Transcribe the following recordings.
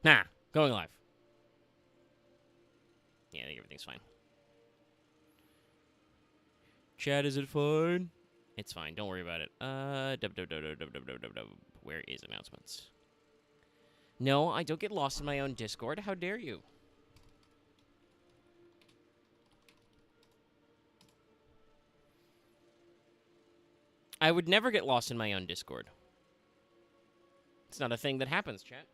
Nah, going live. Yeah, I think everything's fine. Chat, is it fine? It's fine. Don't worry about it. Where is announcements? No, I don't get lost in my own Discord. How dare you? I would never get lost in my own Discord. It's not a thing that happens, chat.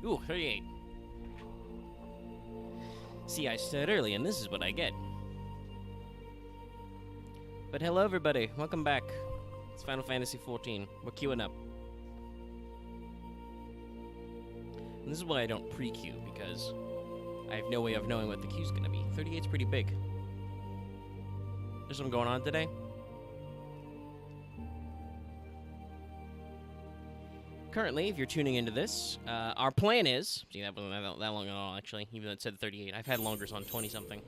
Ooh, 38. See, I said early, and this is what I get. But hello, everybody. Welcome back. It's Final Fantasy XIV. We're queuing up. And this is why I don't pre-queue, because I have no way of knowing what the queue's gonna be. 38's pretty big. There's something going on today? Currently, if you're tuning into this, our plan is... See, that wasn't that long at all, actually, even though it said 38. I've had longers on 20-something.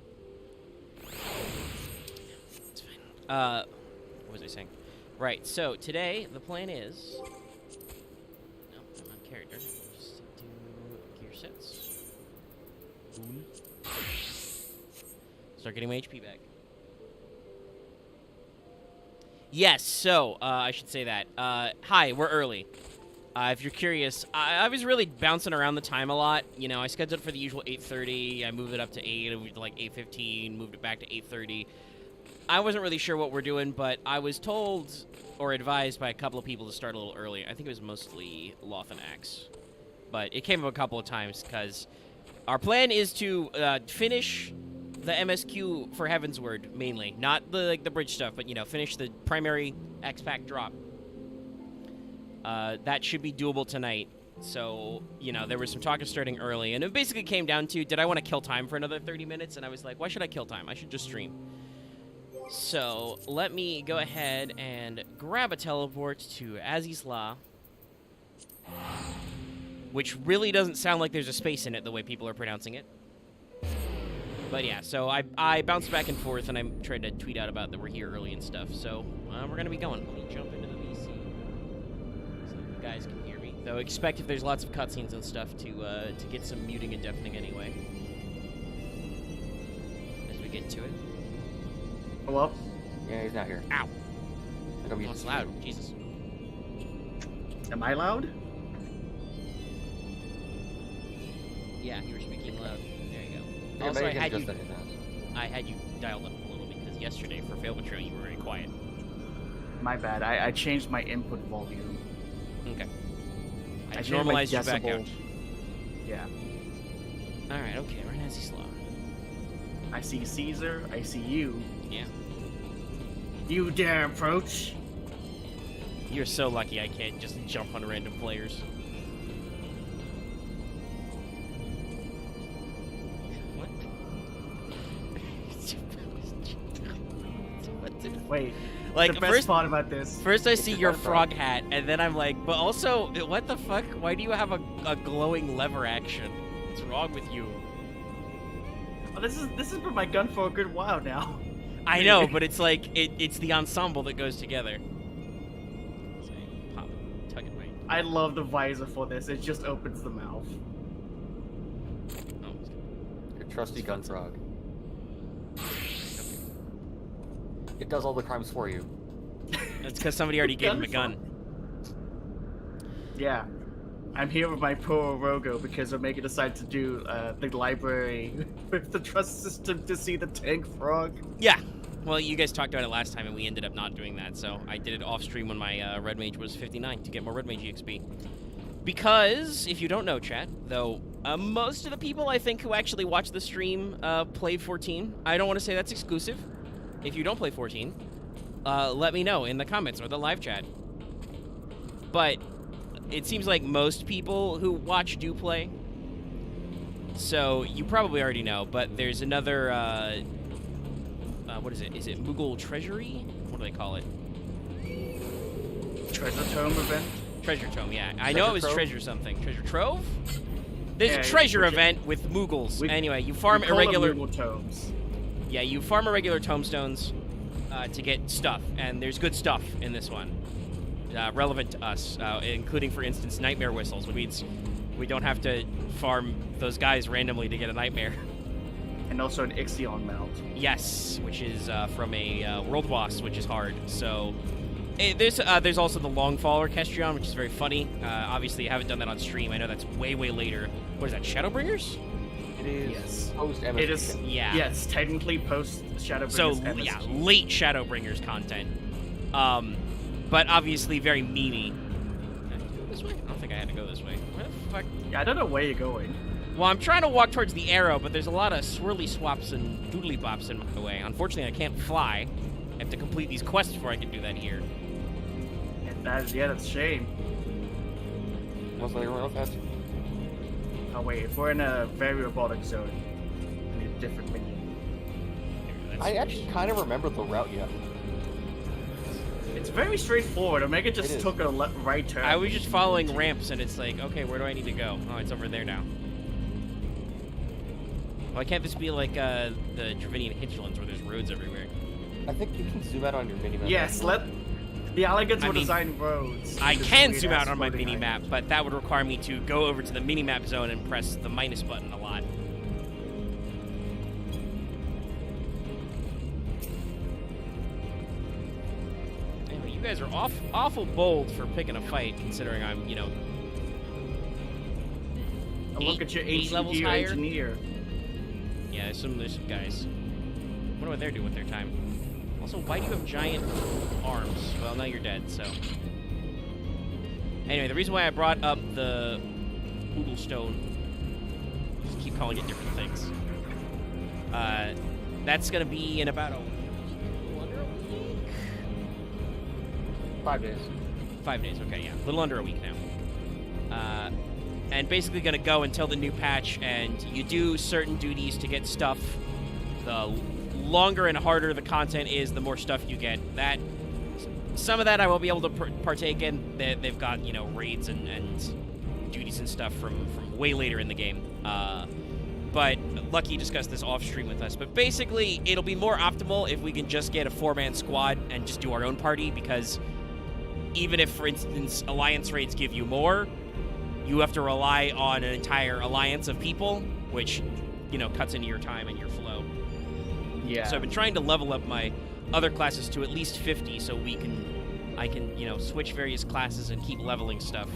It's fine. What was I saying? Right, so today, the plan is... No, I'm on character. Just do gear sets. Boom. Start getting my HP back. Yes, so, I should say that. Hi, we're early. If you're curious, I was really bouncing around the time a lot. You know, I scheduled for the usual 8:30. I moved it up to 8. I moved to like 8:15. Moved it back to 8:30. I wasn't really sure what we're doing, but I was told or advised by a couple of people to start a little early. I think it was mostly Loth and Axe. But it came up a couple of times because our plan is to finish the MSQ for Heavensward, mainly. Not the bridge stuff, but, you know, finish the primary X-Pack drop. That should be doable tonight. So, you know, there was some talk of starting early, and it basically came down to, did I want to kill time for another 30 minutes? And I was like, why should I kill time? I should just stream. So, let me go ahead and grab a teleport to Azys Lla, which really doesn't sound like there's a space in it the way people are pronouncing it. But yeah, so I bounced back and forth, and I'm trying to tweet out about that we're here early and stuff. So, we're going to be going. Let me jump into the VC. Guys can hear me, though expect if there's lots of cutscenes and stuff to get some muting and deafening anyway as we get to it. Hello? Yeah, he's not here. Ow! Oh, it's loud. Jesus. Am I loud? Yeah, you were speaking loud. There you go. Yeah, Also, I had you dialed up a little because yesterday for Fail Betrayal you were very quiet. My bad. I changed my input volume. Okay. I I normalized you back out. Yeah. Alright, okay, we're in Azys Lla. I see Caesar. I see you. Yeah. You dare approach? You're so lucky I can't just jump on random players. What? Wait. Like, the best part about this. First I see your frog hat, and then I'm like, but also, what the fuck? Why do you have a glowing lever action? What's wrong with you? Oh, this has been my gun for a good while now. I know, but it's like, it's the ensemble that goes together. So, pop, tug it right. I love the visor for this. It just opens the mouth. Oh, Your trusty gun frog. It does all the crimes for you. that's because somebody already gave him a gun. Yeah. I'm here with my poor Rogo because Omega decided to do the library with the trust system to see the tank frog. Yeah. Well, you guys talked about it last time, and we ended up not doing that, so I did it off-stream when my Red Mage was 59 to get more Red Mage EXP. Because, if you don't know, chat, though, most of the people, I think, who actually watch the stream played 14. I don't want to say that's exclusive. If you don't play 14, let me know in the comments or the live chat. But it seems like most people who watch do play. So you probably already know, but there's another, what is it? Is it Moogle Treasury? What do they call it? Treasure Tome event? Treasure Tome, yeah. I know it was Trove? Treasure something. Treasure Trove? There's Yeah, a treasure which- event with Moogles. we- Anyway, you farm We call them irregular... Moogle tomes. Yeah, you farm irregular tomestones, to get stuff, and there's good stuff in this one relevant to us, including, for instance, nightmare whistles, which means we don't have to farm those guys randomly to get a nightmare. And also an Ixion mount. Yes, which is from a world boss, which is hard. So there's also the Longfall Orchestrion, which is very funny. Obviously, I haven't done that on stream. I know that's way later. What is that, Shadowbringers? It is Yes. post MS. It is. Yeah. Yeah, it's technically post Shadowbringers. So MS. yeah, late Shadowbringers content. But obviously very memey. Did I go this way? I don't think I had to go this way. Where the fuck? Yeah, I don't know where you're going. Well, I'm trying to walk towards the arrow, but there's a lot of swirly swaps and doodly bops in my way. Unfortunately, I can't fly. I have to complete these quests before I can do that here. And that's a shame. What's everyone else has? Oh wait, if we're in a very robotic zone, we need a different minion. That's- I actually kind of remember the route yet. It's very straightforward. Omega It just is. took a right turn. I was just following ramps, and it's like, okay, where do I need to go? Oh, it's over there now. Why can't this be like the Dravinian hinterlands where there's roads everywhere? I think you can zoom out on your minimap. Yes, the elegance I will mean, design roads. I This can weird zoom out ass on my floating mini-map, island. but that would require me to go over to the mini-map zone and press the minus button a lot. Anyway, you guys are awful bold for picking a fight, considering I'm, you know... And look at your eight levels HQ higher. engineer. Yeah, there's some guys. I wonder what they're doing with their time. Also, why do you have giant arms? Well, now you're dead, so... Anyway, the reason why I brought up the Oodlestone, just keep calling it different things. That's gonna be in about a little under a week? 5 days. 5 days, okay, yeah. A little under a week now. And basically gonna go until the new patch, and you do certain duties to get stuff. The longer and harder the content is, the more stuff you get. Some of that I will be able to partake in. They've got, you know, raids and duties and stuff from way later in the game. But Lucky discussed this off stream with us. But basically, it'll be more optimal if we can just get a 4-man squad and just do our own party, because even if, for instance, alliance raids give you more, you have to rely on an entire alliance of people, which, you know, cuts into your time and your flow. Yeah. So I've been trying to level up my other classes to at least 50, so I can, you know, switch various classes and keep leveling stuff,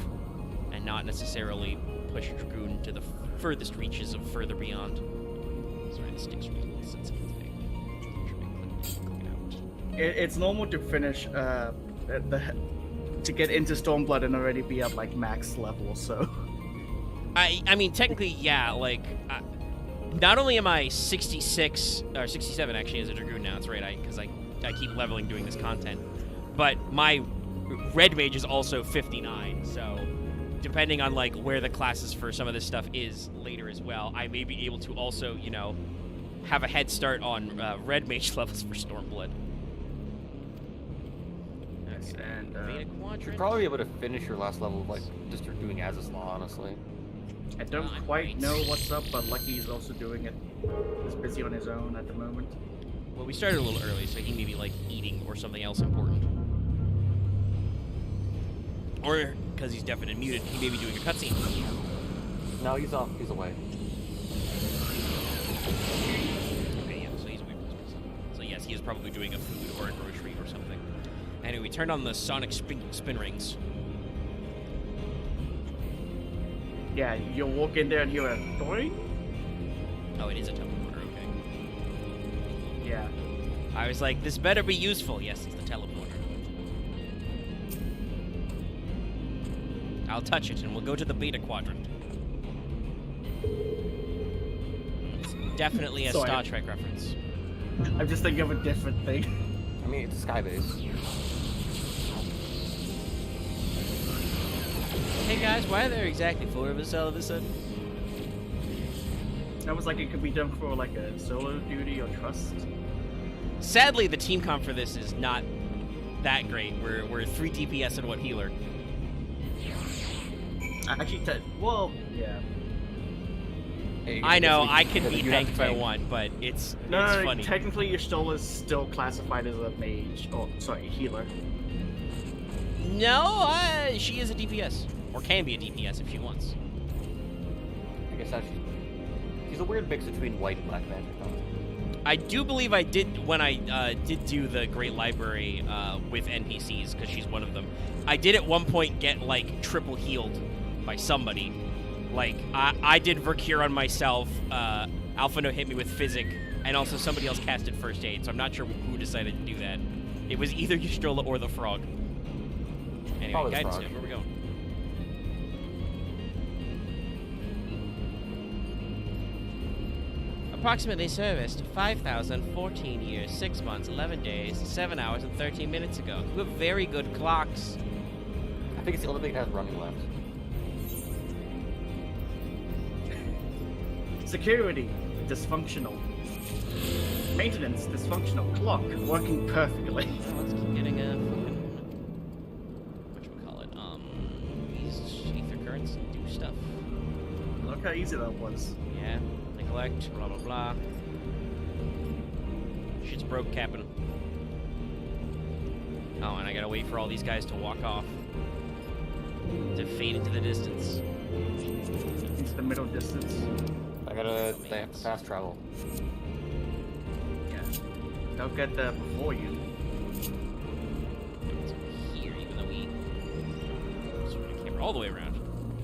and not necessarily push Dragoon to the furthest reaches of Further Beyond. Sorry, the stick's really a little sensitive today. Click it out. It's normal to finish to get into Stormblood and already be at like max level. So. I mean, technically, yeah. Like, not only am I 66 or 67 actually as a Dragoon now. That's right, because I keep leveling doing this content. But my Red Mage is also 59. So, depending on like where the classes for some of this stuff is later as well, I may be able to also, you know, have a head start on Red Mage levels for Stormblood. Yes, and Beta You'd Quadrant. probably be able to finish your last level like just doing Azys Lla, honestly. I don't Not quite right. know what's up, but Lucky's also doing it. He's busy on his own at the moment. Well, we started a little early, so he may be like eating or something else important. Or because he's deaf and muted, he may be doing a cutscene. No, he's off. He's away. Okay, yeah, so he's away from his person. So yes, he is probably doing a food or a grocery or something. Anyway, we turned on the sonic spin rings. Yeah, you'll walk in there and hear a doing. Oh, it is a teleporter, okay. Yeah. I was like, this better be useful. Yes, it's the teleporter. I'll touch it and we'll go to the Beta Quadrant. It's definitely a Sorry. Star Trek reference. I'm just thinking of a different thing. I mean, it's a skybase. Hey guys, why are there exactly 4 of us all of a sudden? That was like it could be done for like a solo duty or trust. Sadly, the team comp for this is not that great. We're 3 DPS and 1 healer. Actually, well, yeah. Hey, I know, basically, I can you beat have Hank to if I tank. want, but it's No, funny. technically Y'shtola is still classified as a mage. Oh, sorry, healer. No, she is a DPS. Or can be a DPS if she wants. I guess she's a weird mix between white and black magic. Huh? I do believe I did, when I did do the Great Library with NPCs, because she's one of them, I did at one point get, like, triple healed by somebody. Like, I did Vercure on myself, Alphino hit me with Physic, and also somebody else casted First Aid, so I'm not sure who decided to do that. It was either Y'shtola or the Frog. Anyway, Probably the guidance Frog. note, where are we going? Approximately serviced 5,014 years, 6 months, 11 days, 7 hours, and 13 minutes ago. You have very good clocks. I think it's the only thing that has running left. Security, dysfunctional. Maintenance, dysfunctional. Clock, working perfectly. Let's keep getting a fucking... whatchamacallit? These ether currents do stuff. Look how easy that was. Yeah, neglect, blah blah blah. Shit's broke, Captain. Oh, and I gotta wait for all these guys to walk off. To fade into the distance. Into the middle distance. They have to fast travel. Yeah. They'll get there before you. It's here, even though we swing the camera all the way around.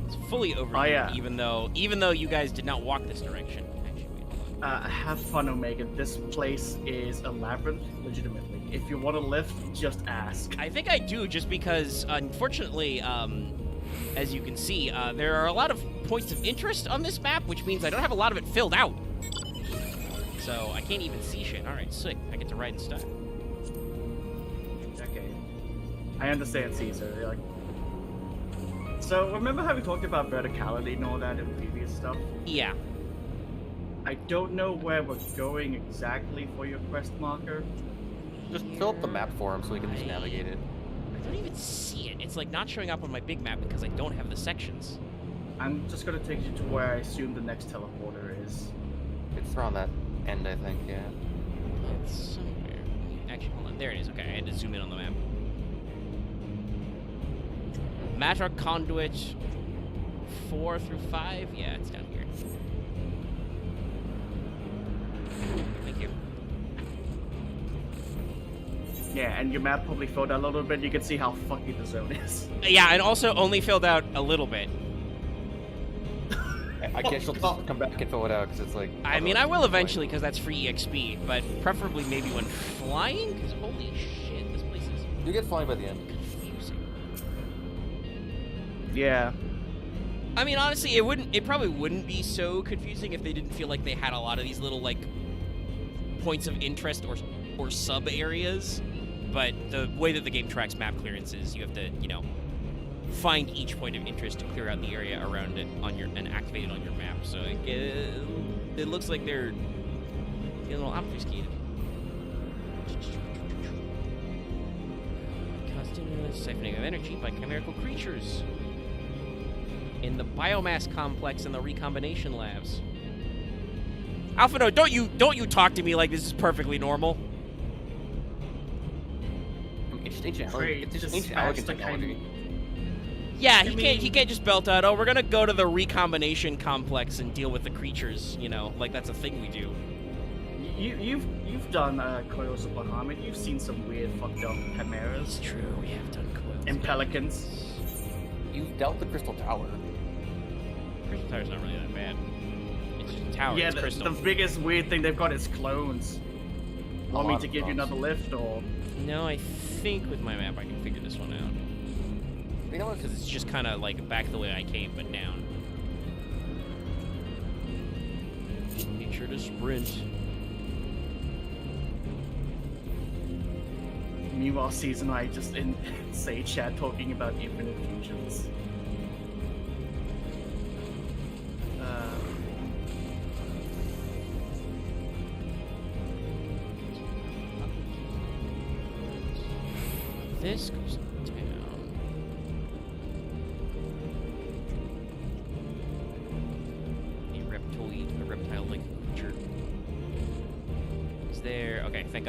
It's fully over Oh, here, yeah. even though you guys did not walk this direction. Actually, wait, hold on. Have fun, Omega. This place is a labyrinth, legitimately. If you want to lift, just ask. I think I do, just because, unfortunately, as you can see, there are a lot of points of interest on this map, which means I don't have a lot of it filled out. So I can't even see shit. All right, sick. I get to ride in style. Okay. I understand, Caesar. Like, so remember how we talked about verticality and all that in previous stuff? Yeah. I don't know where we're going exactly for your quest marker. Just fill up the map for him so he can just navigate it. I don't even see it. It's like not showing up on my big map because I don't have the sections. I'm just gonna take you to where I assume the next teleporter is. It's around that end, I think, yeah. It's somewhere. Actually, hold on. There it is. Okay, I had to zoom in on the map. Matter conduit 4 through 5. Yeah, it's down here. Thank you. Yeah, and your map probably filled out a little bit. You can see how fucky the zone is. Yeah, and also only filled out a little bit. I guess you'll just come back and fill it out because it's like. I mean, I will eventually because that's free EXP, but preferably maybe when flying, because holy shit, this place is You get flying by the end. confusing. Yeah. I mean, honestly, it probably wouldn't be so confusing if they didn't feel like they had a lot of these little, like, points of interest or sub-areas, but the way that the game tracks map clearances, you have to, you know, find each point of interest to clear out the area around it on your and activate it on your map. So it looks like they're getting a little obfuscated. Constant siphoning of energy by chimerical creatures in the biomass complex in the recombination labs. Alphino, don't you talk to me like this is perfectly normal. It's just ancient, Great, it's just just ancient smash elegant the kind technology. Yeah, I he can't just belt out, oh, we're gonna go to the recombination complex and deal with the creatures, you know, like that's a thing we do. You've done Coils of Bahamut. You've seen some weird fucked up chimeras It's true, we have done coils. and pelicans. You've dealt the Crystal Tower. Crystal Tower's not really that bad. It's just a tower, Yeah, it's crystal. the biggest weird thing they've got is clones. Want me lot to of give you clones. another lift, or No, I think with my map I can figure this one out. You know what? Because it's just kind of like back the way I came, but down. Make sure to sprint. meanwhile, Season I just in say chat talking about infinite fusions. This goes down. A reptoid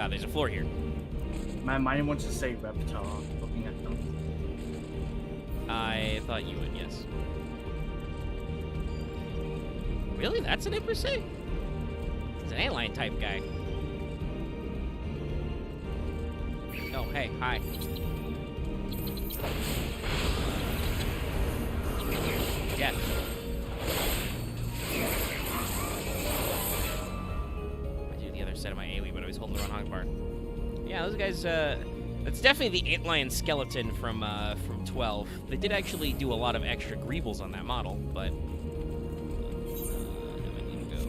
Ah, there's a floor here. My mind wants to say Reptar, looking at them. I thought you would, yes. Really? That's an Imperse? He's an antlion type guy. Oh, hey, hi. Yeah. I do the other side of my AoE, but I was holding the wrong hotbar. Yeah, those guys, that's definitely the antlion skeleton from 12. They did actually do a lot of extra greebles on that model, but...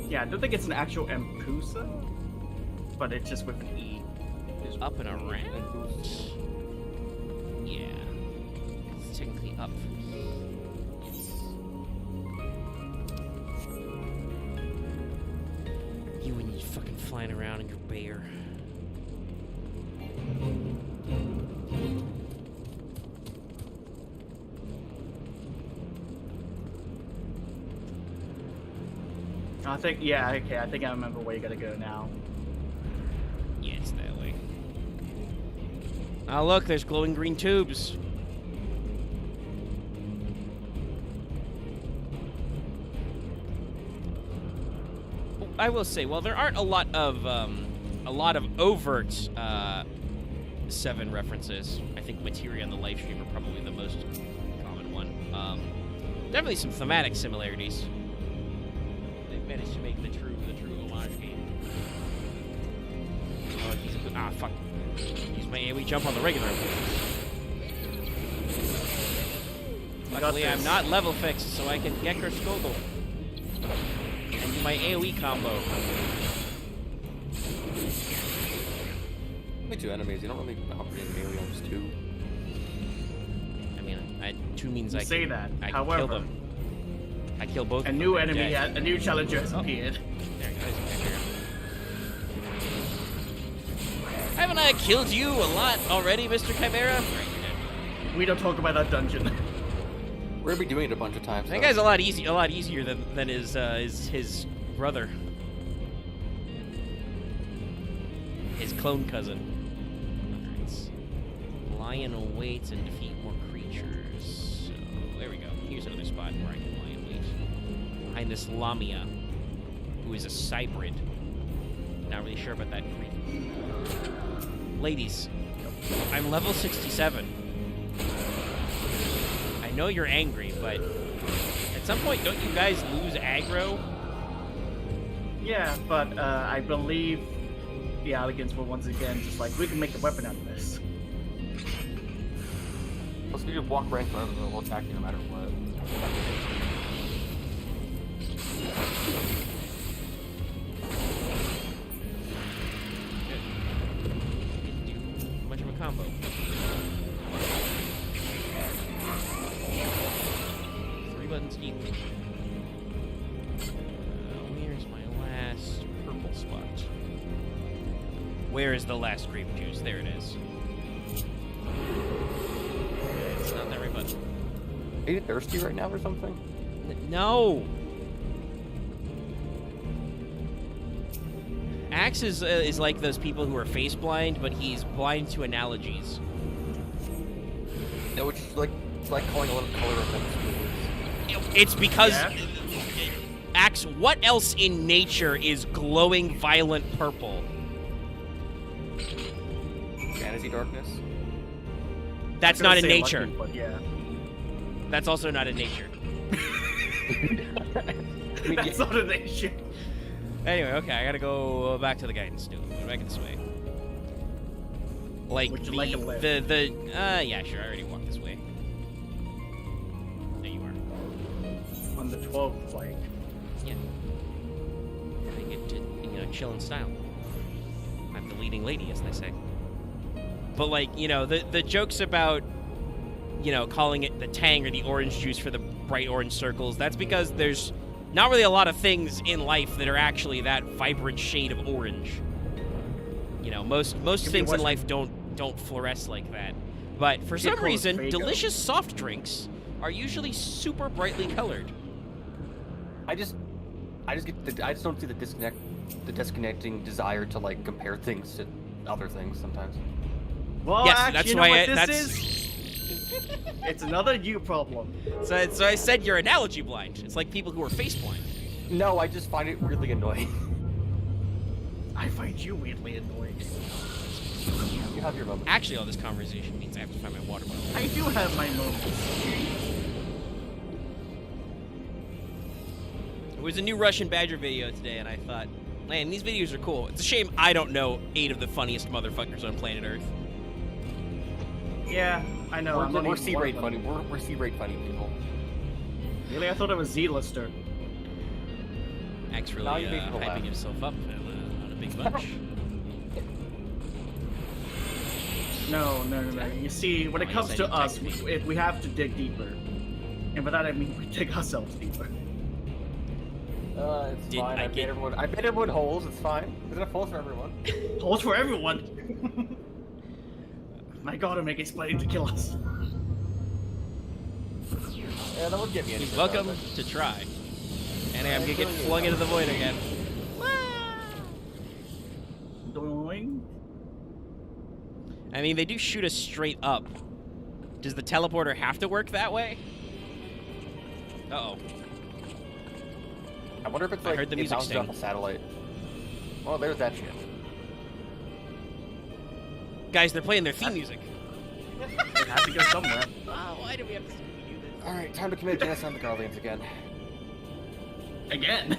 Yeah, I don't think it's an actual Empusa, but it's just with an E. It's up and around? Yeah. It's technically up. Yes. You and you fucking flying around in your bear. I think, yeah, okay, I think I remember where you gotta go now. Yeah, it's that way. Oh, look, there's glowing green tubes. I will say, well, there aren't a lot of overt 7 references. I think Materia and the live stream are probably the most common one. Definitely some thematic similarities. Managed to make the true homage game. Oh, he's a good. Ah, fuck. Use my AoE jump on the regular. Luckily, I'm not level fixed, so I can Gekker Skogel. And do my AoE combo. Only 2 enemies. You don't really operate AoE on just 2. I mean, 2 means You I say can, that. I can However, kill them. I kill both. a of new them, enemy, dead. a new challenger has appeared. There he goes. Haven't I killed you a lot already, Mr. Chimera? Right, you're dead. We don't talk about that dungeon. We're gonna be doing it a bunch of times. That though. guy's a lot easier than his brother, his clone cousin. Alright. Lion awaits and defeat more creatures. So there we go. Here's another spot where I can lion wait. Behind this Lamia, who is a cybrid. Not really sure about that creature. Ladies, I'm level 67. I know you're angry, but at some point, don't you guys lose aggro? Yeah, but I believe the Alligans were once again just like, we can make a weapon out of this. Plus, we just walk right in front of them, we'll attack you no matter what. Didn't do much of a combo. Buttons deep. Where's my last purple spot? Where is the last grape juice? There it is. It's not that right button. Are you thirsty right now or something? No! Axe is like those people who are face blind, but he's blind to analogies. No, which is like, it's like calling a lot of color effects. It's because Yeah. Axe, what else in nature is glowing violet purple? Fantasy darkness? That's I was not in gonna say nature. lucky, but yeah. That's also not in nature. I mean, That's not an issue. Anyway, okay, I gotta go back to the guidance dude. Go back this way. Like Would you like a lift? yeah, sure, I already walked this way. There you are. On the 12th flight. Yeah. I get to, chill in style. I'm the leading lady, as they say. But, like, the jokes about, calling it the tang or the orange juice for the bright orange circles, that's because there's not really a lot of things in life that are actually that vibrant shade of orange. Most things in life don't fluoresce like that. But for some reason, Fago. delicious soft drinks are usually super brightly colored. I just don't see the disconnecting desire to like compare things to other things sometimes. Well, Yes, actually, that's you know why what I- this is? It's another you problem. So I said you're analogy blind. It's like people who are face blind. No, I just find it weirdly annoying. I find you weirdly annoying. You have your moments. Actually, all this conversation means I have to find my water bottle. I do have my moments. There was a new Russian Badger video today, and I thought, man, these videos are cool. It's a shame I don't know 8 of the funniest motherfuckers on planet Earth. Yeah, I know. I'm not We're even C one rate of funny. them. We're C rate funny people. Really, I thought it was Z-lister. Max really Now you make people hyping laugh. himself up on a big bunch. No. You see, when it Oh, comes you to said you us, texted we have to dig deeper. And by that I mean we dig ourselves deeper. It's Did fine. I I get- made everyone holes. It's fine. There's enough holes for everyone. Holes for everyone! My god, I'm explaining to kill us. Yeah, that would get me He's anything. welcome about it. to try. And I'm gonna get Really? flung into the void again. Doing. I mean, they do shoot us straight up. Does the teleporter have to work that way? Uh-oh. I wonder if it's I like heard the it music bounces sting. off a satellite. Oh, there's that shit. Guys, they're playing their theme music. It has to go somewhere. Oh, why do we have to do this? All right, time to commit genocide on the Guardians again. Again.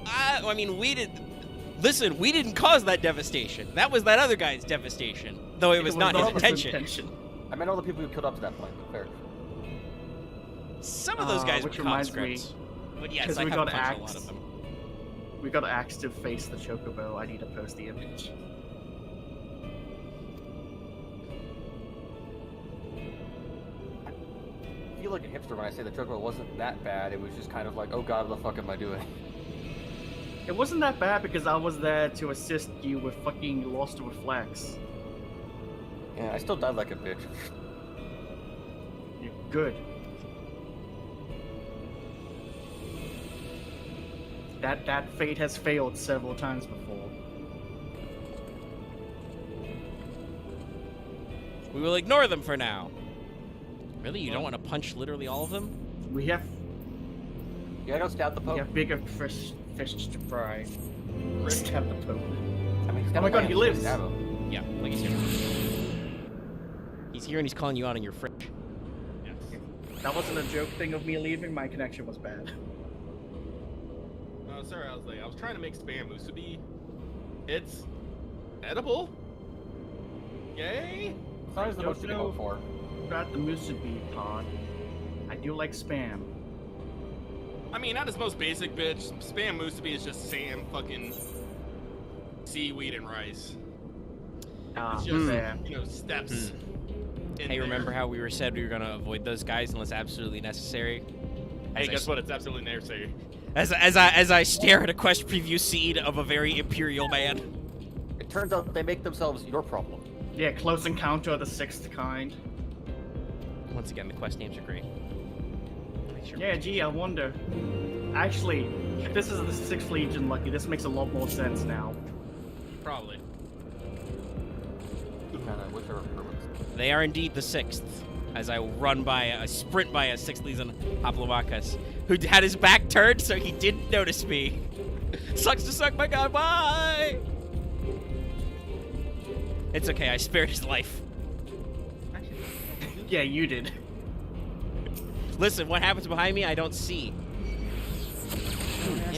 I mean, we did... Listen, we didn't cause that devastation. That was that other guy's devastation. Though it was not his intention. I meant all the people who killed up to that point. But clear. Some of those guys were which reminds conscripts. But yes, 'cause I we have got punched a lot axed. of them. We got axe to face the chocobo. I need to post the image. I feel like a hipster when I say the Chocobo wasn't that bad. It was just kind of like, oh god, what the fuck am I doing? It wasn't that bad because I was there to assist you with fucking Lost Reflex. Yeah, I still died like a bitch. You're good. That fate has failed several times before. We will ignore them for now. Really? You don't want to punch literally all of them? We have Yeah, go stab the Pope. bigger fish to fry. Stab the Pope. I mean, Oh my god, he lives. Stab him. Yeah, like he's here. He's here and he's calling you out on your fridge. Yes. That wasn't a joke thing of me leaving. My connection was bad. Oh, sorry, I was trying to make spam musubi. It's edible. Yay! That is the most you can hope for. Got the musubi pod. I do like spam. I mean, not as most basic, bitch. Spam musubi is just Sam fucking seaweed and rice. Ah, It's just fair. steps. in Hey, there. remember how we said we were gonna avoid those guys unless absolutely necessary? Hey, As I guess what? It's absolutely necessary. As I stare at a quest preview seed of a very imperial man. It turns out they make themselves your problem. Yeah, Close Encounter of the Sixth Kind. Once again, the quest names are great. Sure. Yeah, gee, I wonder. Actually, if this is the Sixth Legion, Lucky, this makes a lot more sense now. Probably. Kind of whichever permits. They are indeed the 6th. As I sprint by a 6th Legion Hoplomachus, who had his back turned, so he didn't notice me. Sucks to suck, my god, bye! It's okay, I spared his life. Yeah, you did. Listen, what happens behind me, I don't see.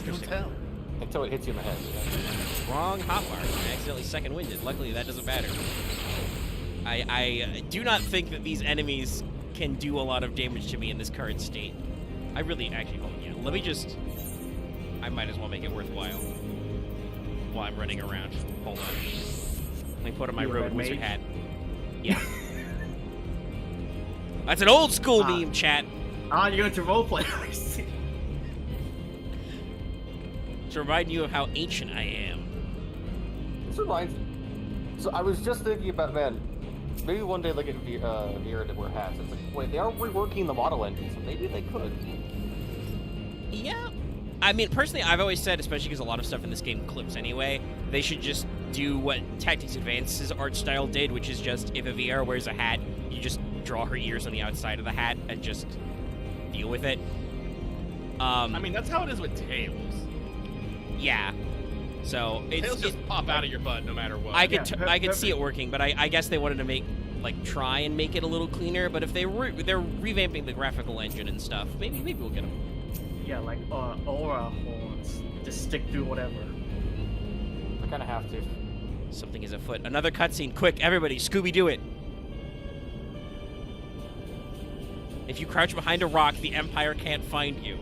Don't tell. Until it hits you in the head. Wrong hotbar. I accidentally second-winded. Luckily, that doesn't matter. I do not think that these enemies can do a lot of damage to me in this current state. I really, actually, hold on, yeah. Let me just... I might as well make it worthwhile while I'm running around. Hold on. Let me put on my You a road red wizard mage? hat. Yeah. That's an old school Ah. meme, chat. Ah, you're going to roleplay. I see. To remind you of how ancient I am. This reminds me. So I was just thinking about, man, maybe one day like Vera to wear hats. It's like, wait, they are reworking the model engine, so maybe they could. Yeah. I mean, personally, I've always said, especially because a lot of stuff in this game clips anyway, they should just do what Tactics Advance's art style did, which is just, if a VR wears a hat, you just draw her ears on the outside of the hat and just deal with it. I mean, that's how it is with Tails. Yeah. So, Tails just pop out of your butt no matter what. I could see it working, but I guess they wanted to try and make it a little cleaner, but if they're revamping the graphical engine and stuff, maybe we'll get them. Yeah, like aura horns. Just stick through whatever. I kind of have to. Something is afoot. Another cutscene. Quick, everybody, Scooby-Doo it. If you crouch behind a rock, the Empire can't find you.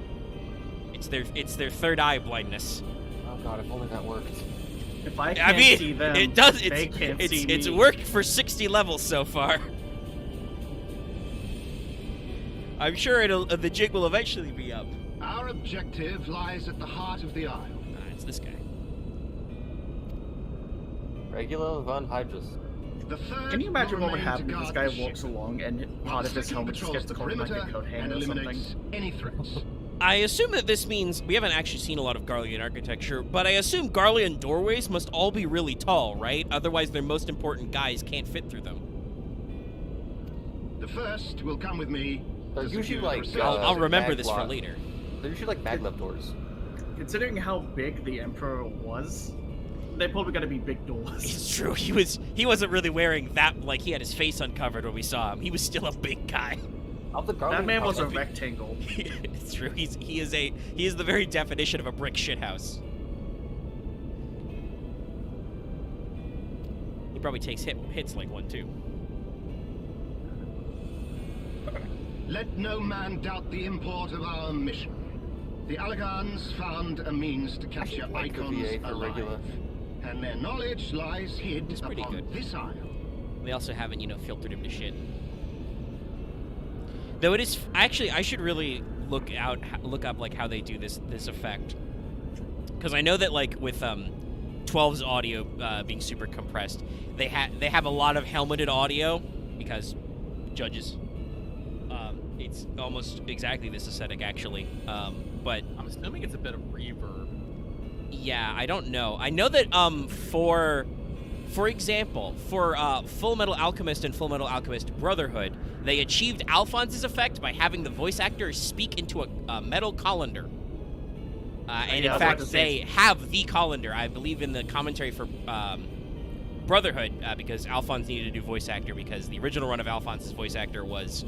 It's their third eye blindness. Oh god, if only that worked. If I can't see them, it does. they can't see me. It's worked for 60 levels so far. I'm sure the jig will eventually be up. Our objective lies at the heart of the Isle. It's this guy. Regula von Hydrus. The third Can you imagine will what would remain to happen if this guard guy the walks ship, along and while part the of his second helmet just patrols gets the caught like a perimeter coat and hanger or something? eliminates any threats. I assume that this means we haven't actually seen a lot of Garlean architecture, but I assume Garlean doorways must all be really tall, right? Otherwise, their most important guys can't fit through them. The first will come with me. They're to usually secure the like, reception. I'll remember this for maglev. later. They're usually like maglev doors. Considering how big the Emperor was, they probably gotta be big doors. It's true. He wasn't really wearing that, like he had his face uncovered when we saw him. He was still a big guy. Of the That Garlean man was a house, rectangle. It's true. He is the very definition of a brick shithouse. He probably takes hits like one too. Let no man doubt the import of our mission. The Allagans found a means to capture actually like the icons VA for alive, Regula. and their knowledge lies hid It's pretty upon good. this isle. They also haven't, filtered him to shit. Though it is actually, I should really look up like how they do this effect, because I know that like with 12's audio being super compressed, they have a lot of helmeted audio because judges. It's almost exactly this aesthetic actually, but I'm assuming it's a bit of reverb. yeah, I don't know. I know that for example, for Full Metal Alchemist and Full Metal Alchemist Brotherhood, they achieved Alphonse's effect by having the voice actor speak into a metal colander. And Yeah, I in was fact, about to say- they have the colander, I believe, in the commentary for Brotherhood, because Alphonse needed to do voice actor because the original run of Alphonse's voice actor was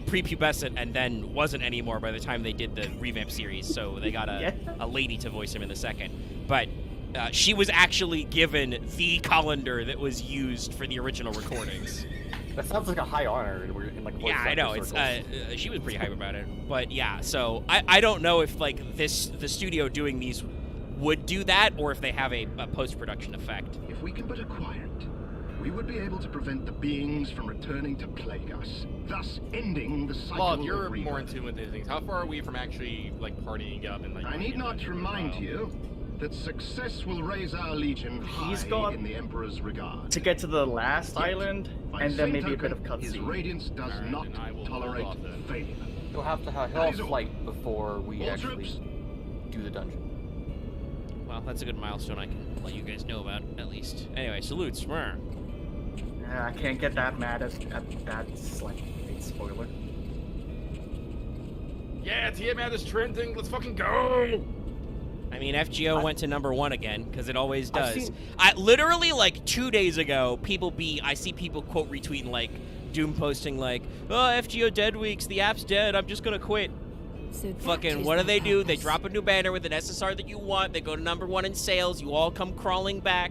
prepubescent and then wasn't anymore by the time they did the revamp series, so they got a lady to voice him in the second. But she was actually given the colander that was used for the original recordings. That sounds like a high honor in like voice Yeah, I actor know. It's circles. she was pretty hype about it. But yeah, so I don't know if like the studio doing these would do that or if they have a post-production effect. If we can but acquire it, we would be able to prevent the beings from returning to plague us, thus ending the cycle Well, of you're rebirth. more in tune with these things. How far are we from actually like partying up and like? I need not remind you that success will raise our legion He's high got in the Emperor's regard. To get to the last island, By and then same maybe a bit token, of his cutscene. radiance does Alright, not then I will tolerate hold off then. failure. He'll have to have That is all. flight before we All actually troops. do the dungeon. Well, that's a good milestone I can let you guys know about, at least. Anyway, salutes. Mwah. Yeah, I can't get that mad at that's like a spoiler. Yeah, Tiamat is trending. Let's fucking go. I mean, FGO went to #1 again, because it always I've does. seen- I literally, like, 2 days ago, I see people quote retweeting, like, Doom posting, like, oh, FGO dead weeks, the app's dead, I'm just gonna quit. So that Fucking, is what do their they do? They purpose. drop a new banner with an SSR that you want, they go to #1 in sales, you all come crawling back.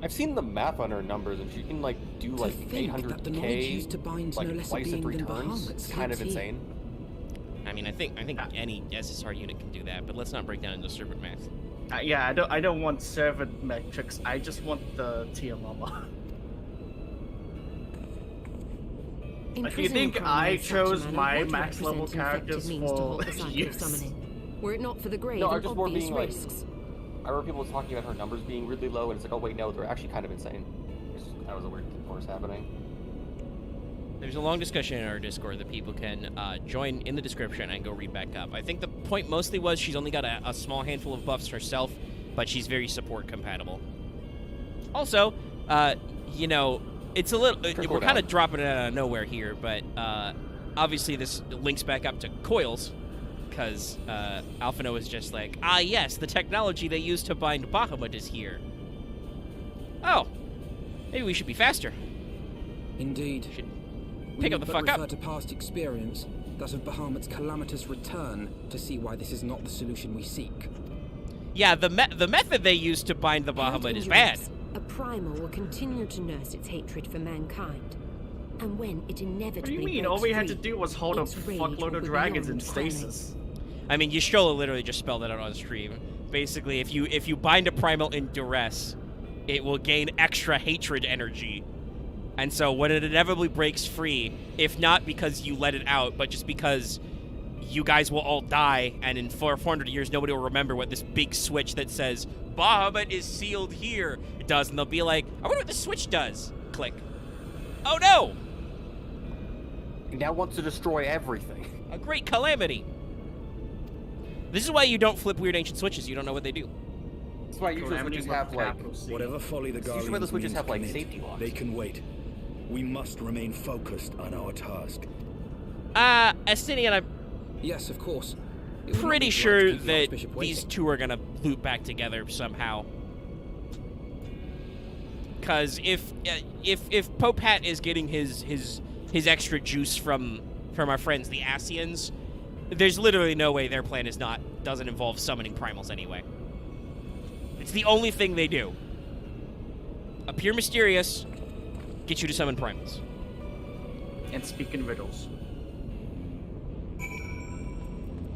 I've seen the math on her numbers, and she can like do To like think that the knowledge 800k used to bind no like less a twice in being 3 than turns. Bahamut's It's kind of guilty. insane. I mean, I think any SSR unit can do that, but let's not break down into servant math. Yeah, I don't want servant metrics. I just want the tier mama. Like, do you Imprisoning think crime I in such a chose manner my would max level represent an effective characters means to for halt the cycle of use? summoning. Were it not for the grave No, I'm and just more obvious being like, risks. I remember people talking about her numbers being really low, and it's like, oh wait, no, they're actually kind of insane. That was a weird force happening. There's a long discussion in our Discord that people can join in the description and go read back up. I think the point mostly was she's only got a small handful of buffs herself, but she's very support compatible. Also, you know, it's a little... we're kind of dropping it out of nowhere here, but obviously this links back up to coils, because Alphino is just like, ah yes, the technology they use to bind Bahamut is here. Oh, maybe we should be faster. Indeed. Should We pick up need the but fuck refer up. to past experience, that of Bahamut's calamitous return, to see why this is not the solution we seek. Yeah, the method they use to bind the Bahamut is bad. A primal will continue to nurse its hatred for mankind. And when it What inevitably do you mean? breaks All we had to free, do was hold a its rage fuckload will of be dragons in beyond primate. stasis. I mean, Y'shtola literally just spelled that out on stream. Basically, if you bind a primal in duress, it will gain extra hatred energy. And so when it inevitably breaks free, if not because you let it out, but just because you guys will all die, and in 400 years nobody will remember what this big switch that says, Bahamut is sealed here, it does, and they'll be like, I wonder what this switch does. Click. Oh no! He now wants to destroy everything. A great calamity. This is why you don't flip weird ancient switches, you don't know what they do. That's why usually Calamity switches with have like... capital C. Whatever folly the It's usually where the Guardians switches means have like commit, safety locks. they can wait. We must remain focused on our task. Estinian, I'm Yes, of course. It would not pretty be right sure to keep the that Archbishop these waiting. two are gonna loop back together somehow. Because if Pope Hat is getting his extra juice from our friends the Asians, there's literally no way their plan doesn't involve summoning primals anyway. It's the only thing they do. Appear mysterious, get you to summon primals. And speak in riddles.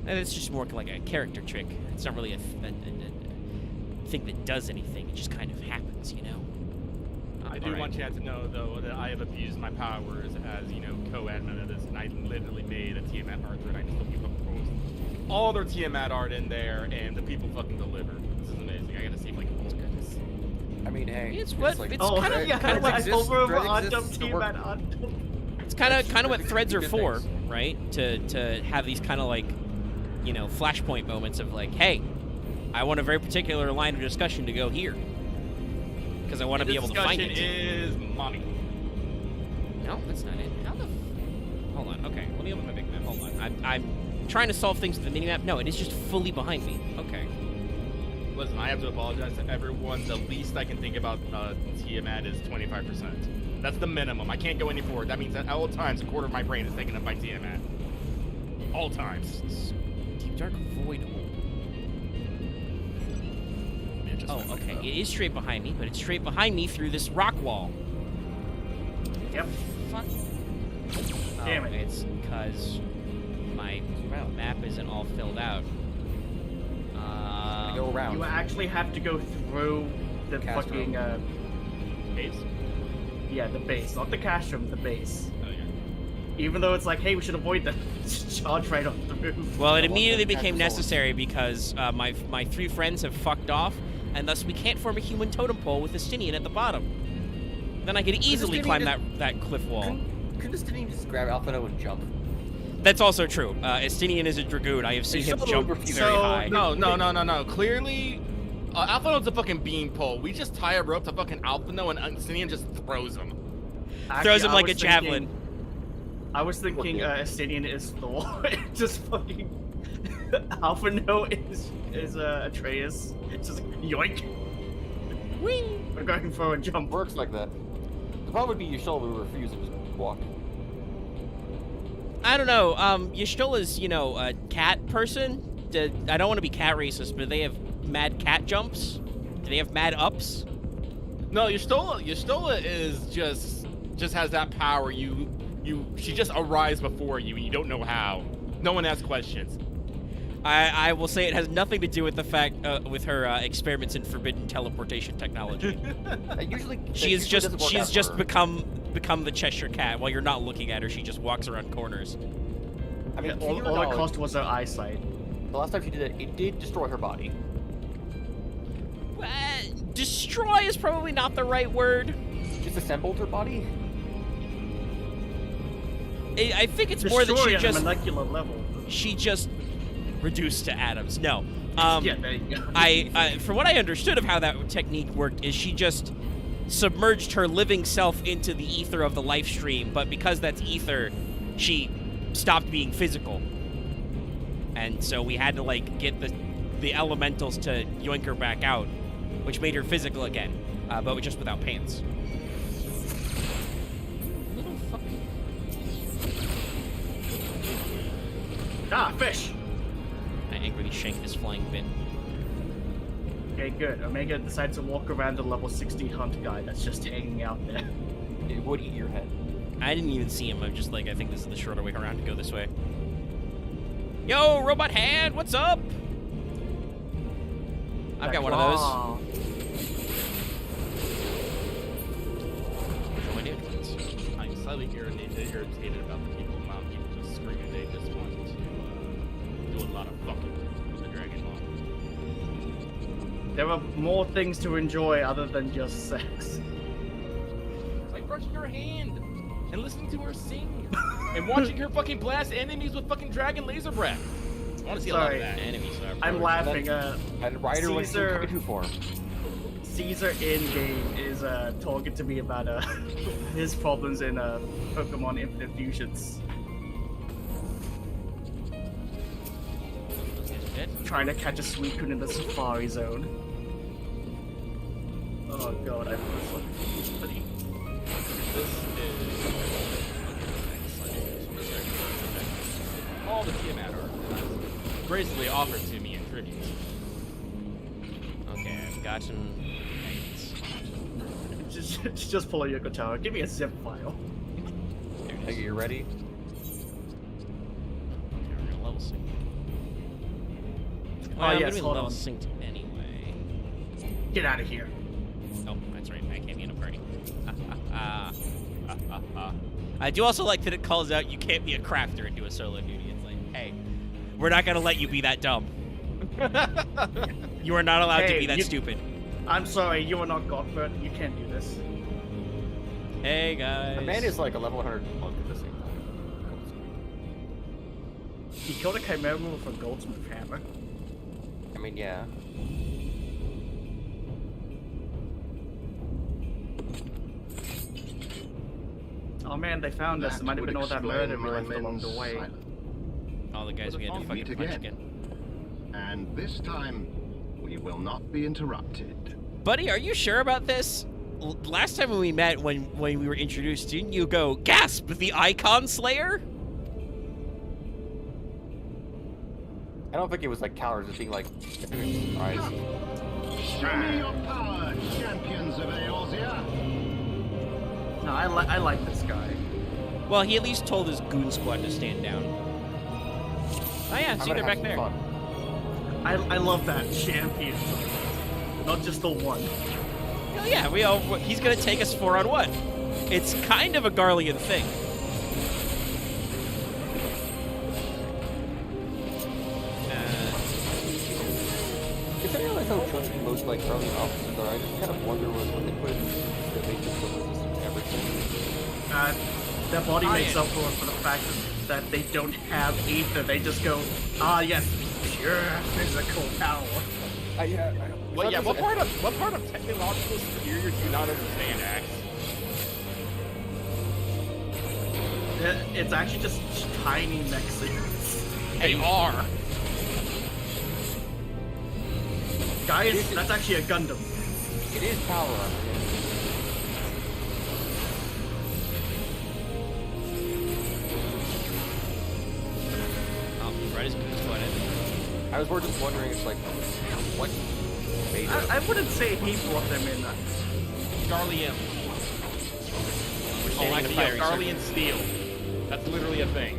And it's just more like a character trick. It's not really a thing that does anything. It just kind of happens, you know? I do Alright. want you to know, though, that I have abused my powers as, you know, co-admin of this, and I literally made a Tiamat art that I just told people to post all their Tiamat art in there, and the people fucking deliver. This is amazing. I gotta see if I can post this. I mean, hey. It's what- like, it's Oh, kinda- yeah, kinda I what over Dread on exists to work. It's kind of what threads are Good for, things. right? To have these kind of like, you know, flashpoint moments of like, hey, I want a very particular line of discussion to go here because I want to be able to find it. Is mommy. No, that's not it. How the? Hold on. Okay, let me open my big map. Hold on. I'm trying to solve things with the mini map. No, it is just fully behind me. Okay. Listen, I have to apologize to everyone. The least I can think about Tiamat is 25%. That's the minimum. I can't go any forward. That means at all times, a quarter of my brain is taken up by Tiamat. All times. Deep Dark Void Hole. Man, just Oh, fucking okay. up. It is straight behind me, but it's straight behind me through this rock wall. Yep. Fuck. Damn Oh, it. it's because my map isn't all filled out. Go around. You actually have to go through the Cast fucking, Base? yeah, the base. Not the cash room, the base. Oh, yeah. Even though it's like, hey, we should avoid that. Just charge right on through. Well, it I want immediately them to became catch us all. necessary because my three friends have fucked off, and thus we can't form a human totem pole with Estinian at the bottom. Then I could easily Estinian climb just- that cliff wall. Couldn't Justinian just grab Alphino and jump? That's also true. Estinian is a dragoon. I have seen They him still jump refuse- very So, high. No. Clearly, Alphino's a fucking beanpole. We just tie a rope to fucking Alphino and Justinian just throws him. Actually, Throws him I like a was javelin. I was thinking Estinian is Thor. Just fucking Alphino is Atreus. It's just yoink. Whee! We're going for a jump. Works like that. The problem would be Y'shtola would refuse and just walk. I don't know. Y'shtola's, you know, a cat person. I don't want to be cat racist, but they have mad cat jumps. Do they have mad ups? No, Y'shtola is just has that power. She just arrives before you, and you don't know how. No one asks questions. I will say it has nothing to do with the fact with her experiments in forbidden teleportation technology. Usually, She is doesn't work out for just her. become the Cheshire Cat. While you're not looking at her, she just walks around corners. I mean, Yeah, all it cost was her eyesight. The last time she did it did destroy her body. Destroy is probably not the right word. Disassembled her body. I think it's more that Destroy she at just a molecular level. reduced to atoms. No. Yeah, there you go. I from what I understood of how that technique worked is she just submerged her living self into the ether of the life stream, but because that's ether, she stopped being physical. And so we had to like get the elementals to yoink her back out, which made her physical again, but just without pants. Little fucking... Ah, fish! I angrily shanked this flying bin. Okay, good. Omega decides to walk around the level 60 hunt guy that's just hanging out there. It would eat your head. I didn't even see him. I'm just like, I think this is the shorter way around to go this way. Yo, robot hand, what's up? I've got one of those. Which one do? I'm slightly irritated about the people amount of people just screaming. They just want to do a lot of fucking with the Dragon Ball. There are more things to enjoy other than just sex. It's like brushing her hand and listening to her sing and watching her fucking blast enemies with fucking dragon laser breath. I want to see a lot of that. Enemies are I'm laughing. And Ryder went to Caesar- Kaiju form. Caesar in-game is talking to me about his problems in Pokemon Infinite Fusions. Trying to catch a Suicune in the Safari Zone. Oh god, I love this one. This is all the Tiamat art gracefully offered to me in tribute. Okay, I've got some. Just pull a Yoko Tower. Give me a zip file. Hey, you ready? Okay, we're gonna level sync. Oh, I'm yes, gonna be hold level on. synced anyway. Get out of here. Oh, that's right. I can't be in a party. I do also like that it calls out you can't be a crafter and do a solo duty. It's like, hey, we're not gonna let you be that dumb. You are not allowed to Hey, be that you- stupid. I'm sorry, you are not Godford. You can't do this. Hey guys. The man is like a level 100 monk at the same time. He killed a Chimera with a goldsmith hammer. I mean, yeah. Oh man, they found us. It might have been all that murder we left along the way. All the guys we had to Meet fucking punch again. And this time, we will not be interrupted. Buddy, are you sure about this? Last time when we met, when we were introduced, didn't you go, gasp, the Icon Slayer? I don't think it was like cowards, just being like, surprise. Show me your power, champions of Eorzea! No, I like this guy. Well, he at least told his goon squad to stand down. Oh yeah, see, I'm they're gonna back have there. some fun. I love that champion. Not just the one. Hell yeah, he's gonna take us 4-on-1. It's kind of a Garlean thing. It's realize how trusty most like early officers are. I just kind of wonder what they put in that makes them so resistant to everything. Their body makes up for the fact that they don't have ether. They just go, ah yes, pure physical power. Well, yeah. What part of technological superior do you not understand, Axe? It's actually just tiny mechs. They are. Guys, that's actually a Gundam. It is power armor. Oh, right as goon squad ended. I was more just wondering, it's like, what made it? I wouldn't say he brought them in. Garlean. We're Oh, standing in a actually, fiery yeah, circle. Garlean steel. That's literally a thing.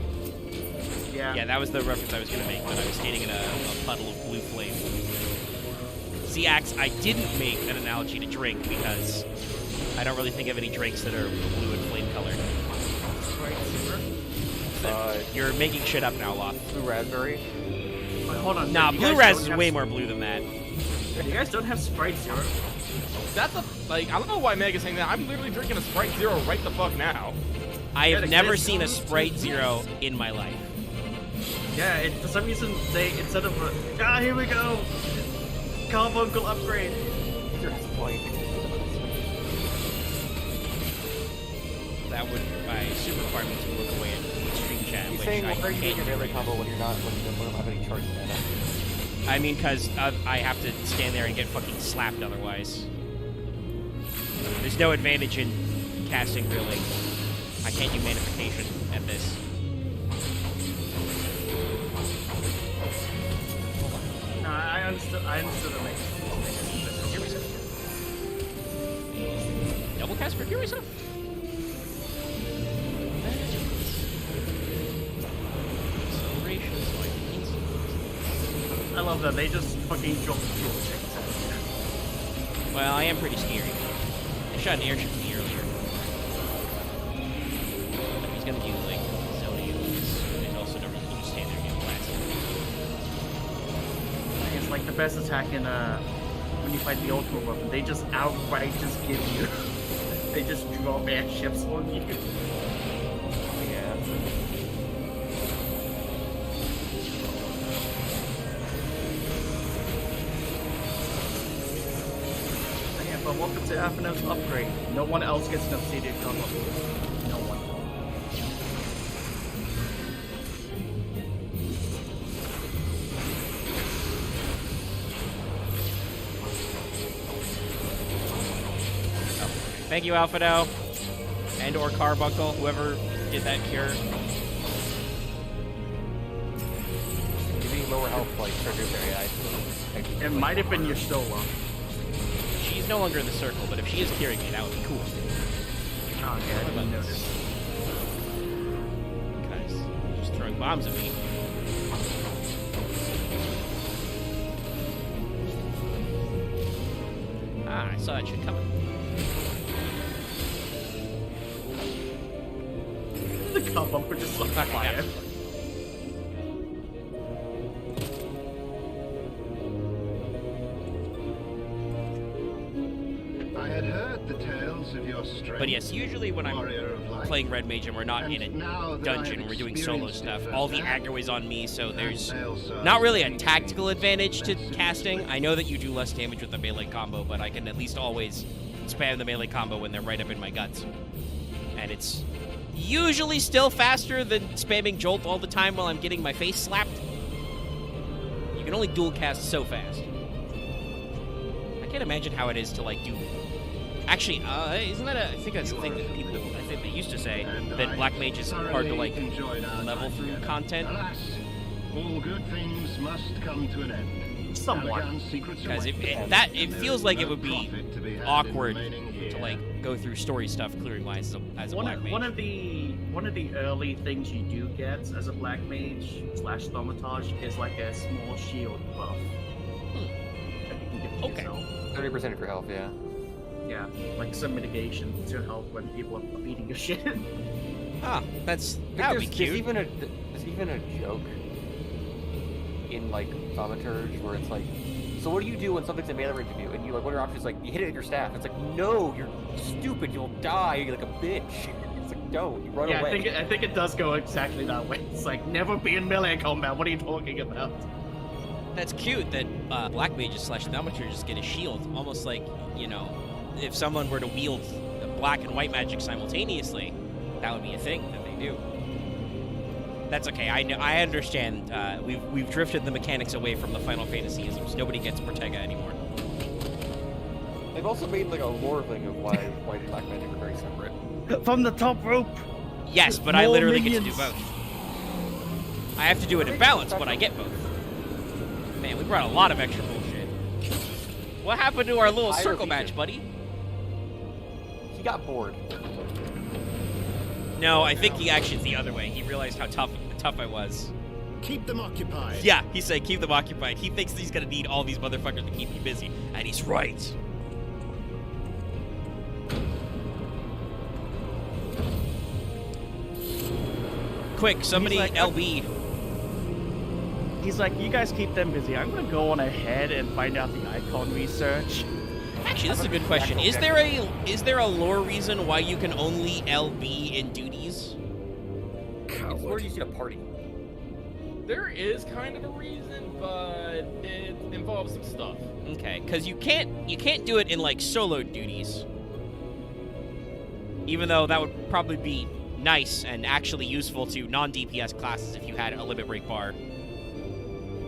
Yeah, that was the reference I was going to make, but I was standing in a puddle of blue flame. See, Axe, I didn't make an analogy to drink because I don't really think of any drinks that are blue and flame colored. You're making shit up now, Loth. Blue raspberry. Wait, hold on. Nah, you Blue guys Raz don't is have way s- more blue than that. You guys don't have Sprite Zero. That's a like. I don't know why Mega's saying that. I'm literally drinking a Sprite Zero right the fuck now. I have Yeah, never this- seen a Sprite Zero in my life. Yeah, for some reason they instead of here we go, carbuncle upgrade. There's point. That would super require me to look away at stream chat, He's which saying, I why are you doing hate. your melee combo when you don't have any charge mana? I mean, because I have to stand there and get fucking slapped otherwise. There's no advantage in casting, really. I can't do manification at this. No, I understood the mix. Fury Zone. Double cast for Fury Zone? Acceleration, so I can instantly. I love that they just fucking drop the fuel checks. Well, I am pretty scary. I shot an airship at me earlier. If he's gonna do, like, Zodiacs, there's also no reason to just stand there and get blasted. It's like the best attack in when you fight the ultimate weapon. They just outright just give you. They just drop airships on you. Yeah. Yeah, but welcome to Athena's upgrade. No one else gets an obsidian combo. No one. Thank you, Alphado. And or Carbuncle, whoever did that cure. Giving lower health like triggers area. It might have been your Stola. She's no longer in the circle, but if she is curing me, that would be cool. Oh, yeah, I didn't notice. Because she's throwing bombs at me. Ah, I saw that shit coming. The carbuncle just on Okay, fire. yeah. I had heard the tales of your strength. But yes, usually when I'm warrior of light. playing Red Mage and we're not And in a now that dungeon, I've we're doing solo experienced stuff, it all the firsthand, aggro is on me, so there's and I also not really a think tactical advantage to less casting. seriously. I know that you do less damage with the melee combo, but I can at least always spam the melee combo when they're right up in my guts. And it's usually still faster than spamming Jolt all the time while I'm getting my face slapped. You can only dual cast so fast. I can't imagine how it is to, like, do... Actually, isn't that I think that's the thing that people, I think they used to say, And that I Black Mage is hard to, like, enjoyed our level time through together. content. Alas, all good things must come to an end. Somewhat. Elegant secrets Because await. it And feels there like is it would no be profit to be had in awkward remaining to, here. like, go through story stuff clearing wise as a Black Mage. One of the early things you do get as a Black Mage / Thaumaturge is like a small shield buff. That you can give to Okay. yourself. 30% of your health, yeah. Yeah, like some mitigation to help when people are beating your shit. Ah, that would be cute. There's even a joke in like Thaumaturge where it's like, so what do you do when something's in melee range of you? And you like, what are your options? Like, you hit it with your staff. It's like, no, you're stupid. You'll die. You're like a bitch. It's like, don't. You run Yeah, away. I think it does go exactly that way. It's like never be in melee combat. What are you talking about? That's cute that Black Mages / Thaumaturges get a shield, almost like, you know, if someone were to wield black and white magic simultaneously, that would be a thing that they do. That's okay. I understand. We've drifted the mechanics away from the Final Fantasyisms. Nobody gets Protega anymore. They've also made like a lore thing of why white and black magic are very separate. From the top rope. Yes, but I More literally get to do minions. both. I have to do it in balance, but I get both. Man, we brought a lot of extra bullshit. What happened to our little I circle repeat match, it. buddy? He got bored. No, I think he actually, it's the other way. He realized how tough I was. Keep them occupied. Yeah, he said keep them occupied. He thinks he's gonna need all these motherfuckers to keep me busy, and he's right. Quick, somebody like, LB. He's like, you guys keep them busy. I'm gonna go on ahead and find out the icon research. Actually, this is a good question. Is there a lore reason why you can only LB in duties? It's where coward. you see a party. There is kind of a reason, but it involves some stuff. Okay, because you can't do it in like solo duties. Even though that would probably be nice and actually useful to non-DPS classes if you had a limit break bar.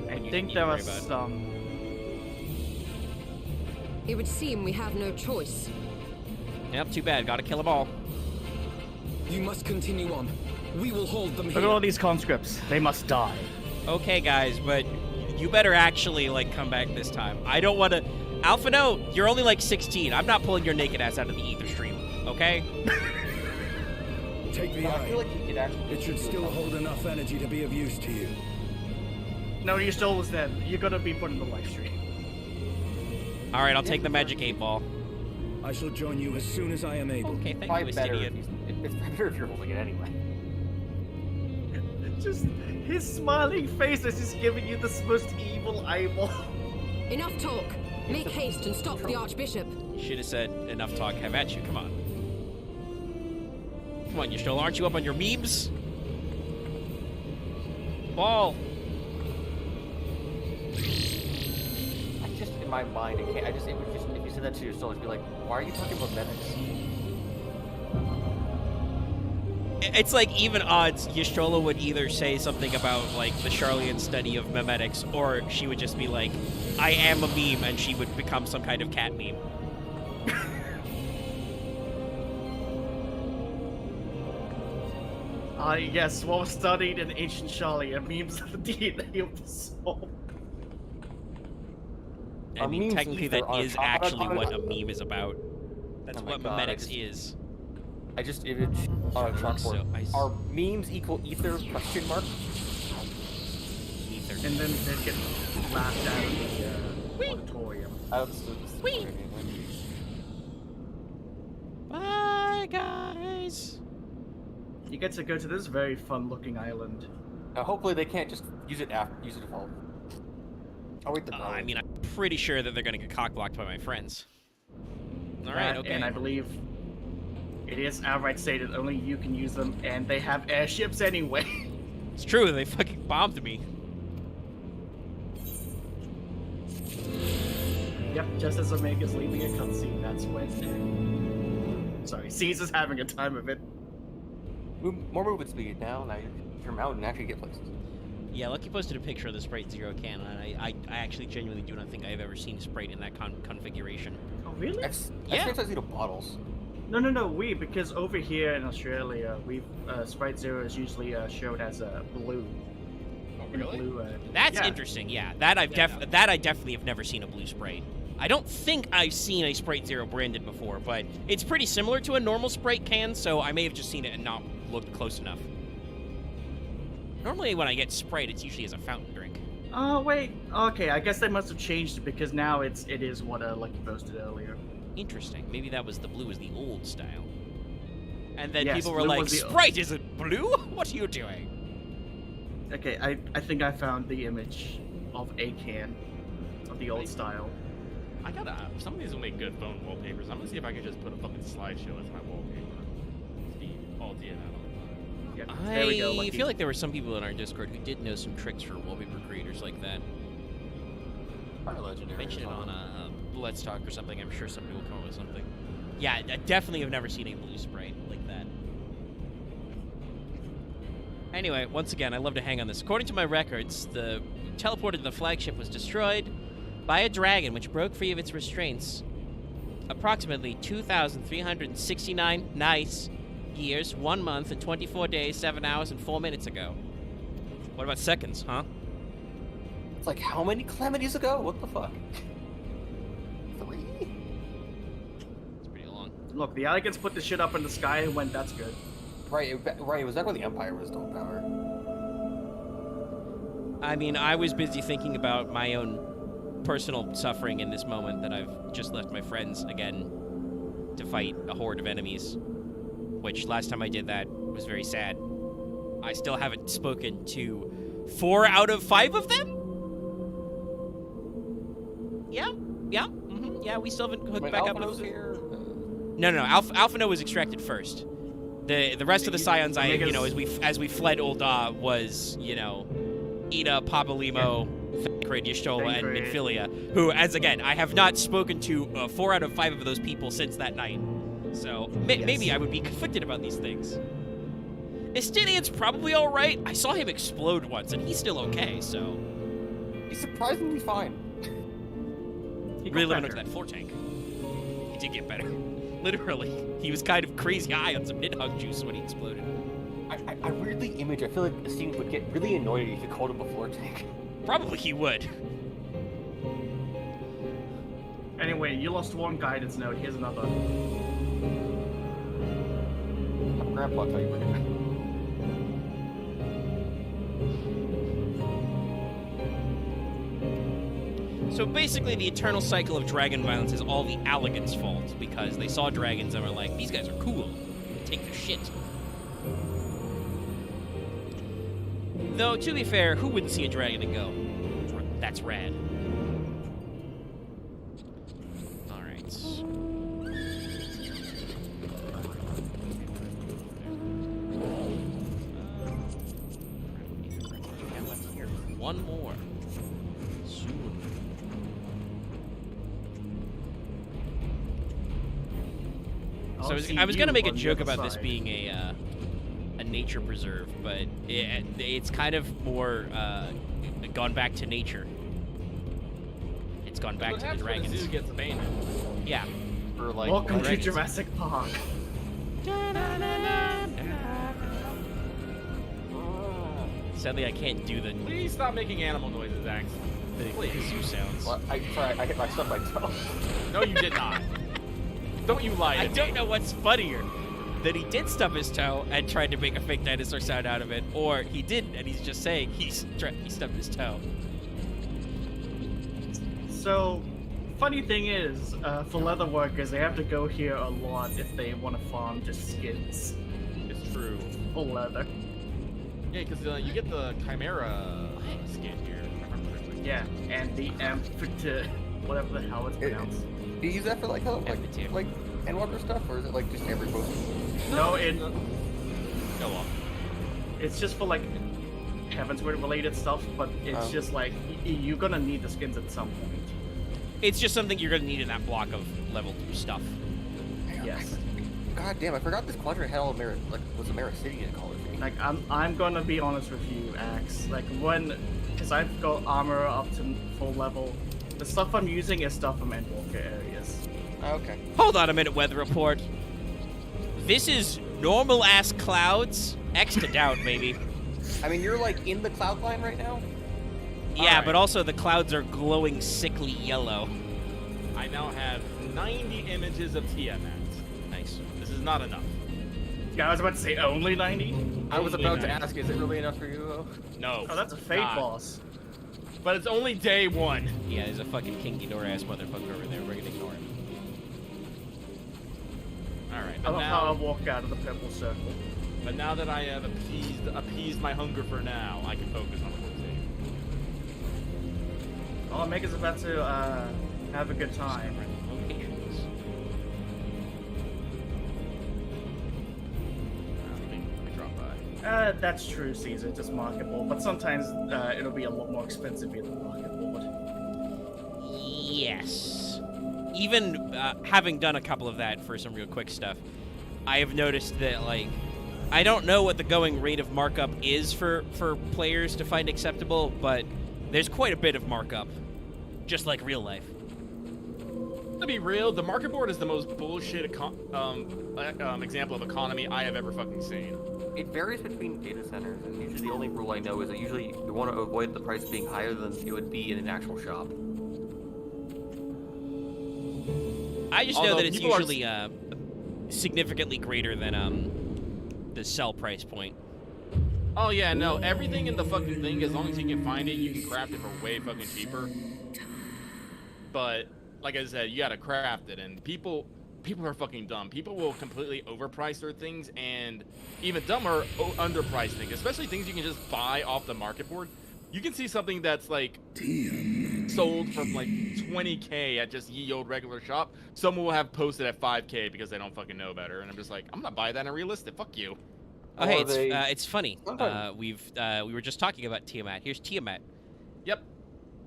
I you think need there to are worry about it. some. It would seem we have no choice. Yep, too bad. Gotta kill them all. You must continue on. We will hold them Look at here. all these conscripts. They must die. Okay, guys, but you better actually like come back this time. I don't want to. Alpha, no, you're only like 16. I'm not pulling your naked ass out of the ether stream. Okay? Take the I feel eye. like you could actually. It should still hold enough energy to be of use to you. No, you stole us then. You're gonna be put in the live stream. All right, I'll take the magic 8-ball. I shall join you as soon as I am able. Okay, thank Probably you, better idiot. it's better if you're holding it anyway. Just his smiling face is just giving you the most evil eyeball. Enough talk. Make haste and stop the Archbishop. You should have said enough talk. Have at you. Come on. Come on, you still aren't you up on your memes? Ball. I just in my mind, it would just if you said that to yourself, it'd be like, why are you talking about medics? It's like even odds. Yastrola would either say something about like the Charlian study of memetics, or she would just be like, "I am a meme," and she would become some kind of cat meme. Yes, well studied in ancient Shalia, memes of the DNA of the soul. I A mean, meme's technically, ether that on a is top- actually on a- what a meme is about. That's Oh my what God, memetics I just- is. I just image on a chalkboard. So I s- Are memes equal ether? Question mark. Ether. And then they get laughed out of the auditorium. Whee! Bye, guys. You get to go to this very fun-looking island. Hopefully they can't just use it to fall. Oh wait, I mean, I'm pretty sure that they're gonna get cockblocked by my friends. All right, That, okay. And I believe it is outright stated only you can use them, and they have airships anyway. It's true. They fucking bombed me. Yep, just as Omega's leaving a cutscene, that's when. Sorry, Caesar's having a time of it. More movement speed now. Now you can out and actually get places. Yeah, Lucky posted a picture of the Sprite Zero cannon, and I actually genuinely do not think I've ever seen Sprite in that configuration. Oh, really? Yeah. I've seen the bottles. No, because over here in Australia, Sprite Zero is usually showed as a blue. Oh, In a really? blue, That's yeah. interesting. Yeah, that I definitely have never seen a blue Sprite. I don't think I've seen a Sprite Zero branded before, but it's pretty similar to a normal Sprite can, so I may have just seen it and not looked close enough. Normally, when I get Sprite, it's usually as a fountain drink. Oh wait, okay. I guess they must have changed it because now it is what Lucky posted earlier. Interesting. Maybe that was the blue is the old style. And then Yes, people were blue like, was the- Sprite isn't blue? What are you doing? Okay, I think I found the image of a can of the old style. I gotta. Some of these will make good phone wallpapers. I'm gonna see if I can just put a fucking slideshow as my wallpaper. Steve, all DNF. Yeah, there we go. I Lucky. feel like there were some people in our Discord who did know some tricks for wallpaper creators like that. Probably legendary. Mention it on Let's Talk or something. I'm sure somebody will come up with something. Yeah, I definitely have never seen a blue Sprite like that. Anyway, once again, I love to hang on this. According to my records, the teleporter to the flagship was destroyed by a dragon which broke free of its restraints approximately 2,369 nice years, 1 month, and 24 days, 7 hours, and 4 minutes ago. What about seconds, huh? It's like how many calamities ago? What the fuck? 3? It's pretty long. Look, the elegants put the shit up in the sky and went, that's good. Right. It was that when the Empire was still in power. I mean, I was busy thinking about my own personal suffering in this moment that I've just left my friends again to fight a horde of enemies, which last time I did that was very sad. I still haven't spoken to 4 out of 5 of them? Yeah, yeah, we still haven't hooked Wait, back up Alphino's with... here? No, Alphino was extracted first. The rest of the scions Omega's- as we fled Ul'dah was, Ida, Papalimo, Thancred, Y'shtola, and Thancred. Minfilia, who, as again, I have not spoken to 4 out of 5 of those people since that night. So maybe I would be conflicted about these things. Estinian's probably all right. I saw him explode once, and he's still okay. So He's surprisingly fine. He got really living better. up to that floor tank. He did get better. Literally, he was kind of crazy high on some Nidhogg juice when he exploded. I weirdly image. I feel like Estine would get really annoyed if you called him a floor tank. Probably he would. Anyway, you lost 1 guidance node. Here's another. Have Grandpa tell you where. So basically, the eternal cycle of dragon violence is all the Allagans' fault because they saw dragons and were like, "These guys are cool. Take their shit." Though, to be fair, who wouldn't see a dragon and go, "That's rad"? All right. One more. Soon. So I was gonna make a joke about this being a nature preserve, but it's kind of more gone back to nature. It's gone back What to the happens when dragons. the zoo gets abandoned? Yeah. Or like, Welcome to dragons. Jurassic Park. Sadly, I can't do the Please stop making animal noises, Axe. Please. zoo sounds. Well, sorry, I hit my son by toe. No, you did not. Don't you lie to I me. don't know what's funnier. That he did stub his toe and tried to make a fake dinosaur sound out of it, or he didn't and he's just saying he stubbed his toe. So, funny thing is, for leather workers, they have to go here a lot if they want to farm just skins It's true. for leather. Yeah, because you get the Chimera skin here. if I remember correctly. Yeah, and the amphiT, whatever the hell it's pronounced. Do you use that for like Amphitheater. like Endwalker stuff, or is it like just every post? No, Go on. it's just for like Heavensward related stuff, but it's Oh. just like you're gonna need the skins at some point. It's just something you're gonna need in that block of level 2 stuff. Yes. God damn, I forgot this quadrant had all of was a Mericidian color. Like I'm gonna be honest with you, Axe. Like because I've got armor up to full level, the stuff I'm using is stuff from Endwalker areas. Okay. Hold on a minute, weather report. This is normal ass clouds. X to doubt, maybe. I mean, you're like in the cloud line right now. Yeah, Alright. but also the clouds are glowing sickly yellow. I now have 90 images of Tiamat. Nice. This is not enough. Yeah, I was about to say only 90. I was about to 90. ask, is it really enough for you? Though? No. Oh, that's a fate God. boss. But it's only day 1. Yeah, there's a fucking King Ghidorah ass motherfucker over there. We're gonna ignore him. Alright, I but love how I now, walk out of the purple circle. that I have appeased my hunger for now, I can focus on 14. Oh, Mega's about to have a good time. Locations. Let me drop by. That's true, Caesar. It's marketable, but sometimes it'll be a lot more expensive via the market board. Yes. Even having done a couple of that for some real quick stuff, I have noticed that, like, I don't know what the going rate of markup is for players to find acceptable, but there's quite a bit of markup, just like real life. To be real, the market board is the most bullshit example of economy I have ever fucking seen. It varies between data centers, and usually the only rule I know is that usually you want to avoid the price being higher than it would be in an actual shop. I just know Although that it's people are- usually significantly greater than the sell price point. Oh yeah, no, everything in the fucking thing, as long as you can find it, you can craft it for way fucking cheaper. But like I said, you gotta craft it, and people are fucking dumb. People will completely overprice their things, and even dumber, underprice things, especially things you can just buy off the market board. You can see something that's like sold for like 20K at just ye old regular shop, someone will have posted at 5K because they don't fucking know better. And I'm just like, I'm gonna buy that in realistic. Fuck you. Oh, hey, Or it's funny. Sometimes- We were just talking about Tiamat. Here's Tiamat. Yep.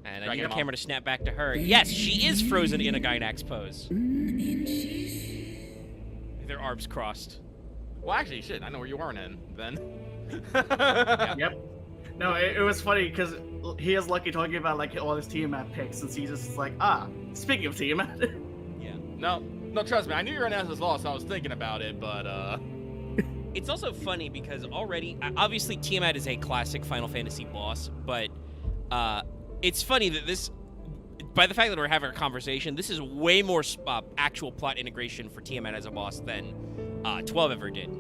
And I Dragon need the Mom. camera to snap back to her. Yes, she is frozen in a Gynax pose. Their arms crossed. Well, actually, shit, I know where you are then. Yep. No, it was funny because he is lucky talking about like all his Tiamat picks, and Caesar's just like, speaking of Tiamat. Yeah. No, trust me. I knew you were an Azys Lla, so I was thinking about it, but It's also funny because already, obviously, Tiamat is a classic Final Fantasy boss, but it's funny that this, by the fact that we're having a conversation, this is way more actual plot integration for Tiamat as a boss than 12 ever did.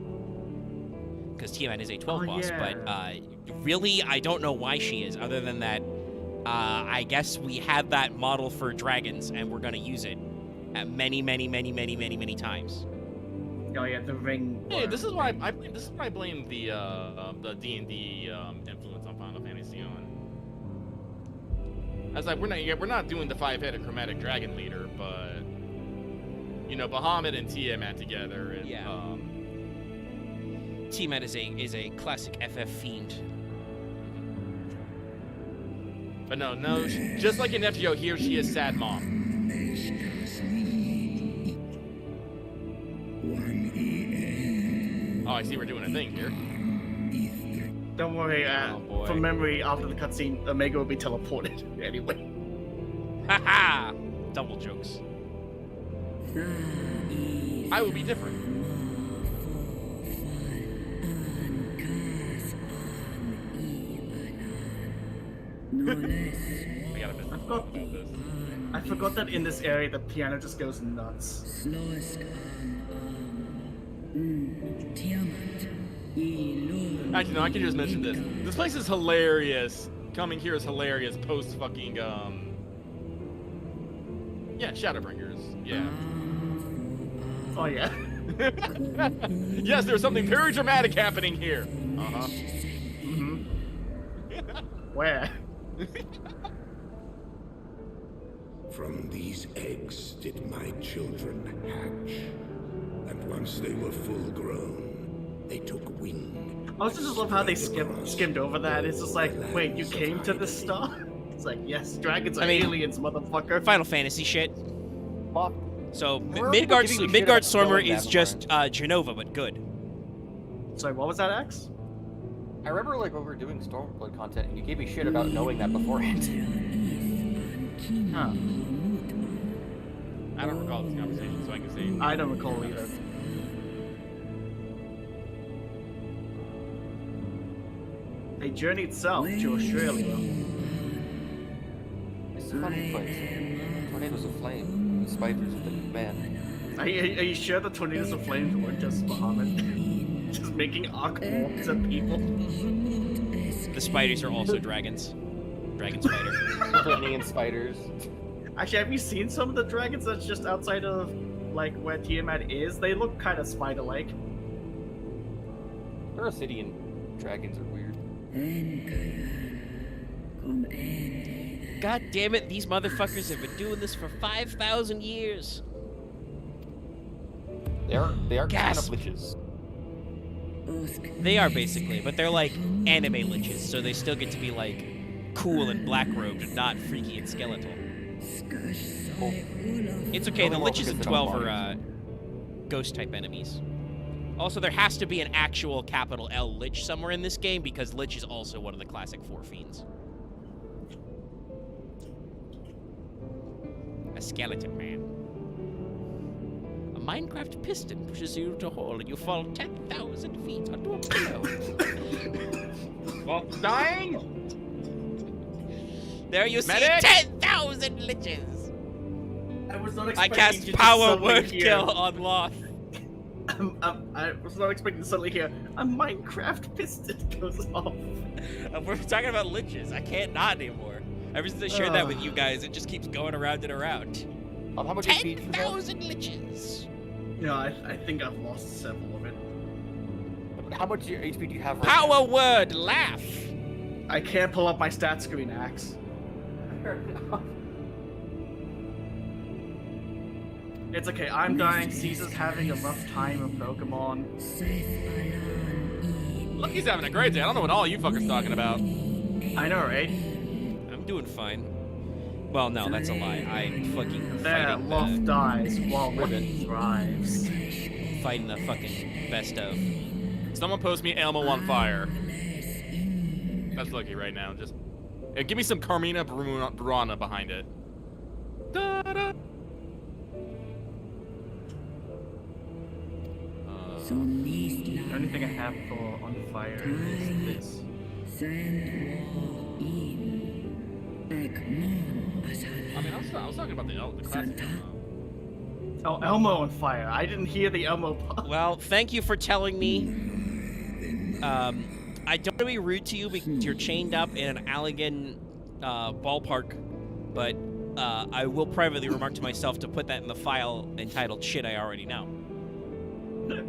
Because Tiamat is a 12 boss, yeah. but really, I don't know why she is, other than that I guess we had that model for dragons, and we're going to use it at many times. Oh yeah, the ring. hey, this is why I blame the D&D influence on Final Fantasy on. I was like, we're not doing the 5-headed chromatic dragon leader, but you know, Bahamut and Tiamat together. And, Yeah. Tiamat is a classic FF fiend. But no, just like in FGO, here she is sad mom. Oh, I see we're doing a thing here. Don't worry. Oh, boy. From memory, after the cutscene, Omega will be teleported anyway. Haha! Double jokes. I will be different. I gotta miss this. I forgot that in this area the piano just goes nuts. Actually, no, I can just mention this. This place is hilarious. Coming here is hilarious post fucking, yeah, Shadowbringers. Yeah. Oh yeah. Yes, there's something very dramatic happening here. Uh-huh. Mm-hmm. Where? From these eggs did my children hatch. And once they were full grown, they took wing. I also just love how they skimmed over that. It's just like, wait, you came to this star? It's like, yes, dragons are aliens, motherfucker. Final Fantasy shit. Fuck. So Where are people giving a shit about Stormer killing is that just Genova, but good. Sorry, what was that, X? I remember like when we were doing Stormblood content, and you gave me shit about knowing that beforehand. Huh. I don't recall this conversation, so I can say. I don't recall either. They journeyed south to Australia. It's a funny place. Tornadoes of flame, the spiders of the man. Are you sure the tornadoes of flames weren't just Bahamut? Just making arc orbs at people? The spiders are also dragons. Dragon spider. Flaming spiders. Actually, have you seen some of the dragons that's just outside of, like, where Tiamat is? They look kind of spider-like. Parasidian dragons are weird. God damn it, these motherfuckers have been doing this for 5,000 years. They are kind of Gasp. liches. They are basically, but they're like anime liches, so they still get to be like cool and black robed and not freaky and skeletal. Well, It's okay, the Only more liches in because they 12 don't are ghost type enemies. Also, there has to be an actual capital L lich somewhere in this game because lich is also one of the classic 4 fiends. A skeleton man. A Minecraft piston pushes you to a hole and you fall 10,000 feet onto a pillow. Well, dying? There you see Medic! 10,000 liches. I was not I expecting cast to power suddenly word hear- kill on Loth. I was not expecting to suddenly hear a Minecraft piston goes off. We're talking about liches. I can't not anymore. Ever since I shared that with you guys, it just keeps going around and around. how much HP did you have? 10,000 liches. No, I think I've lost several of it. How much HP do you have right Power word laugh. I can't pull up my stat screen, Axe. It's okay, I'm dying. Caesar's having a rough time with Pokemon. Look, he's having a great day. I don't know what all you fuckers talking about. I know, right? I'm doing fine. Well, no, that's a lie. I fucking There, fighting Loft the, dies while Ribbon thrives. fighting the fucking best of. Someone post me Elmo on fire. That's lucky right now. Just give me some Carmina Burana behind it. Da-da. The only thing I have for on fire is this. I mean, I was talking about the classic. Oh, Elmo on fire. I didn't hear the Elmo part. Well, thank you for telling me. I don't want to be rude to you because you're chained up in an Allegan ballpark, but I will privately remark to myself to put that in the file entitled "Shit I Already Know."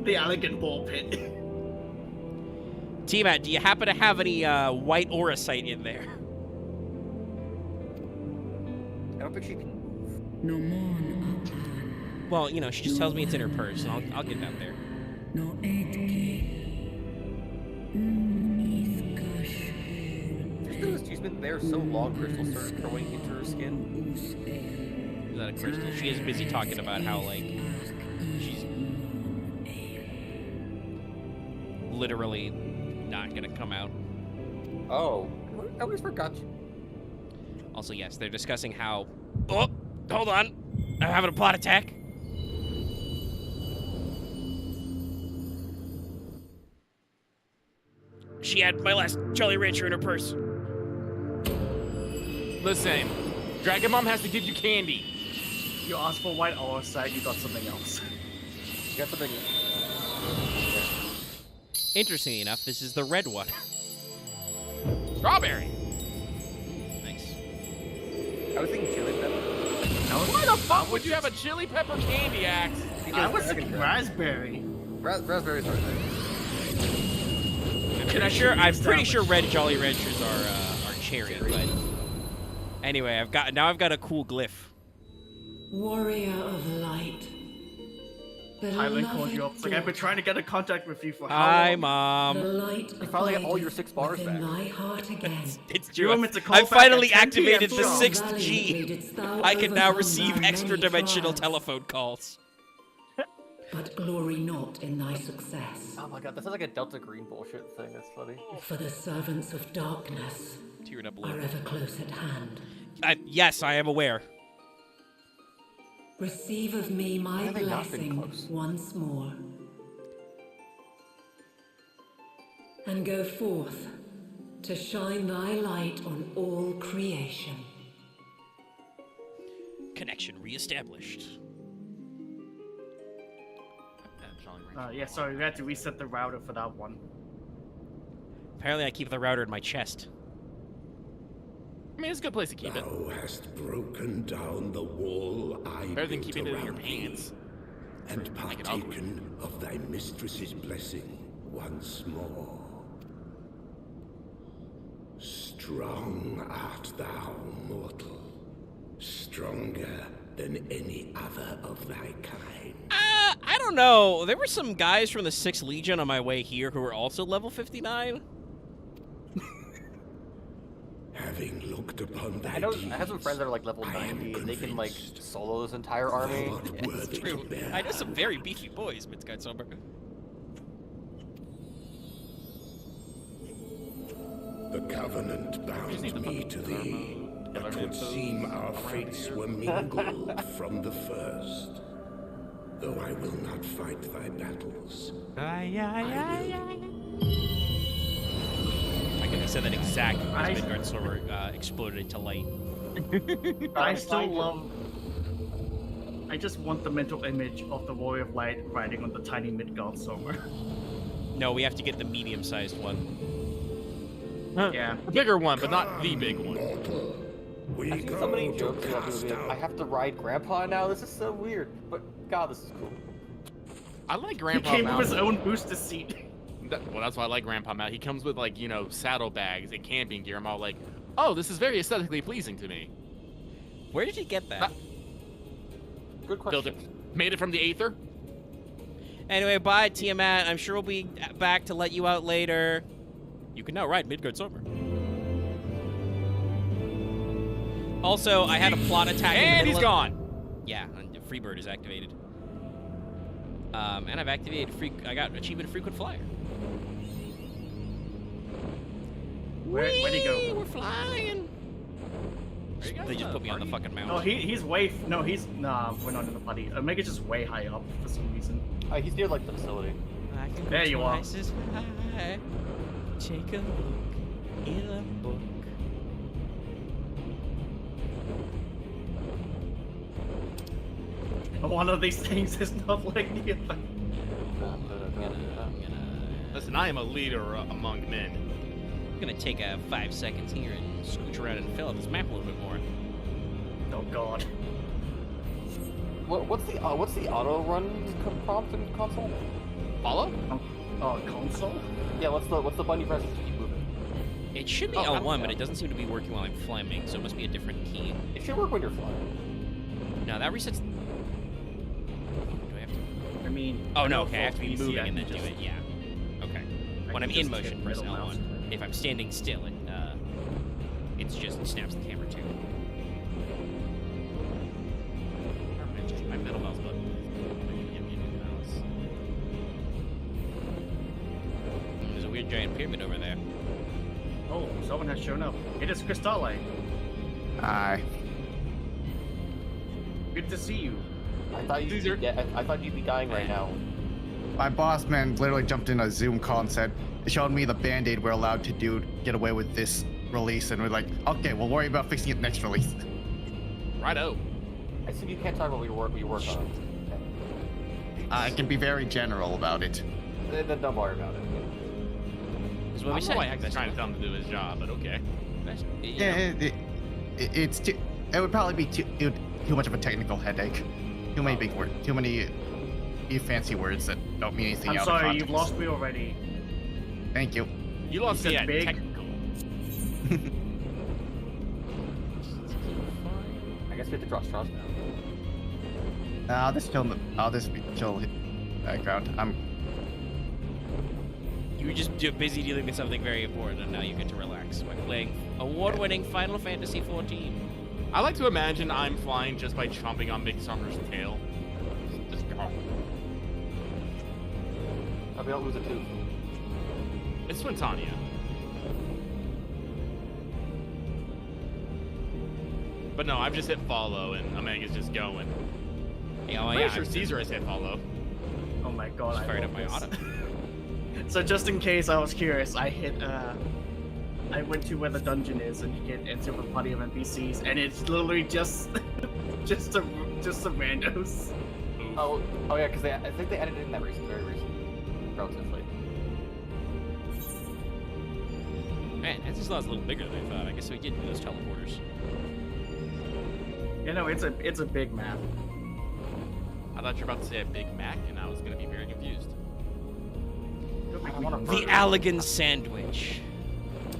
The elegant ball pit. T-Matt, do you happen to have any white Auracite in there? I don't think she can. Well, you know, she just tells me it's in her purse, and I'll get it out there. She's been there so long, Crystal started growing into her skin. Is that a crystal? She is busy talking about how, like, she's literally not gonna come out. Oh, I always forgot you. Also, yes, they're discussing how... Oh, hold on. I'm having a plot attack. She had my last Jolly Rancher in her purse. Listen, Dragon Mom has to give you candy. You asked for white Orsite, you got something else. You got something. Interestingly enough, this is the red one. Strawberry. Nice. I was thinking chili pepper. Why the fuck would you have a chili pepper candy axe? I was thinking raspberry. Raspberries are there. I'm pretty sure red Jolly Ranchers are cherry, but anyway, I've got a cool glyph. Warrior of light. Highland called you up. It's like, I've been trying to get in contact with you for how Hi, long? Mom. The light You finally got all your 6 bars within back. thy heart again. It's You true. want me to call I've back finally at 10 activated PM the sharp? 6th G. I can now receive extra dimensional telephone calls. But glory not in thy success. Oh my god, that sounds like a Delta Green bullshit thing. That's funny. For the servants of darkness Tearing up a are little. ever close at hand. Yes, I am aware. Receive of me my Why have they not been blessing close? once more. And go forth to shine thy light on all creation. Connection reestablished. Yeah, sorry, we had to reset the router for that one. Apparently, I keep the router in my chest. I mean, it's a good place to keep it. Thou hast broken down the wall I Better than built keeping it in your around thee, pants. and Like an ugly. partaken of thy mistress's blessing once more. Strong art thou, mortal, stronger than any other of thy kind. I don't know. There were some guys from the 6th Legion on my way here who were also level 59. Having looked upon thy I know. deeds, I have some friends that are like level I am 90, and they can like convinced solo this entire army. thou art worthy to True. bear I know some very beefy boys, Midgard Somber. The covenant bound me to thee. It would seem our fates were mingled from the first. Though I will not fight thy battles, I will. I could have said that exact I- as Midgard Somber exploded into light. I still love... I just want the mental image of the Warrior of Light riding on the tiny Midgard somewhere. No, we have to get the medium-sized one. Yeah. The bigger one, but not the big one. Mortal, we I've seen go so many to jokes about cast people being, I out have to ride Grandpa now. This is so weird, but God, this is cool. I like He Grandpa came with Mount. his own booster seat. Well, that's why I like Grandpa Mount. He comes with, like, you know, saddlebags and camping gear. I'm all like, oh, this is very aesthetically pleasing to me. Where did you get that? Good Built question. it. Made it from the Aether. Anyway, bye, Tiamat. I'm sure we'll be back to let you out later. You can now ride Midgard Summer. Also, I had a plot attack in the And middle he's of- gone. Yeah, and Freebird is activated. And I've activated I got achievement frequent flyer. Where'd he go? Whee! We're flying. Are you guys They just in a put me on the party? fucking No, mountain. he's way. No, he's. Nah, we're not in the party. Omega's just way high up for some reason. He's near like the facility. I can go There you are. twice as high. Take a look in a book. One of these things is not like the other. Listen, I am a leader among men. I'm gonna take 5 seconds here and scooch around and fill out this map a little bit more. Oh god. What's the auto run prompt in console? Follow? Oh, console? Yeah, what's the button you press to keep moving? It should be Oh, L1, yeah. but it doesn't seem to be working while I'm flaming, so it must be a different key. It should work when you're flying. No, that resets. Do I have to? I mean. Oh I no, know okay, I have to for be PC, moving I and then can do just- it. Yeah. Okay. I When can I'm in just motion, hit press middle mouse. L1. If I'm standing still, it's just snaps the camera too. My middle mouse button. Give me a new mouse. There's a weird giant pyramid over there. Oh, someone has shown up. It is Crystale. Hi. Good to see you. I thought you'd be dying right now. My boss man literally jumped in a Zoom call and said, it showed me the band-aid we're allowed to get away with this release, and we're like, okay, we'll worry about fixing it next release. Righto. I assume you can't talk about what you work on. I can be very general about it. Then don't worry about it. Is I what we don't know said. why Hex trying to tell him to do his job, but okay. It's too, it would probably be too much of a technical headache. Too many big words, too many fancy words that don't mean anything I'm out of sorry, context. you've lost me already. Thank you. You lost You me said at big? technical. I guess we have to draw straws now. I'll just chill background. You were just busy dealing with something very important, and now you get to relax by playing award-winning Final Fantasy XIV. I like to imagine I'm flying just by chomping on Big Summer's tail. Just go. Hope we don't lose a tooth. It's Swintania. But no, I've just hit follow and Omega's just going. Yeah, I'm pretty sure Caesar has hit follow. Oh my god, Just I fired love up my this. auto. So just in case I was curious, I went to where the dungeon is and you get into a party of NPCs, and it's literally just just the randos. Oof. Oh yeah, because I think they added it in that very recently, relatively. Man, Azys Lla is a little bigger than I thought. I guess we did do those teleporters. You know, it's a big map. I thought you were about to say a Big Mac, and I was going to be very confused. Don't make I me want a hungry. The Allegan Sandwich.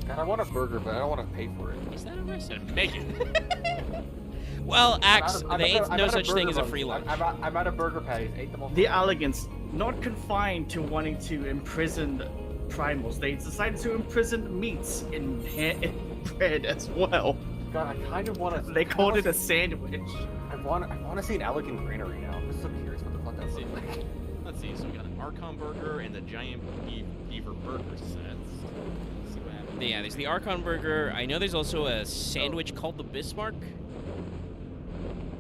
God, I want a burger, but I don't want to pay for it. Is that a recipe? And make it. Well, Axe, I'm there ain't out no of such burger thing as a buns. free lunch. I'm out of burger patties. Ate them all. The Allegans, not confined to wanting to imprison primals, they decided to imprison meats in bread as well. God, I kind of want to. They called it a sandwich. I want to see an elegant granary now. I'm just so curious what the fuck that looks like. Let's see, so we got an Archon burger and the giant beaver burger sets. Let's see what happens. Yeah, there's the Archon Burger. I know there's also a sandwich called the Bismarck.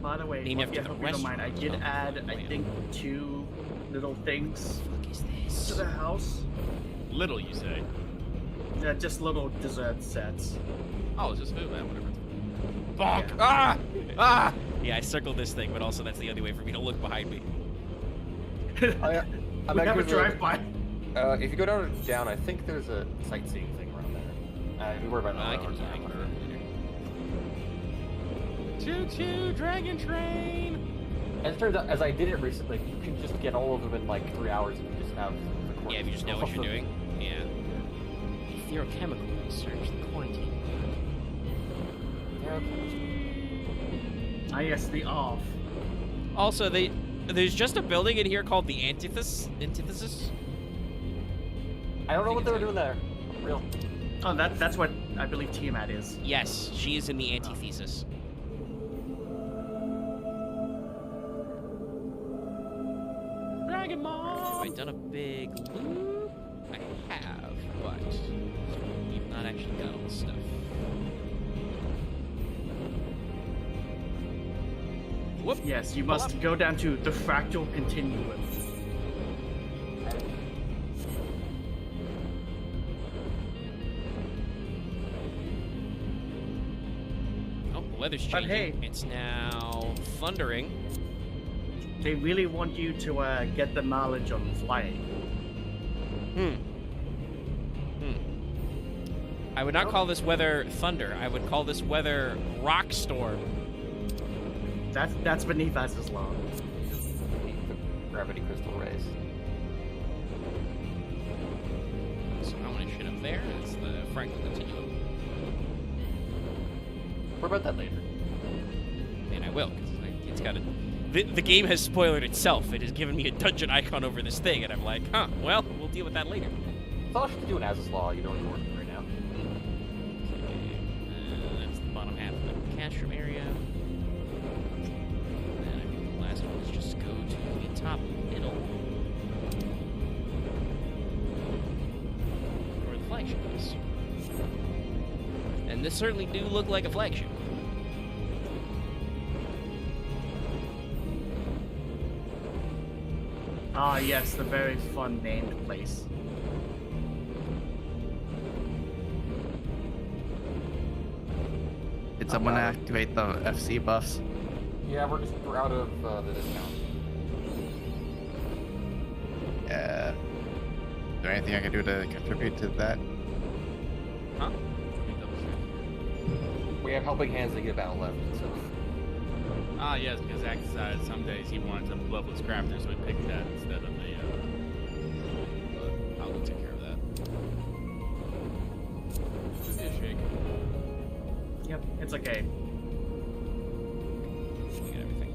By the way, Named after yeah, the hope you don't mind, I did restaurant. add, I think, 2 little things What is to this? the house. Little, you say? Yeah, just little dessert sets. Oh, it's just food, man. Whatever. Bonk! Yeah. Ah! Ah! Yeah, I circled this thing, but also that's the only way for me to look behind me. We have a drive-by. If you go down, I think there's a sightseeing thing around there. We worry about that. I can whatever. Choo-choo, dragon train! As it turns out, as I did it recently, you can just get all of them in like 3 hours if you just have the course. Yeah, if you just know what you're doing. Yeah. Etherochemical research, the quarantine. Ah, yes, the off. Also, there's just a building in here called the Antithesis. I don't know what they were doing there. Real. Oh, that's what I believe Tiamat is. Yes, she is in the Antithesis. Dragon Mom! Have I done a big loop? I have, but you've not actually done all the stuff. Whoop. Yes, you must go down to the fractal continuum. Oh, the weather's But changing. hey. It's now thundering. They really want you to get the knowledge on flying. I would not call this weather thunder. I would call this weather rock storm. That's beneath Azys Lla. Gravity crystal rays. So I want to shit up there. It's the fractal continuum. What about that later? And I will, because it's got a... The game has spoiled itself. It has given me a dungeon icon over this thing, and I'm like, huh, well, we'll deal with that later. That's all I should do in Azys Lla. You don't need work right now. That's the bottom half of the cash room area. And then I think the last one is just go to the top middle. Where the flagship is. And this certainly do look like a flagship. Ah, yes, the very fun named place. Did someone activate the FC buffs? Yeah, we're out of the discount. Is there anything I can do to contribute to that? Huh? Let me double check. We have helping hands that get battle left, so. Ah, yes, because Zach decided some days he wanted to level his crafter, so he picked that instead of the, I'll take care of that. Just be a shake. Yep, it's okay. We got everything.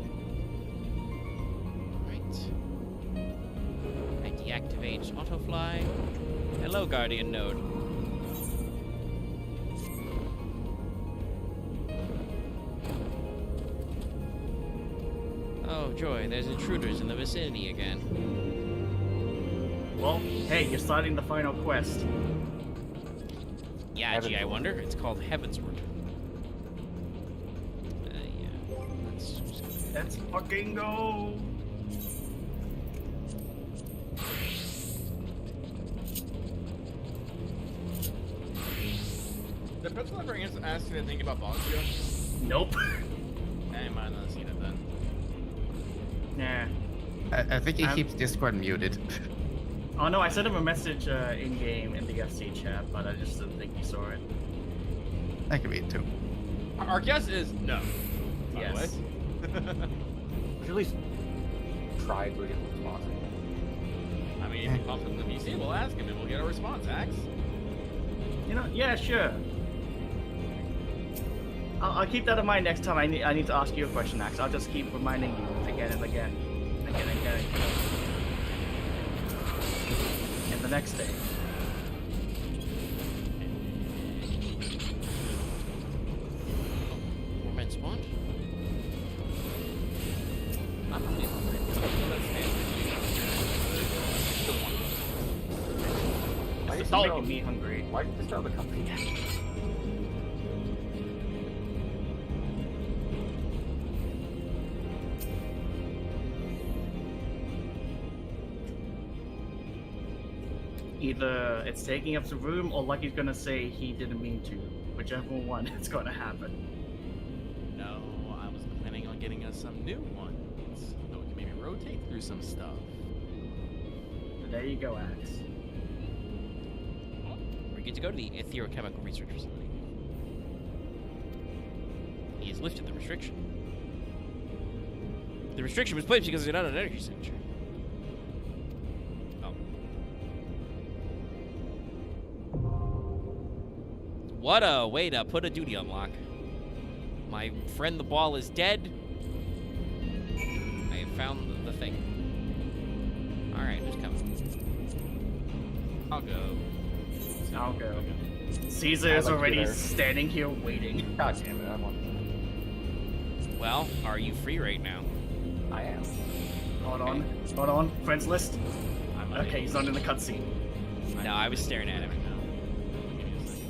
Right. I deactivate autofly. Hello, Guardian node. Oh, joy, there's intruders in the vicinity again. Well, hey, you're starting the final quest. Yeah, gee, I wonder. It's called Heavensward. Yeah. Let's fucking go! Did Pencil ever ask you to think about Bosnia? Nope. I might not have seen it then. Nah. I think he keeps Discord muted. Oh no, I sent him a message in-game in the FC chat, but I just didn't think he saw it. That could be it too. Our guess is no. By the Yes. way. We should at least try to get a response. I mean, if he pops up in the VC, we'll ask him and we'll get a response, Axe. You know, yeah, sure. I'll keep that in mind next time I need to ask you a question, Axe. I'll just keep reminding you again and again. Again and again. And the next day. More men spawned. I'm not even hungry. Why are you It's still making me hungry. Why did you start the company? Either it's taking up the room, or Lucky's gonna say he didn't mean to. Whichever one, it's gonna happen. No, I was planning on getting us some new ones. So we can maybe rotate through some stuff. There you go, Axe. We get to go to the Etherochemical Research Facility. He has lifted the restriction. The restriction was placed because you're not an energy signature. Oh. What a way to put a duty unlock. My friend the ball is dead. found the thing. All right, who's coming? I'll go. I'll go. Caesar is I'd like to be already there. standing here waiting. God damn it, I want. Well, are you free right now? I am. Hold on. Friends list. I'm Okay, he's not in the cutscene. No, I was staring at him. Right now. Give me a second.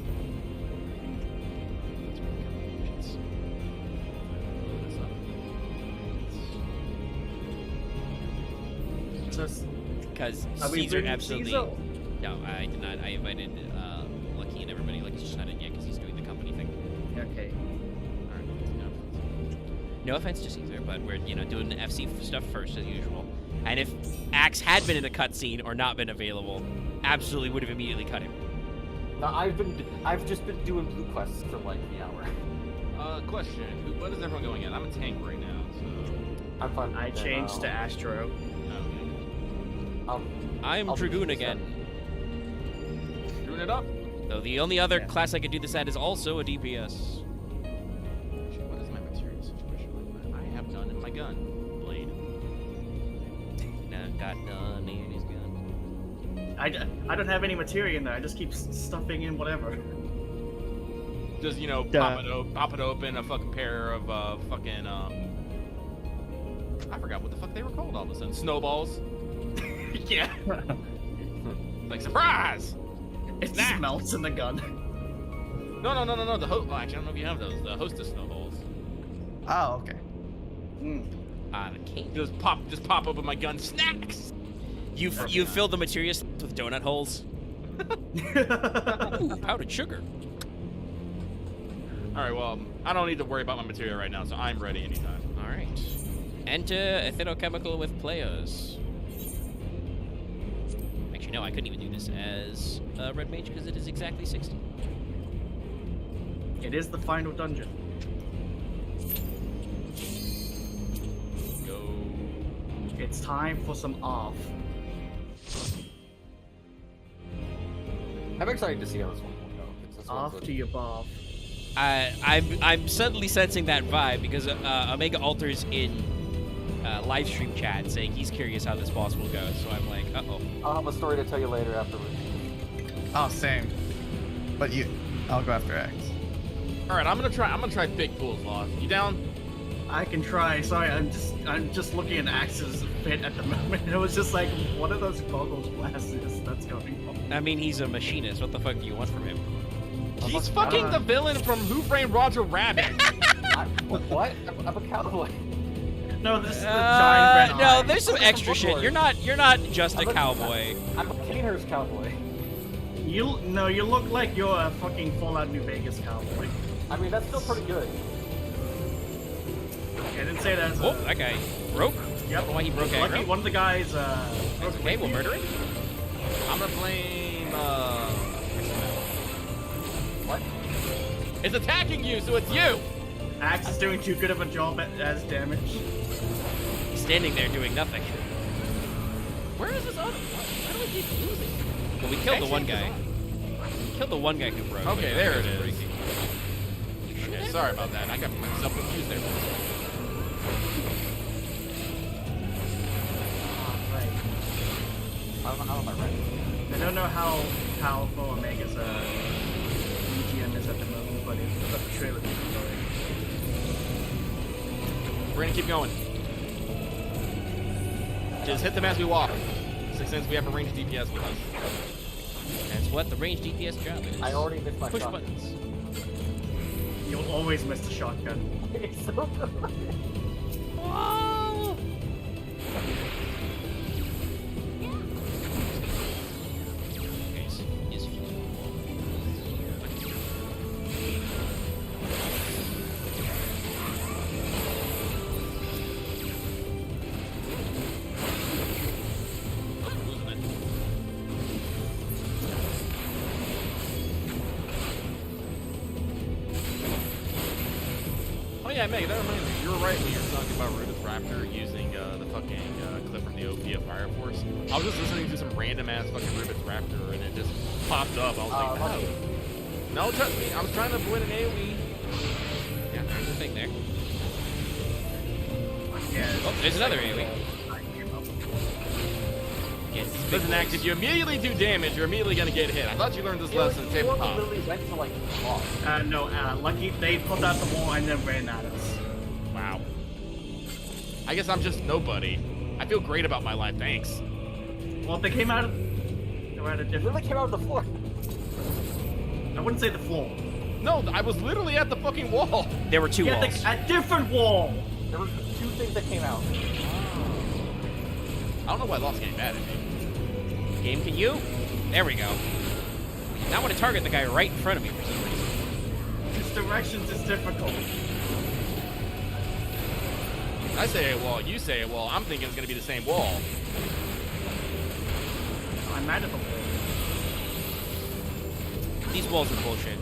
Just Because are we Caesar bringing absolutely. Caesar? No, I did not. I invited Lucky and everybody. Lucky's just not in yet because he's doing the company thing. Okay. No offense to Caesar, but we're doing the FC stuff first as usual. And if Axe had been in a cutscene or not been available, absolutely would have immediately cut him. No, I've just been doing blue quests for like the hour. Question. What is everyone going in? I'm a tank right now, so. I'm fine. I changed to Astro. I'm I'll Dragoon do again. Screwing it up. Though the only other Yeah. class I could do this at is also a DPS. Shit, what is my material situation like? I have none in my gun. Blade. Got none in his gun. I don't have any materia in there. I just keep stuffing in whatever. Just, pop it open, a fucking pair of, fucking, I forgot what the fuck they were called all of a sudden. Snowballs. Yeah. Like, surprise! It Nah. melts in the gun. No. The actually, I don't know if you have those. The hostess snowballs. Oh, okay. The king. Just pop open my gun. Snacks! You fill the materia with donut holes. Ooh, powdered sugar. Alright, well, I don't need to worry about my material right now, so I'm ready anytime. All right. Enter ethenochemical with players. Actually, no, I couldn't even do this as a red mage because it is exactly 60. It is the final dungeon. Go. It's time for some off. I'm excited to see how this one will go. This one's Off a- to your bath. I'm suddenly sensing that vibe because Omega Alters in live stream chat saying he's curious how this boss will go. So I'm like, uh-oh. I'll have a story to tell you later after. Oh, same. But I'll go after X. Alright, I'm gonna try big pools, Lost. You down? I can try. Sorry, I'm just looking at Axe's fit at the moment. It was just like, what are those goggles glasses that's going on? I mean, he's a machinist. What the fuck do you want from him? He's fucking the villain from Who Framed Roger Rabbit. What? I'm a cowboy. No, this is the giant red No, eye. there's some I'm extra shit. Bookworm. You're not just a I'm a- cowboy. I'm a Kanehurst cowboy. You look like you're a fucking Fallout New Vegas cowboy. I mean, that's still pretty good. I didn't say that as Oh, a... that guy broke. I Yep. don't know why he broke Lucky aggro. one of the guys, It's okay, we'll murder him. I'm gonna blame, What? It's attacking you, so it's you! Axe is doing too good of a job as damage. He's standing there doing nothing. Where is this other? Why do we keep losing? Well, we killed the one Actually, guy. We killed the one guy who broke. Okay, but there the it other is. breaking. Okay, sorry about that. I got myself confused there. Right. How am I right? I don't know how powerful Omega's EGM is at the moment, but it's the trailer story. We're gonna keep going. Just hit them as we walk. Since we have a ranged DPS with us. That's what the ranged DPS job is. I already missed my Push shot. buttons. You'll always miss the shotgun. It's so good. Oh! Okay, so is he? Losing it. Oh yeah, Meg, that reminds me. You were right when you were talking about Rubik's Raptor using the fucking clip from the OP of Fire Force. I was just listening to some random ass fucking Rubik's Raptor and it just popped up. I was like, lucky. no, trust me, I was trying to avoid an AoE. Yeah, there's a thing there. Yeah. Oh, there's another AoE. I came up. Yes, Listen, Axe, if you immediately do damage, you're immediately gonna get hit. I thought you learned this lesson in They tabletop. literally went to like off. No, Lucky, they pulled out the wall and then ran at us. Wow. I guess I'm just nobody. I feel great about my life, thanks. Well, they came out. They were at a They different. literally came out of the floor. I wouldn't say the floor. No, I was literally at the fucking wall. There were two Yeah, walls. a different wall. There were 2 things that came out. I don't know why Lost getting mad at me. Game, can you? There we go. Now I want to target the guy right in front of me for some reason. His directions is difficult. I say a wall, you say a wall. I'm thinking it's gonna be the same wall. I'm mad at the wall. These walls are bullshit.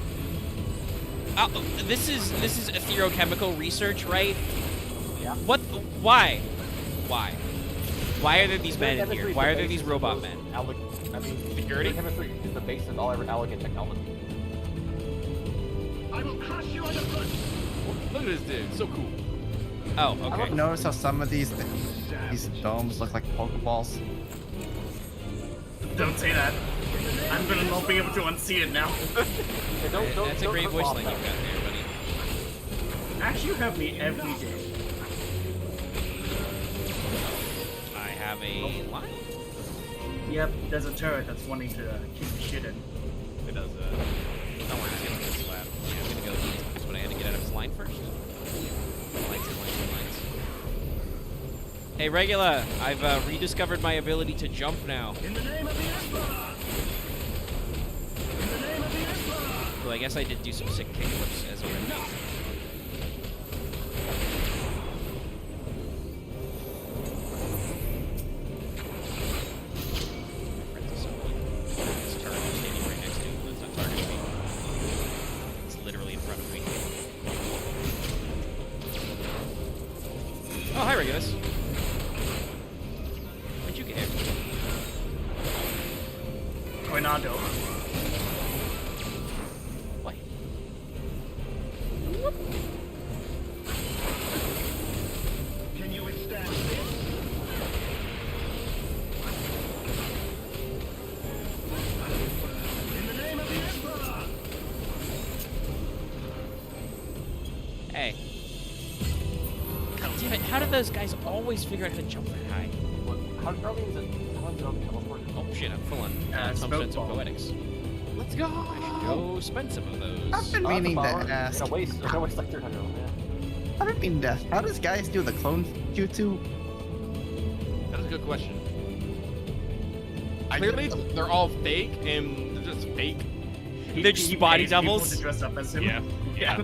This is etherochemical research, right? Yeah. What? Why? Why are there these men in here? Why are there these robot men? Security? Chemistry is the base of all elegant technology. I will crush you underfoot. Look at this dude, so cool. Oh, okay. Notice how some of these domes look like Pokeballs? Don't say that. I'm gonna not be able to unsee it now. Hey, That's a great rip voice off line that. you've got there, buddy. Actually, you have me every day. I have a line. Yep, there's a turret that's wanting to keep shit in. It does, Don't worry, he's gonna get slapped. Yeah, I'm gonna go eat. That's what I had to get out of his line first. Lines. Hey, Regula, I've rediscovered my ability to jump now. In the name of the Emperor! In the name of the Emperor! So I guess I did do some sick kickflips as a result. This turret is standing right next to me, but it's not targeting me. It's literally in front of me. Oh, hi, Regulus. Where'd you get here? Tornado. What? Can you withstand this? In the name of the Emperor! Hey. God damn it, how do those guys always figure out how to jump that high? How did teleport? Oh shit, I'm full on some smoke sense of bomb. poetics. Let's go! I should go spend some of those. I've been meaning to ask. Gonna waste like 300 of them, yeah. I've been meaning to ask. How does guys do the clone jutsu? That is a good question. I- Clearly, they're all fake, and they're just fake. They're just body pays people doubles? to dress up as him. Yeah.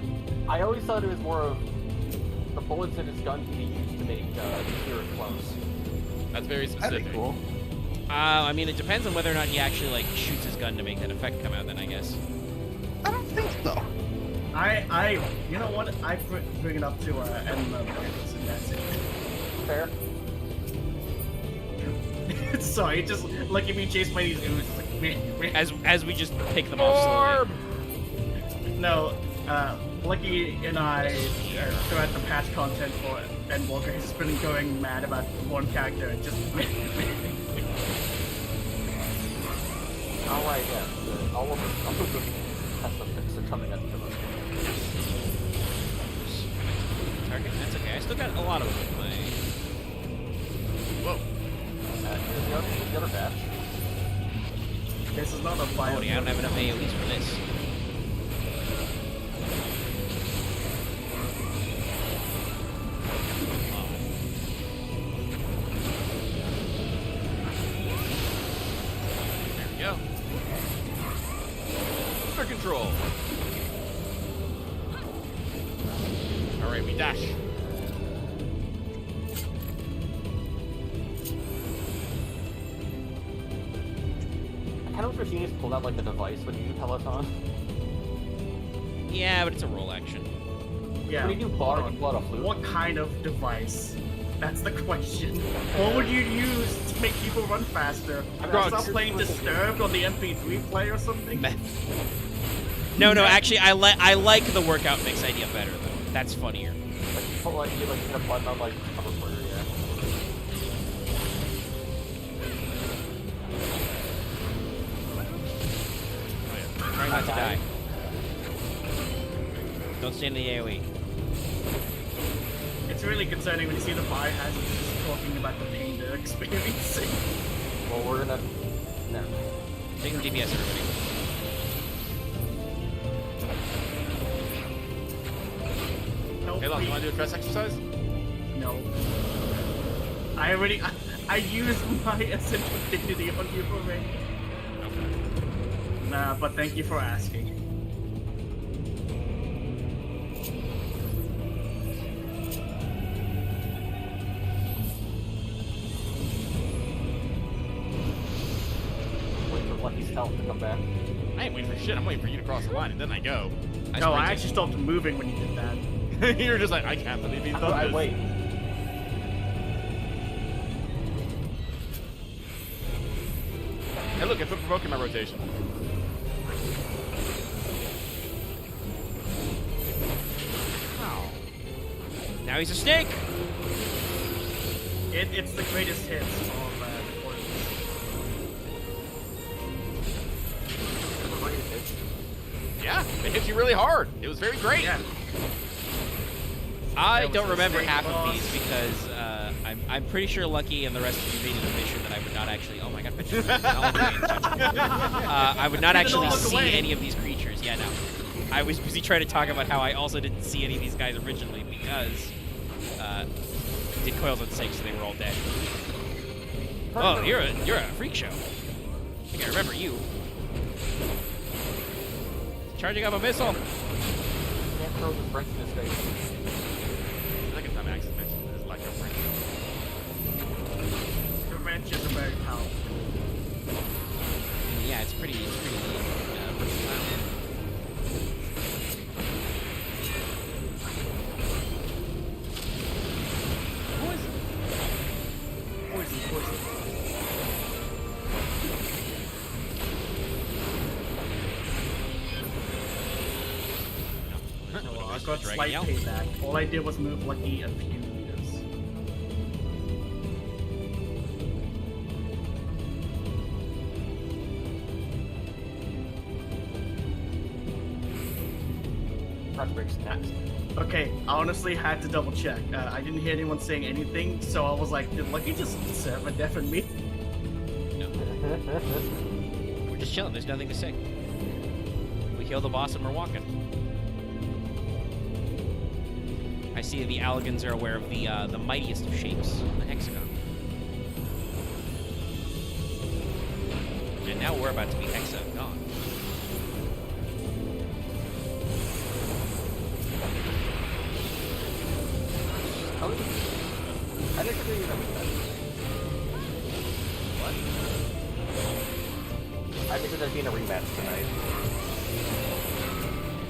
I always thought it was more of the bullets in his gun can be used to make spirit clones. That's very That'd specific. be cool. I mean, it depends on whether or not he actually, like, shoots his gun to make that effect come out, then, I guess. I don't think so. You know what? I bring it up to Emma, and that's it. Fair. Sorry, just look at me chase by these ooze. Like, meh. As we just pick them off Orb! slowly. No, Lucky and I throughout the patch content for Endwalker has been going mad about one character and just. Alright, yeah. All of the fix are coming at the moment. Target, that's okay. I still got a lot of them with my... Whoa. Here's the other batch. This is not a Oh, fight. yeah, I don't have enough AoEs for this. There we go. For control. Alright, we dash. I kind of wish Genius pulled out like the device when you do Peloton. Yeah, but it's a roll action. Yeah. When you do bar, you pull out a flute. What kind of device? That's the question. What would you use to make people run faster? Stop playing Disturbed on the MP3 player or something? No, actually, I like the workout mix idea better, though. That's funnier. Like you hit a button on like a recorder. not to die. Don't stand in the AoE. It's really concerning when you see the biohazards just talking about the pain they're experiencing. Well, we're gonna. No. Take some DPS, everybody. Help Hey, look, me. you want to do a stress exercise? No. I used my essential dignity on you already. Okay. Nah, but thank you for asking. Wait for Lucky's health to come back. I ain't waiting for shit. I'm waiting for you to cross the line, and then I go. No, I actually stopped moving when you did that. You're just like, I can't believe he's done I this. wait. Hey, look, I put provoke in my rotation. Now he's a snake! It's the greatest hits of the course. Yeah, it hit you really hard. It was very great. Yeah. I That was don't a remember snake half of boss. these because I'm pretty sure Lucky and the rest of you made it a mission that I would not actually. Oh my god, I would not You didn't actually look see away. any of these creatures. Yeah, no. I was busy trying to talk about how I also didn't see any of these guys originally because did coils on six, so they were all dead. Oh, you're a freak show. I think I remember you. Charging up a missile. Can't throw the French in his face. Second time Axis mentioned this like a friend. The wrench is very powerful. Yeah, it's pretty versatile. Poison. No, I got Dragon slight Yell. payback. All I did was move Lucky a few meters. Front breaks next. Okay, I honestly had to double check. I didn't hear anyone saying anything, so I was like, did Lucky just serve a death in me? We're just chilling. There's nothing to say. We kill the boss and we're walking. I see the Allagans are aware of the mightiest of shapes, the hexagon. And now we're about to be hexagon. I didn't agree with that. What? I think there's being a rematch tonight.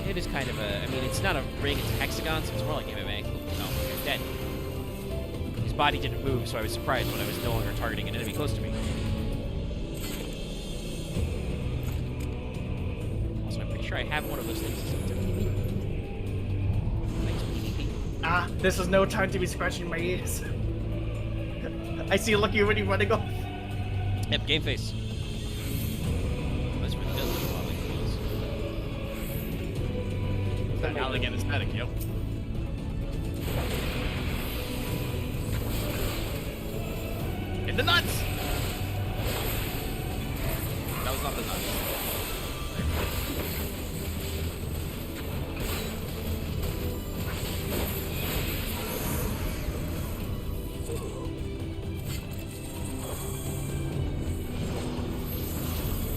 It is kind of a. I mean, it's not a ring; it's a hexagon, so it's more like MMA. Oh, you're dead. His body didn't move, so I was surprised when I was no longer targeting an enemy close to me. Also, I'm pretty sure I have one of those things. Ah, this is no time to be scratching my ears. I see Lucky already running off. Yep, game face. That's really good. That Allagant aesthetic, yep. In the nuts! That was not the nuts.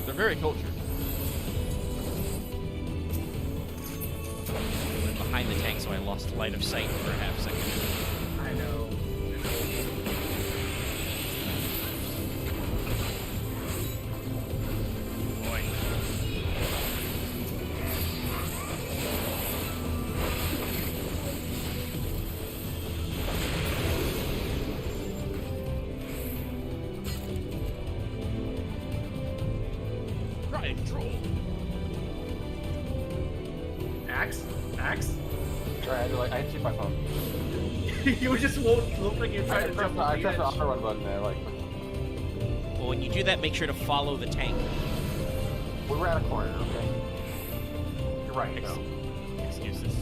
They're very cultured. I went behind the tank, so I lost light of sight for a half second. I know. Boy. Right, control. Axe? Sorry, I had to check my phone. You just won't look like you're I trying to pressed jump the off the auto edge. run button there, like, Well, when you do that, make sure to follow the tank. we were at a corner, okay? You're right. No. Excuses.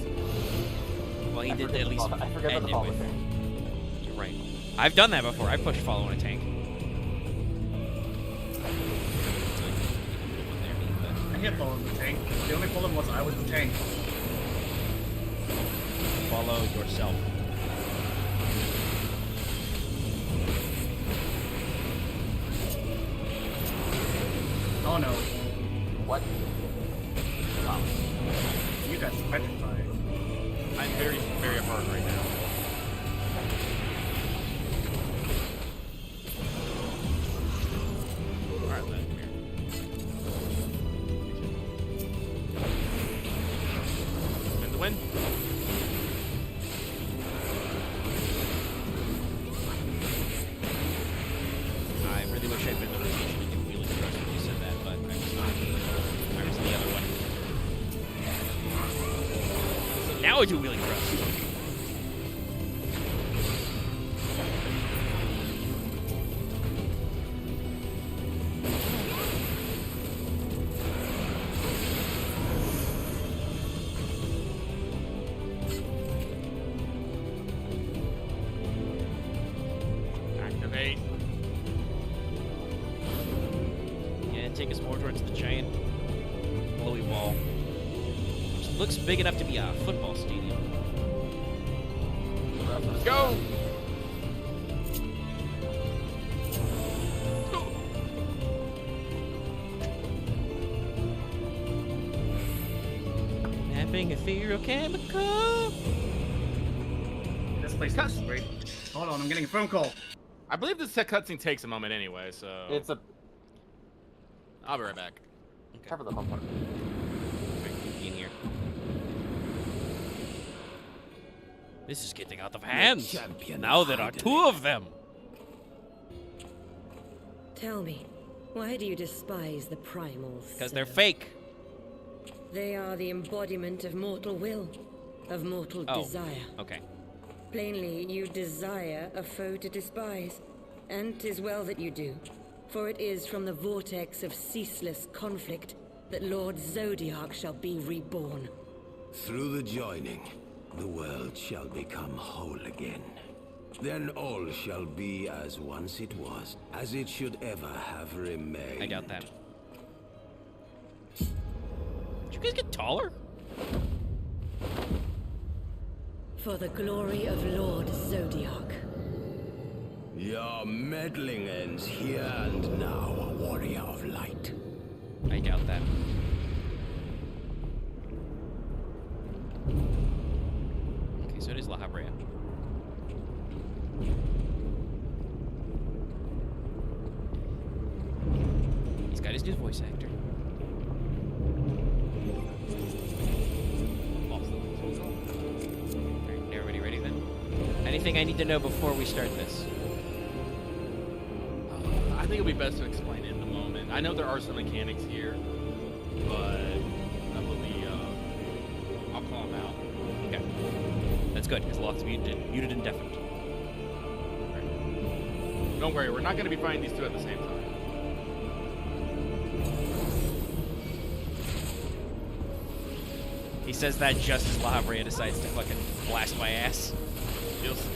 Well, he I did forget at the least follow- I forget end the it follow with. thing. You're right. I've done that before. I pushed follow in a tank. I hit following the tank. The only problem was I was the tank. Follow yourself. Oh no, What? you guys are petrified. I'm very, very hard right now. Alright, then. Come here. In the wind. I really wish I'd been the rotation to do wheeling thrust when you said that, but I was not. I was the other one. So now I do wheeling thrust. Activate. Yeah, take us more towards the giant glowy wall. Which looks big enough to be a football stadium. Let's go! Mapping ethereal chemical. This place is great. Hold on, I'm getting a phone call. I believe this cutscene takes a moment anyway, so It's a I'll be right back. cover the bumper. In here. This is getting out of hand. champion Now of there are Hyden. two of them. Tell me, why do you despise the primals? Because they're so? fake. They are the embodiment of mortal will, of mortal Oh. desire. Okay. Plainly, you desire a foe to despise, and 'tis well that you do, for it is from the vortex of ceaseless conflict that Lord Zodiac shall be reborn. Through the joining, the world shall become whole again. Then all shall be as once it was, as it should ever have remained. I doubt that. Did you guys get taller? For the glory of Lord Zodiac. Your meddling ends here and now, warrior of light. I doubt that. Okay, so it is La Habrea. He's got his new voice actor. Alright, everybody ready then? Anything I need to know before we start this? I think it'll be best to explain it in the moment. I know there are some mechanics here, but I believe I'll call them out. Okay. That's good, because lots of muted and deafened. Don't worry, we're not going to be fighting these two at the same time. He says that just as La Habrea decides to fucking blast my ass. You'll see.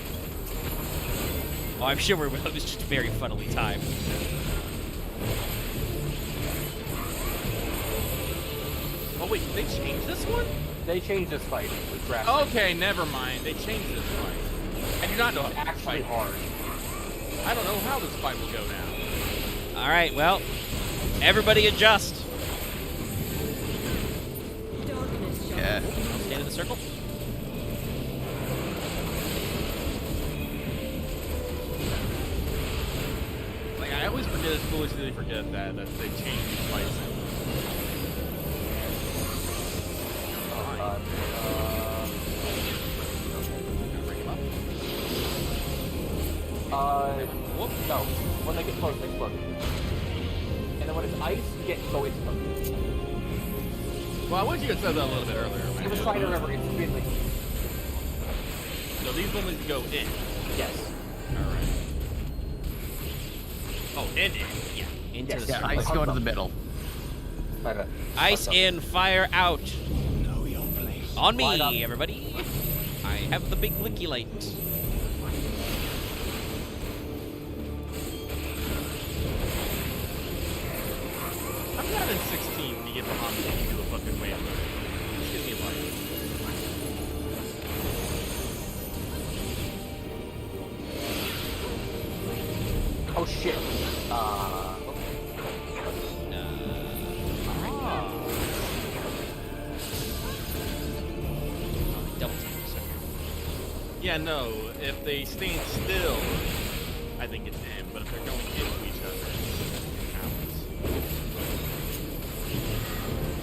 Oh, I'm sure we will. It was just very funnily timed. Oh wait, did they change this one? They changed this fight with draft. Okay, never mind. They changed this fight. I do not know how to Actually fight. hard. I don't know how this fight will go now. All right, well, everybody adjust. Darkness shall Yeah. Stand in the circle. Like I always forget, foolishly forget that they changed these fights. Bring him up. Whoop, no. When they get close, they explode. And then when it's ice, you get so explode. Well, I wish you had said that a little bit earlier. I was trying to remember, it's really... So these ones go in. Yes. Alright. Oh, in. Yeah, into Yes. the Yeah, circle. ice go to the middle. My bad. Ice in, fire out. On Light up. me, everybody. I have the big blinky light. I'm glad in 16 to get behind me and do a fucking wave. Just gives me a light. Oh shit. Double tap. Yeah, no. If they stand still, I think it's in. But if they're going into each other, it's out.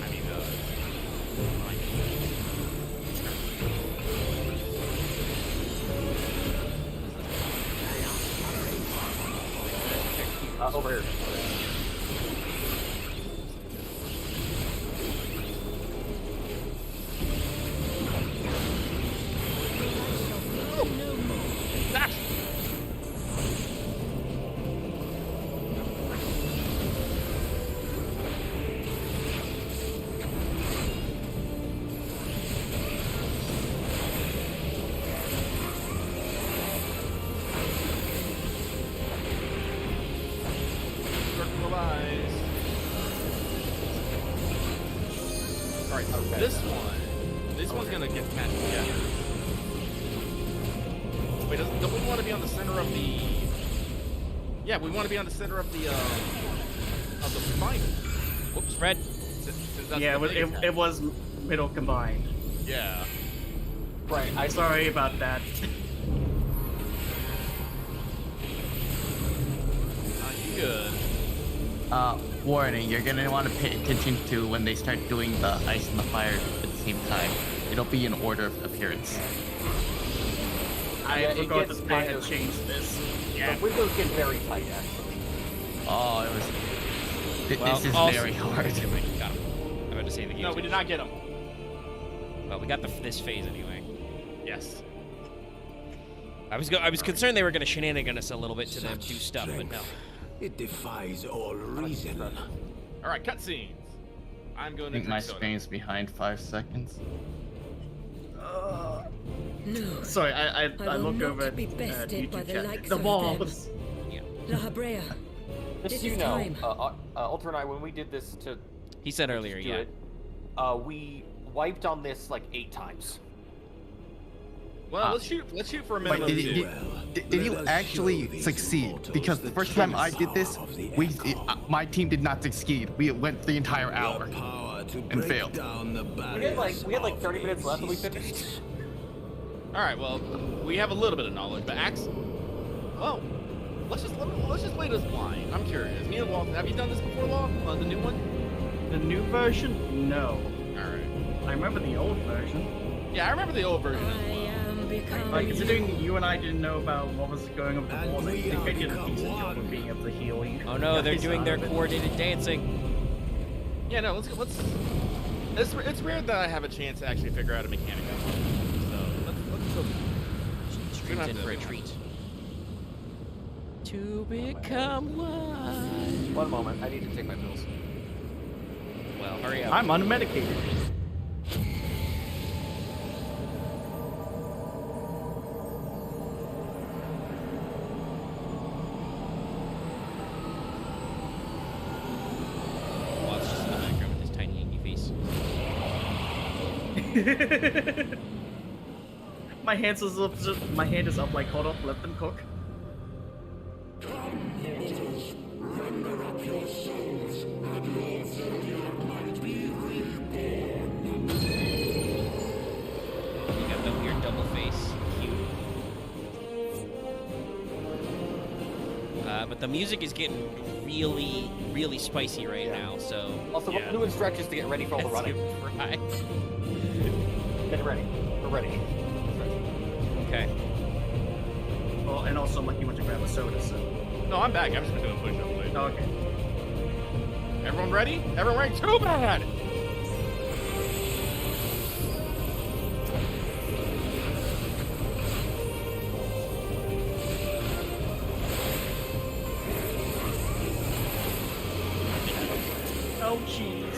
I mean, Over here. Alright, so this one's gonna get matched together. Wait, don't we want to be on the center of the... Yeah, we want to be on the center of the final. Whoops, Fred. Since that's Yeah, the biggest it half. was middle combined. Yeah. Right, I'm sorry about that. You good. Warning, you're gonna want to pay attention to when they start doing the ice and the fire at the same time. It'll be in order of appearance. I it forgot gets that they kind had of- changed this. The windows get very tight, actually. Oh, it was. Well, This is also- very hard. Got him. I'm about to say the game. No, we did not get him. Well, we got this phase anyway. Yes. I was concerned they were gonna shenanigan us a little bit to them do stuff, but no. It defies all reason. Alright, cutscenes. I'm going I to think my drink soda. screen's behind 5 seconds. No. Sorry, I will look not over at be bested YouTube by the chat. likes The of walls. La Habrea. Just It so you is know, time. Ultra and I, when we did this to He said earlier, do yeah. it, we wiped on this like 8 times. Well, let's shoot for a minimum Wait, of two. did you actually succeed? Because the first time I did this, my team did not succeed. We went the entire hour and failed. We had like 30 minutes left and we finished. Alright, well, we have a little bit of knowledge, but Axe... Well, let's just play this blind. I'm curious. Me and Walt, have you done this before, Walt? The new one? The new version? No. Alright. I remember the old version. Yeah, I remember the old version. I am becoming. Like, considering you and I didn't know about what was going on with the walls, I think I did a decent job of being able to heal you. Oh no, they're guys doing their out of it. coordinated dancing. Yeah, no, let's it's rare that I have a chance to actually figure out a mechanic. So, let's go. Stream's have in to- for a treat. To become one. One moment, I need to take my pills. Well, hurry up. I'm unmedicated. Walt's just in the background with his tiny angry face. My hand is up like, hold up, let them cook. You got the weird double face. Cute. But the music is getting really, really spicy right now, so... Also, Yeah. we're doing stretches to get ready for all the let's running. give it a try. Get ready. We're ready. Okay. Well, and also Lucky went to grab a soda, so. No, I'm back. I'm just gonna push up later. Oh, okay. Everyone ready? Everyone ready? Too bad! Oh, jeez.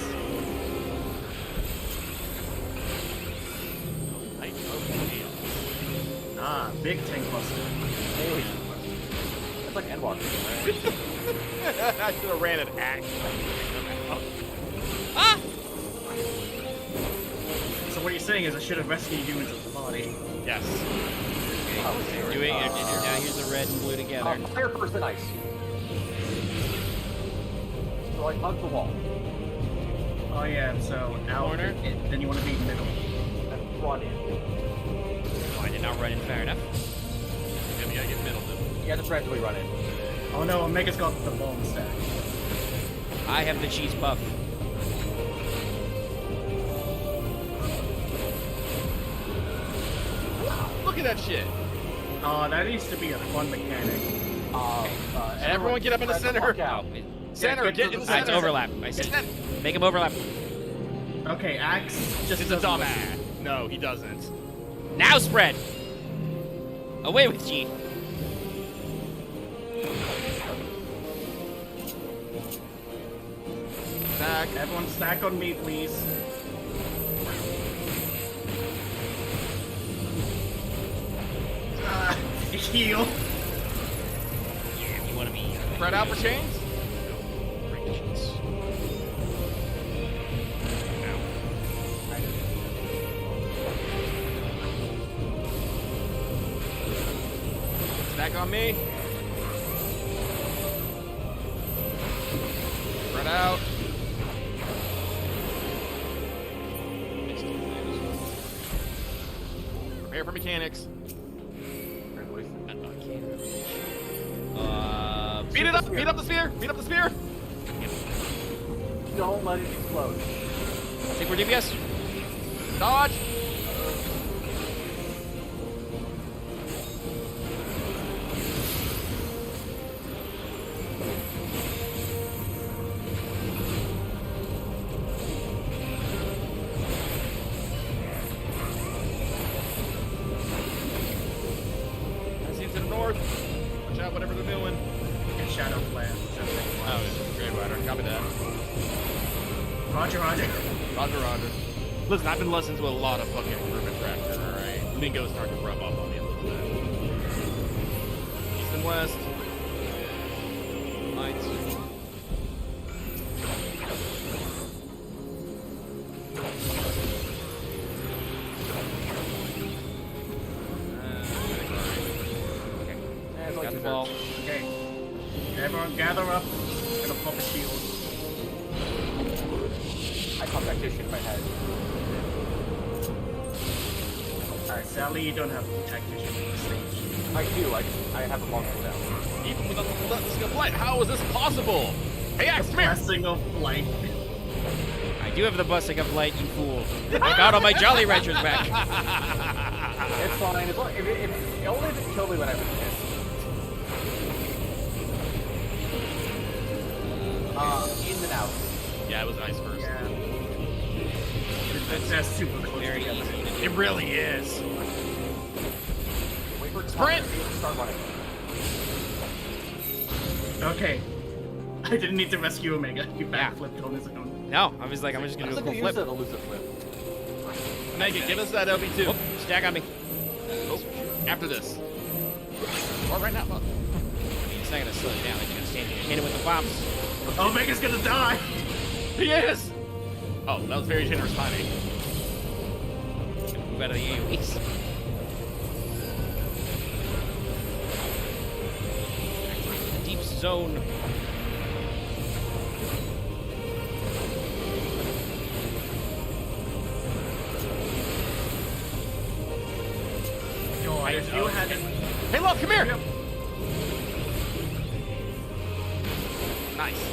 big tank buster. Hey. That's like Endwalker, right? I should have ran an axe. Ah! So what you're saying is I should have rescued you into the body. Yes. Doing it. Now here's the red and blue together. Fire first than ice. So like hug the wall. Oh yeah, so out, Corner. then you want to be middle. And run in. Oh, I did not run in fair enough. Yeah, we gotta get middle then. You have to practically run in. Oh no, Omega's got the bomb stack. I have the cheese puff. Look at that shit. Oh, that needs to be a fun mechanic. Everyone get up in the spread center. fuck out. Center, get get to in the the Ah, it's center. overlap. I see. Make him overlap. Okay, Axe just It's a doesn't dumbass. No, he doesn't. Now spread. Away with G. Stack. Everyone stack on me, please. Heal. Yeah, you want to be. Spread out for chains. Break cheese. Stack on me. Spread out. Prepare for mechanics. Beat it up! Beat up the spear! Beat up the spear! Don't let it explode. Take more DPS. Dodge! I see it to the north. Watch out, whatever they're doing. And Shadow Flare. Oh, yeah. Great Rider. Copy that. Roger, roger. Roger, roger. Listen, I've been listening to a lot of fucking Urban Tractor, alright? Mingo's starting to rub off on me a little bit. East and west. Lights. It's like Got the two-thirds. ball. Okay. Everyone gather up. Gonna pop a shield. I caught tactician in my head. Alright, Sally, you don't have tactician on the stage. I do. I have a monster down. Even without the blessing of light, how is this possible? Hey, Axe, come here! Blessing of light. I do have the busting of light, you fool. I got all my Jolly Ranchers back. It's fine. As long, if only if it killed me when I was pissed. In and out. Yeah, it was ice first. Yeah. That's super close Very together. easy to do. It really is. Wait for it to Sprint! start running. Okay. I didn't need to rescue Omega. He Yeah. backflipped on his own. No, I was like, I'm just gonna That's do a a cool good use flip. of elusive flip. Megan, give us that LB2. Whoop, stack on me. Oh, after this. Or right now. It's not gonna slow it down. It's gonna stand here and hit it with the bombs. Omega's gonna die! He is! Oh, that was very generous timing. Move out of the AoEs. Deep zone. God, if you hadn't... Hey, love, come here! Nice.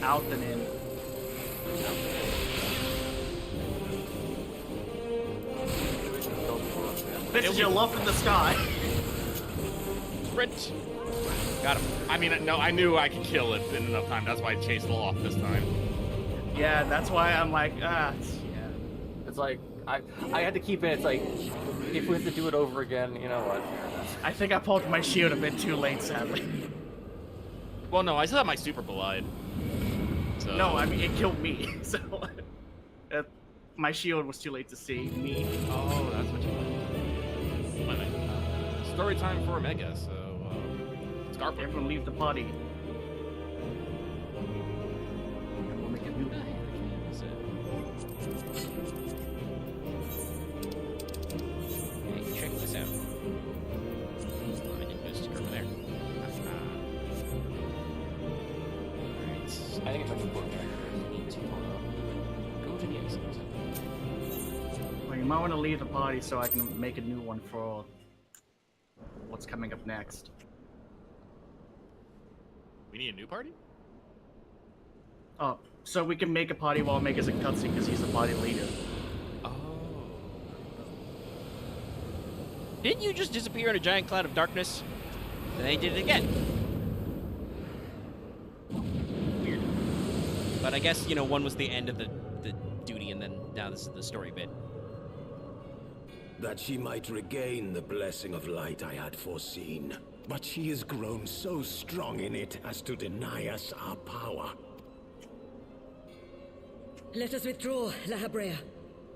Out and in. This is your love in the sky. Sprint. Got him. I mean, no, I knew I could kill it in enough time. That's why I chased it off this time. Yeah, that's why I'm like, yeah. It's like I had to keep it. It's like if we have to do it over again, you know what? I think I pulled my shield a bit too late, sadly. Well, no, I still have my super collide. So... No, I mean, it killed me, so... my shield was too late to see me. Oh, that's what you meant. Wait a minute. Story time for Omega, so... Scarper. Everyone leave the party. We'll make a new one. Hey, check this out. I didn't put a sticker over there. Alright. I think it's like a book tracker. Need to go to the exit. Well, you might want to leave the party so I can make a new one for what's coming up next. We need a new party? Oh, so we can make a party while Omega's a cutscene because he's the party leader. Oh. Didn't you just disappear in a giant cloud of darkness? And they did it again. Weird. But I guess, you know, one was the end of the duty, and then now this is the story bit. That she might regain the blessing of light I had foreseen. But she has grown so strong in it as to deny us our power. Let us withdraw, La Habrea.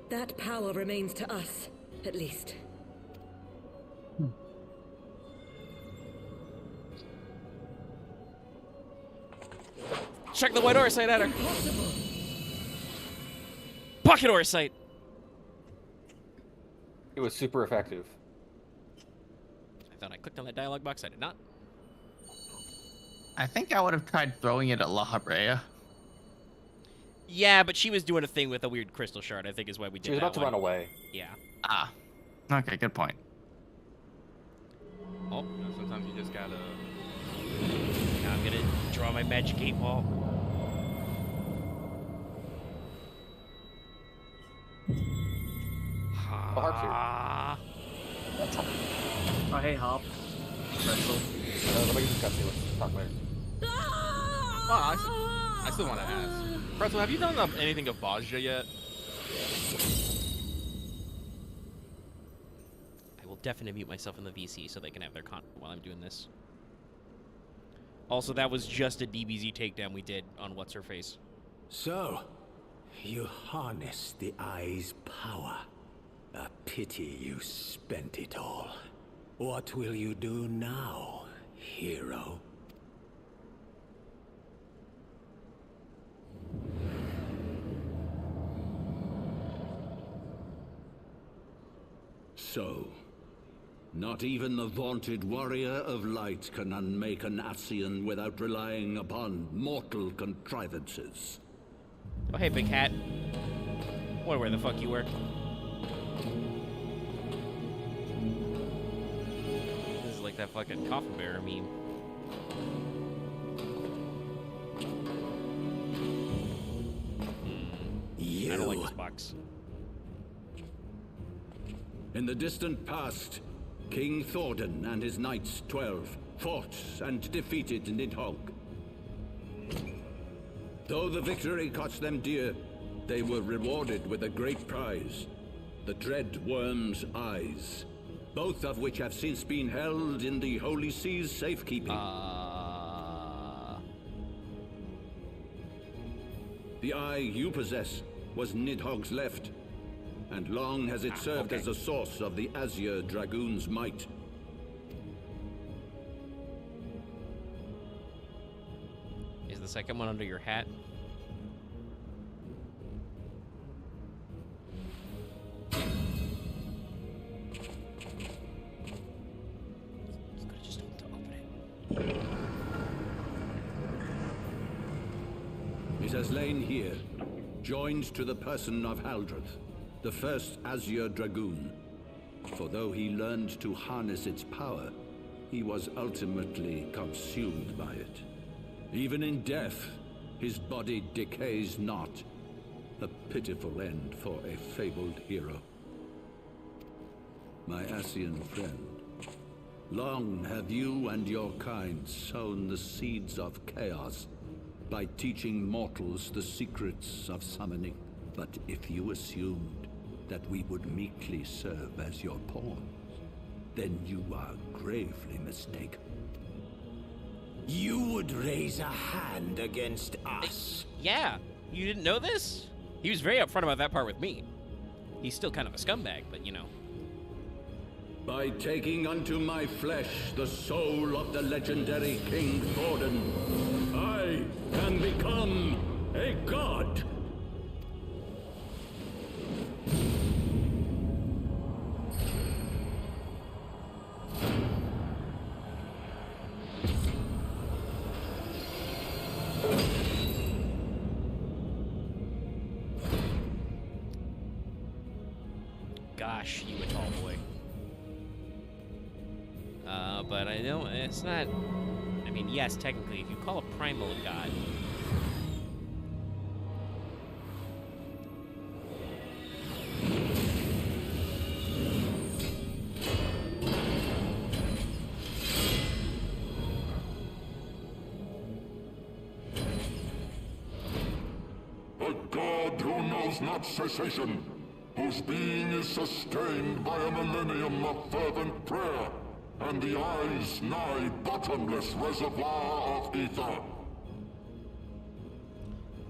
That power remains to us, at least. Check the white ore site at her. Impossible! Pocket ore site. It was super effective. I thought I clicked on that dialogue box. I did not. I think I would have tried throwing it at La Habrea. Yeah, but she was doing a thing with a weird crystal shard, I think is why we did She was that about to one. run away. Yeah. Ah. Okay, good point. Oh, you know, sometimes you just gotta... Now I'm gonna draw my magic 8-ball. Harp's here. Ah. Oh, hey, Hop. Pretzel. Let me get this cutscene. Let's talk later. Well, I still want to ask. Pretzel, have you done anything of Bajja yet? I will definitely mute myself in the VC so they can have their content while I'm doing this. Also, that was just a DBZ takedown we did on What's-Her-Face. So, you harnessed the eye's power. A pity you spent it all. What will you do now, hero? So, not even the vaunted warrior of light can unmake an Ascian without relying upon mortal contrivances. Oh, hey, big hat. Wonder where the fuck you were. This is like that fucking coffin bearer meme. I don't like this box. In the distant past, King Thordan and his knights 12 fought and defeated Nidhogg. Though the victory cost them dear, they were rewarded with a great prize, the dread worm's eyes, both of which have since been held in the Holy Sea's safekeeping. The eye you possess was Nidhogg's left, and long has it served as a source of the Azure Dragoon's might. Is the second one under your hat? You could've just told him to open it. It has lain here, joined to the person of Haldreth, the first Azure Dragoon. For though he learned to harness its power, he was ultimately consumed by it. Even in death, his body decays not. A pitiful end for a fabled hero. My Ascian friend, long have you and your kind sown the seeds of chaos by teaching mortals the secrets of summoning. But if you assumed that we would meekly serve as your pawns, then you are gravely mistaken. You would raise a hand against us? Yeah, you didn't know this? He was very upfront about that part with me. He's still kind of a scumbag, but you know. By taking unto my flesh the soul of the legendary King Thordan, I can become a god! Gosh, you a tall boy. But I don't, it's not, I mean, yes, technically, if you call a primal a god. A god who knows not cessation, whose being is sustained by a millennium of fervent prayer, and the eye's nigh bottomless reservoir of ether.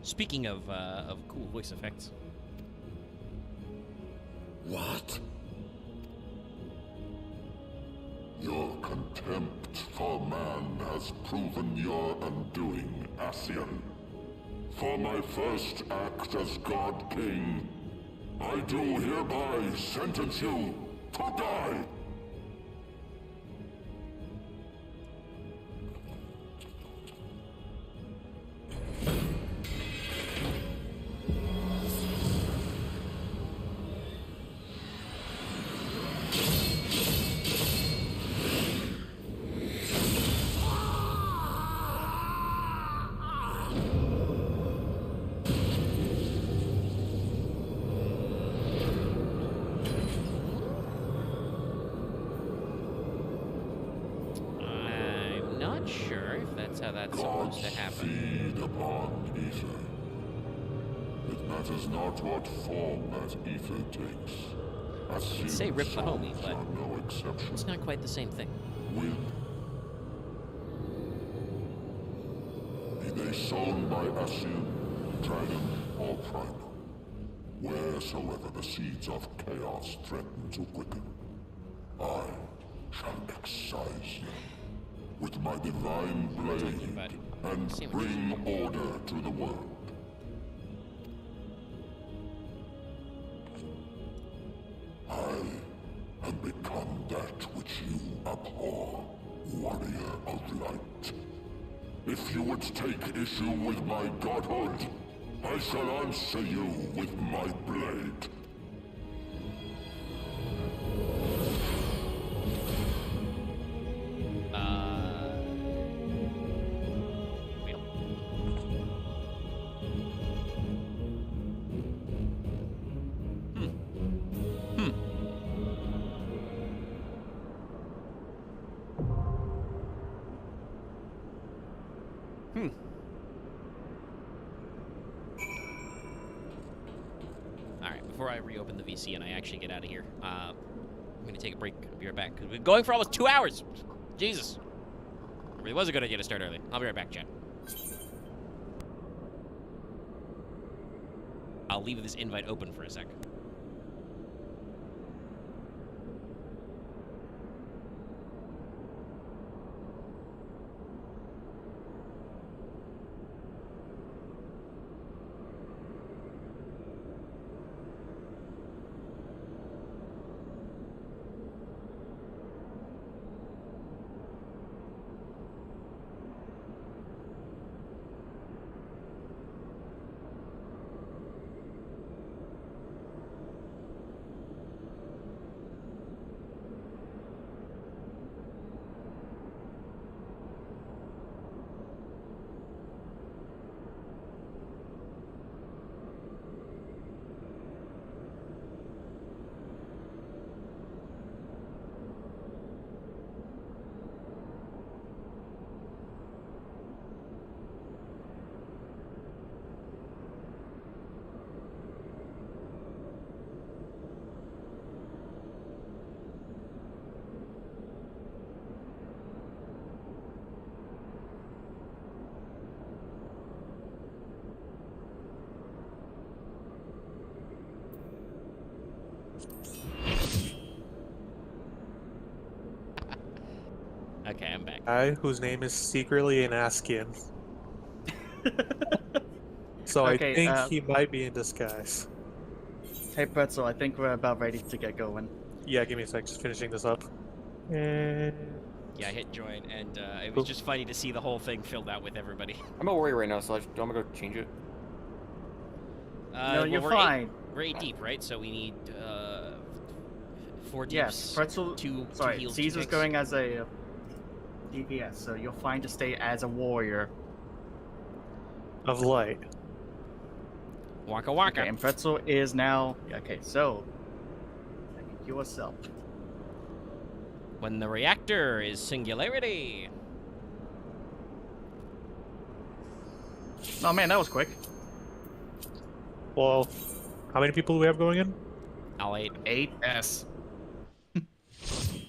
Speaking of cool voice effects. What? Your contempt for man has proven your undoing, Ascian. For my first act as God King, I do hereby sentence you to die. How that's supposed to happen. Feed upon ether. It matters not what form that ether takes. I'd say rip the homie, but no exception. it's not quite the same thing. Be they sown by Ascian, dragon, or primal, wheresoever the seeds of chaos threaten to quicken, I shall excise them with my divine blade and bring order to the world. I have become that which you abhor, warrior of light. If you would take issue with my godhood, I shall answer you with my blade. Alright, before I reopen the VC and I actually get out of here, I'm going to take a break. I'll be right back. Because we've been going for almost 2 hours. Jesus. It really was a good idea to start early. I'll be right back, chat. I'll leave this invite open for a sec. Okay, I'm back. Guy whose name is secretly an Askian. So Okay, I think he might be in disguise. Hey, Pretzel, I think we're about ready to get going. Yeah, give me a sec, just finishing this up. And Yeah, I hit join, and it was just funny to see the whole thing filled out with everybody. I'm a warrior right now, so I'm gonna go change it. No, you're we're fine. We're 8 deep, right? So we need 4 deeps. Yes, Pretzel. Two Sorry, heals, 2 Caesar's ticks. going as a DPS, so you're fine to stay as a warrior. of light. Waka waka. Okay, and Pretzel is now. Okay, so yourself. When the reactor is singularity. Oh man, that was quick. Well, how many people do we have going in? I'll 8. 8. Yes.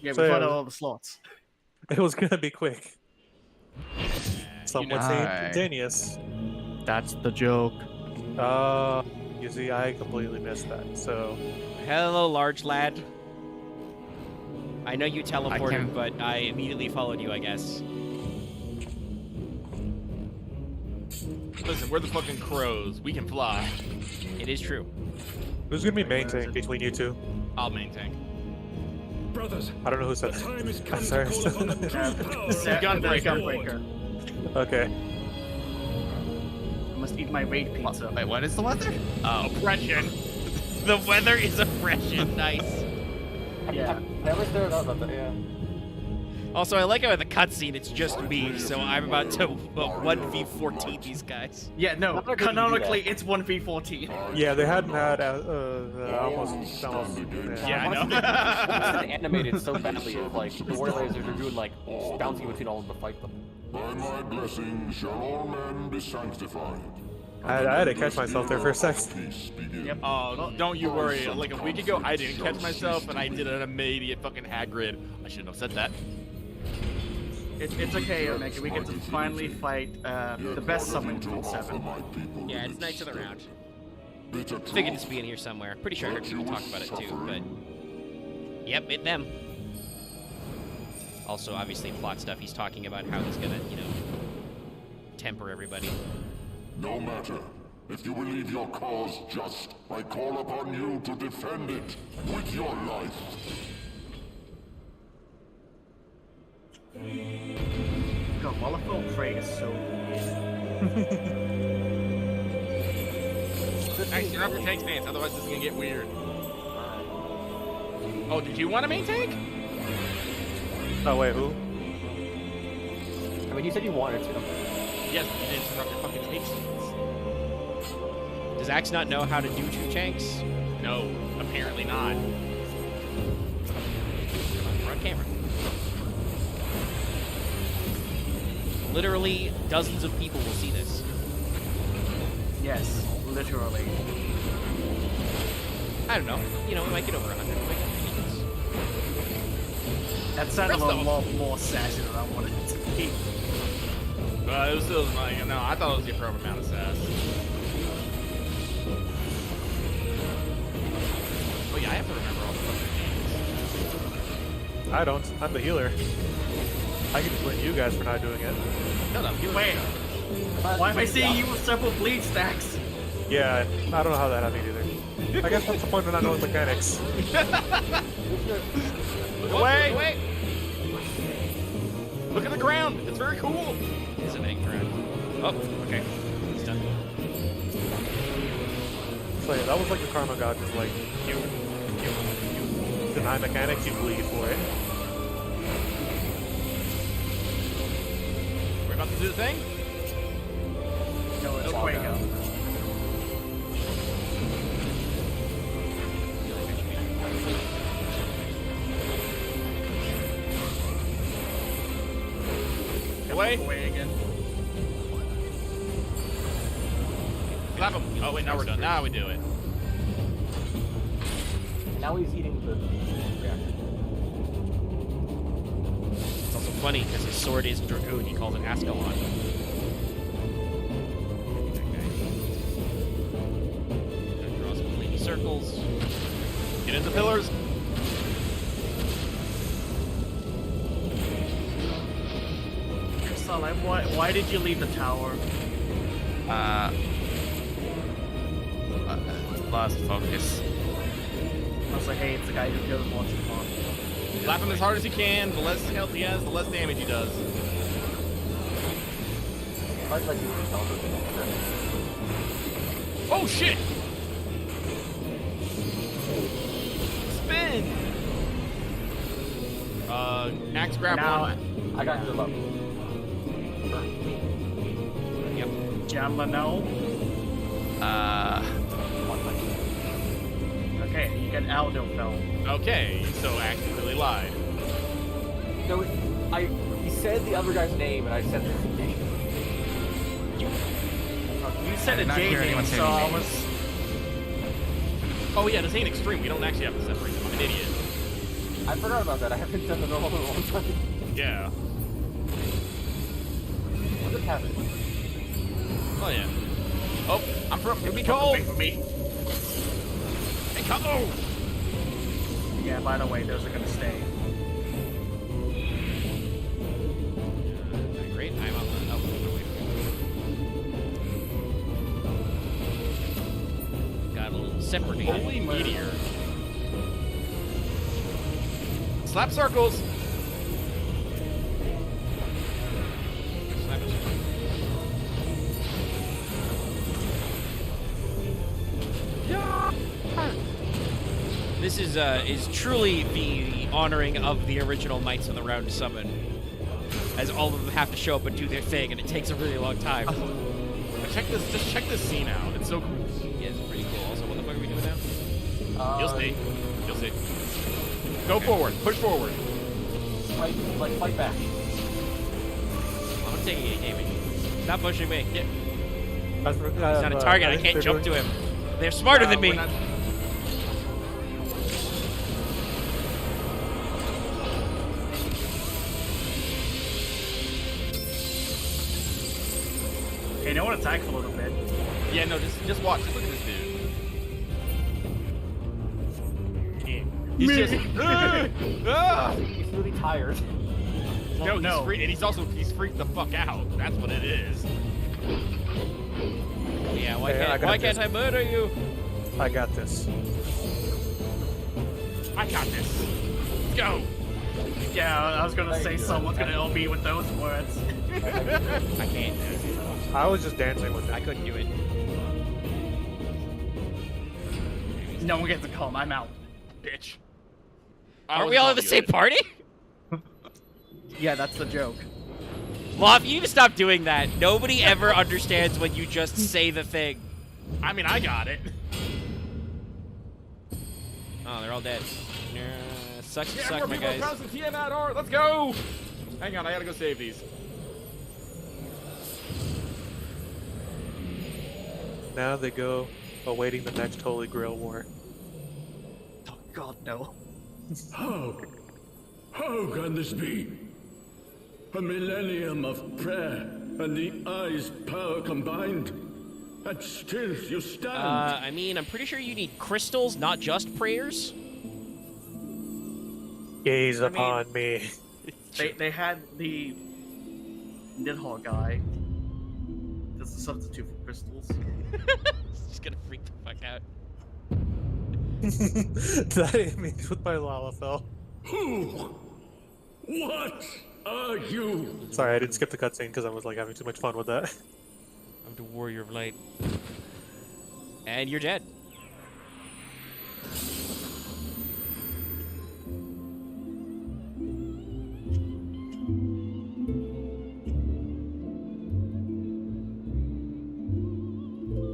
Yeah, So, we yeah, run all the slots. It was gonna be quick. Some would say Aye. instantaneous. That's the joke. You see, I completely missed that. So, Hello, large lad. I know you teleported, can- but I immediately followed you, I guess. Listen, we're the fucking crows. We can fly. It is true. who's gonna be main tank between you two? I'll maintain. Brothers, I don't know who the said time has that. come I'm to sorry. call upon the true power. Gunbreaker. Okay. I must eat my raid pizza. Wait, what is the weather? Oh. Oppression. The weather is oppression. Nice. Yeah. I was there about that, yeah. Also, I like how in the cutscene it's just me, so I'm about to 1v14 these guys. Yeah, no. I'm not gonna do Canonically, that. it's 1v14. Yeah, they hadn't had almost. Yeah, I know. It's animated so badly, of, like, the warriors are doing, like, bouncing between all of them to fight them. By my blessing shall all men be sanctified. I had to catch myself there for a sec. Peace begin. Yep. Oh, don't you worry. Like a week ago, I didn't catch myself, and I did an immediate fucking Hagrid. I shouldn't have said that. It's okay, Omega. We get to finally fight the best summon between 7. Yeah, it's Knights of the Round. Bitter Figured this be in here somewhere. Pretty sure I heard people talk about it too, but... Yep, it them. Also, obviously, plot stuff. He's talking about how he's gonna, you know, temper everybody. No matter. If you believe your cause just, I call upon you to defend it with your life. God, Wallafel Frey is so weird. Nice, you're up for tank stance, otherwise this is gonna get weird. Oh, did you want to main tank? Oh wait, who? I mean, you said you wanted to. Yes, but you didn't interrupt your fucking tank stance. Does Axe not know how to do 2 tanks? No, apparently not. We're on camera. Literally, dozens of people will see this. Yes, literally. I don't know. You know, we might get over 100. We might get That sounded a Rest of them. lot more sassy than I wanted it to be. It was still like, no, I thought it was the appropriate amount of sass. Oh yeah, I have to remember all the fucking names. I don't. I'm the healer. I can blame you guys for not doing it. Shut up, you Wait, why am I seeing you with several bleed stacks? Yeah, I don't know how that happened either. I guess that's the point of not knowing mechanics. Wait, wait! Look at the ground, it's very cool! It's an egg ground. Oh, okay. He's done. So yeah, that was like the karma god, just like, you deny mechanics, you bleed for it. We're about to do the thing? No, it's all Fuego. Away? Away again. Slap him! Oh wait, now we're done. Now we do it. Now he's eating the reactor. It's also funny because his sword is Dragoon. He calls it Ascalon. Gonna draw some flamey circles. Get in the pillars! So, like, why did you leave the tower? Lost focus. I was like, hey, it's the guy who killed Monster Pond. Slap him as hard as you can. The less health he has, the less damage he does. I'd like you to tell them. Oh shit! Spin! Max grab Now, one. I got your love. Yep. Jamla, no. Okay, you get Aldo fell. Okay, so Axe really lied. No, he said the other guy's name, and I said the name. You said a not J hear name, anyone say so any I names. was. Oh yeah, this ain't extreme. We don't actually have to separate them. I'm an idiot. I forgot about that. I haven't done the normal in a long time. Yeah. What just happened? Oh yeah. Oh, I'm from. Here we go. Wait for me. Hey, come on. Yeah, by the way, those are gonna stay. Great. I'm on the. Oh, wait. Got a little separated. Holy meteor. Slap circles. This is truly the honoring of the original Knights of the Round Summon, as all of them have to show up and do their thing, and it takes a really long time. Check this. Just check this scene out. It's so cool. Yeah, it's pretty cool. Also, what the fuck are we doing now? You'll see. You'll see. Go forward. Push forward. Fight back. I'm not taking any damage. Stop pushing me. He's He's not a target. I can't jump to him. They're smarter than me. We're not- Hey, no one attack for a little bit. Yeah, no, just watch. Just look at this dude. He's just. He's really tired. No, no. he's free, and he's freaked the fuck out. That's what it is. Yeah, why Hey, can't I murder you? I got this. I got this. Let's go. Yeah, I was gonna say you. someone's gonna LB with those words. I can't. I was just dancing with it. I couldn't do it. No one gets to come. I'm out. Bitch. Aren't we all in the same party? Yeah, that's the joke. Lof, you need to stop doing that. Nobody ever understands when you just say the thing. I mean, I got it. Oh, they're all dead. Sucks to Yeah, suck, more my people guys. across the Tiamat are. Let's go. Hang on, I gotta go save these. Now they go awaiting the next Holy Grail War. Oh God, no. How? How can this be? A millennium of prayer and the eye's power combined, and still you stand. I mean, I'm pretty sure you need crystals, not just prayers. Gaze I mean- upon me. They had the Nidhogg guy. That's a substitute for crystals. Just gonna freak the fuck out. That image with my Lalafell. Who? What are you? Sorry, I didn't skip the cutscene because I was like having too much fun with that. I'm the Warrior of Light. And you're dead.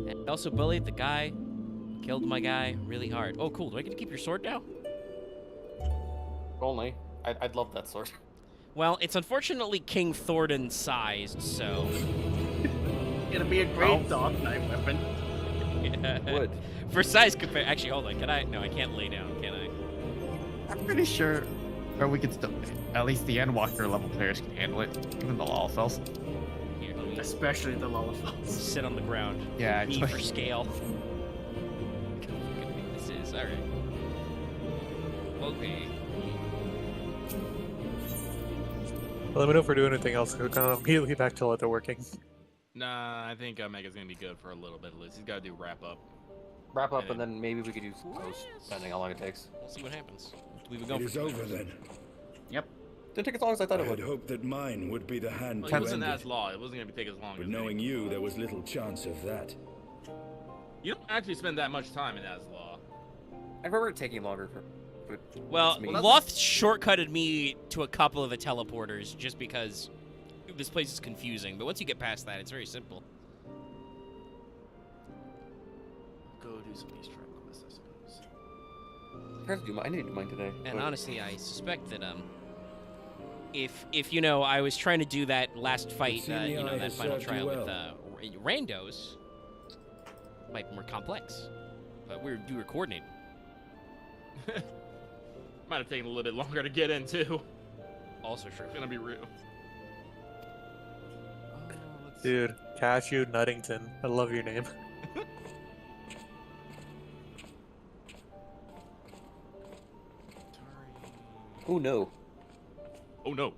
And also bullied the guy, killed my guy really hard. Oh, cool. Do I get to keep your sword now? Only. I'd love that sword. Well, it's unfortunately King Thornton sized, so. It'll be a great dog knife weapon. Yeah. Would. For size compare. Actually, hold on. Can I? No, I can't lay down, can I? I'm pretty sure, or we could still, at least the Endwalker level players can handle it, even the Lalafels. Here, let me Especially the Lullafies. sit on the ground. Yeah, B actually. for scale. Look how big this is. All right. Okay. Let me know if we're doing anything else. We're kind of immediately back to let they're working. Nah, I think Mega's gonna be good for a little bit at least. He's gotta do wrap up. Wrap up, and then maybe we could do post, depending how long it takes. We'll see what happens. We've been It going is for 2 over hours. then. Yep. Didn't take as long as I thought I it had would. hoped that mine would be the hand Well, to it wasn't end as it. long. It wasn't gonna take as long. But as knowing me. you, there was little chance of that. You don't actually spend that much time in Azys Lla. I remember it taking longer for. Well, it's me. Loth shortcutted me to a couple of the teleporters just because this place is confusing. But once you get past that, it's very simple. Go do some of these trap quests, I suppose. I need to do mine today. And honestly, I suspect that if you know, I was trying to do that last fight, seeing the you know, eye that has final served you trial with well. randos, might be more complex. But we were coordinated. Might have taken a little bit longer to get in too. Also true. It's gonna be real. Dude, Cashew Nuttington. I love your name. Oh no. Oh no.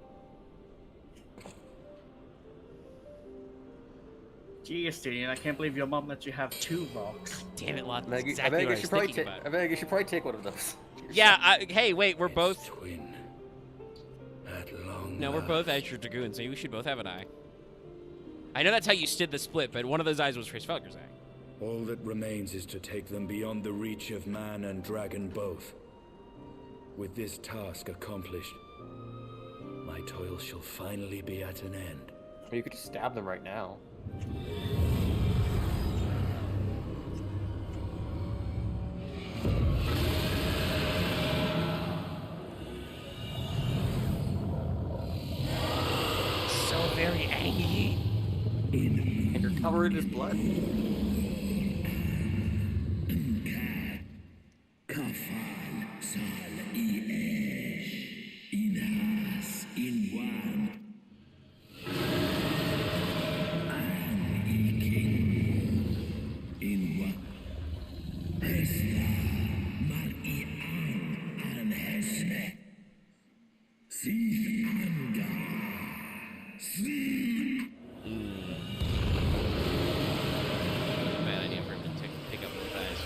Geez, Tyrion, I can't believe your mom let you have 2 rocks. Damn it, Lot. That's Maggie, exactly I what I bet was you probably thinking take. about. I bet you should probably take one of those. Yeah. Hey, wait. We're both. Twin. At long No, we're both last. Azure Dragoons, so we should both have an eye. I know that's how you did the split, but one of those eyes was Trace Felger's eye. All that remains is to take them beyond the reach of man and dragon both. With this task accomplished, my toil shall finally be at an end. Or you could just stab them right now. So very angry. And you're covered in his blood. Bad idea for him to pick up both eyes.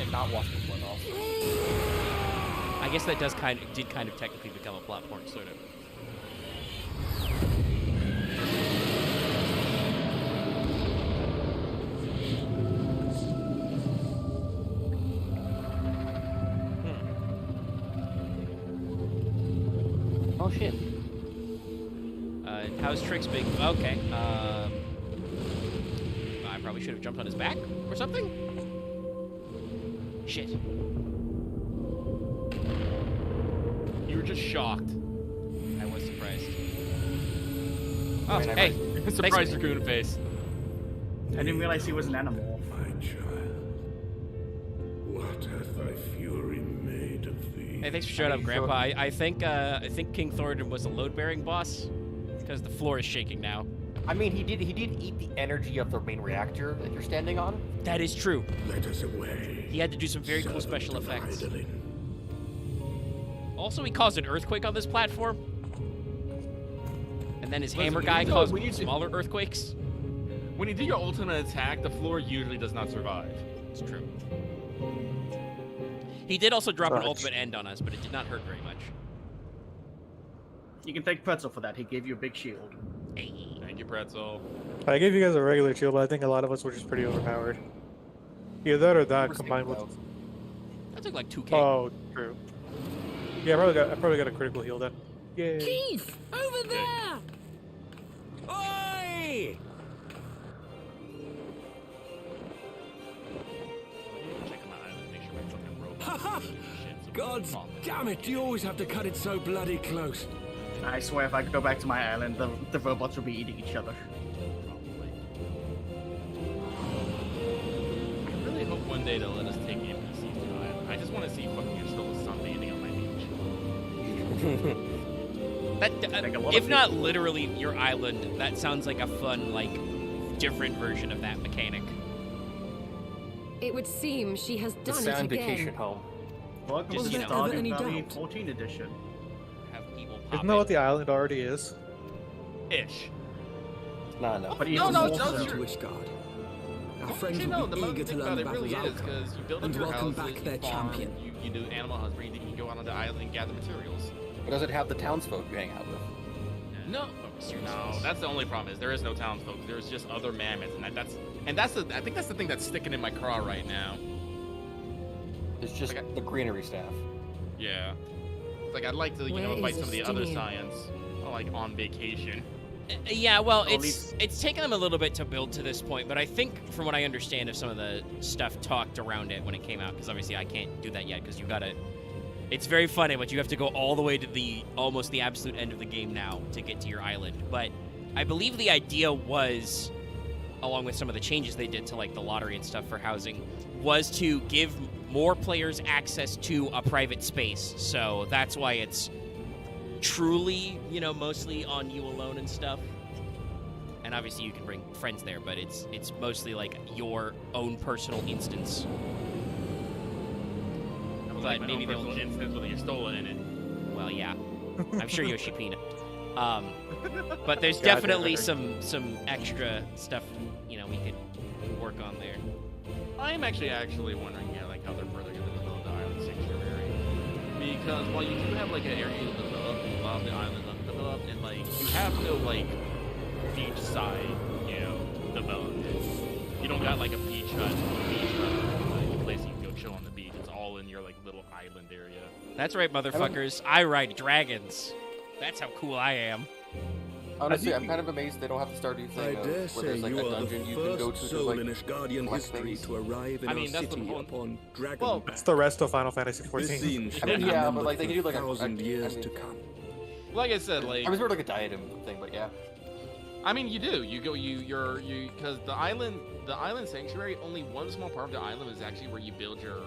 And not wash the blood off. I guess that did kind of technically become a plot point, sort of. Oh shit. How's Trix big? Okay. I probably should have jumped on his back or something. Shit. You were just shocked. I was surprised. Oh, I mean, I hey. Surprise Dragoon face. I didn't realize he was an animal. My child, what hath thy fury made of thee? Hey, thanks for showing up, mean, Grandpa. I think King Thornton was a load-bearing boss, because the floor is shaking now. I mean, he did eat the energy of the main reactor that you're standing on. That is true. Let us away. He had to do some very cool servant special of effects. Idolin. Also, he caused an earthquake on this platform. And then his hammer guy when caused you do- smaller earthquakes. When you do your ultimate attack, the floor usually does not survive. It's true. He did also drop an Fudge. ultimate end on us, but it did not hurt very much. You can thank Pretzel for that. He gave you a big shield. Hey. Thank you, Pretzel. I gave you guys a regular shield, but I think a lot of us were just pretty overpowered. Either that or that We're combined safe, with. though. That took like 2K. Oh, true. Yeah, I probably got a critical heal then. Yay. Keith! Over there! Oi! Check my island, make sure my fucking robot. Haha! shit, so God oh, damn it, you always have to cut it so bloody close. I swear if I go back to my island, the robots will be eating each other. probably. I really hope one day they'll let us take NPCs to the island. I just want to see fucking Ursula's sunbathing on my beach. That, Like a lot if of not literally your island, that sounds like a fun, like, different version of that mechanic. It would seem she has The done it sand again. vacation home. Welcome Was to there Stardew ever any Valley doubt? 14 edition. Have people Isn't that what the island already is? Ish. Not enough. But No, no, no, To Ishgard. Our friends Actually, no, will the be more you eager to think learn about it, the it really battle's is, outcome. because you build up And your welcome houses, back you their farm, champion. you do animal husbandry, then you go out on the island and gather materials. But does it have the townsfolk you hang out with? No, that's the only problem. Is there is no townsfolk. There's just other mammoths, and I think that's the thing that's sticking in my craw right now. It's just the greenery staff. Yeah, it's like I'd like to Where invite is some of the other Estinian? science, like on vacation. Yeah, well, At it's taken them a little bit to build to this point, but I think from what I understand of some of the stuff talked around it when it came out, because obviously I can't do that yet because you gotta. It's very funny, but you have to go all the way to the almost the absolute end of the game now to get to your island. But I believe the idea was, along with some of the changes they did to like the lottery and stuff for housing, was to give more players access to a private space. So that's why it's truly, mostly on you alone and stuff. And obviously you can bring friends there, but it's mostly like your own personal instance. But maybe they'll instance with your stolen in it. Well, yeah. I'm sure Yoshi Peanut. But there's Gotcha. definitely some extra stuff, we could work on there. I'm actually wondering, like how they're further going to develop the island sanctuary. Because while you do have like an area to develop, the island undeveloped, and like you have no like beachside, development. You don't got like a beach hut, like a place you can go chill on the beach. It's all in your like little island area. That's right, motherfuckers. I ride dragons. That's how cool I am. Honestly, I'm kind of amazed they don't have to start anything I where dare there's say like you a are the dungeon you can go first to soul like in Ishgardian collect history things. to arrive in I our mean, that's the city point. upon Dragon Well, It's the rest of Final Fantasy This XIV. scene shall I mean, be yeah, but, remembered like, they for can do, like, a- 1,000 I years mean- to come. Like I said, like I was more like a diadem thing, but yeah. I mean, you do. Because the island sanctuary, only one small part of the island is actually where you build your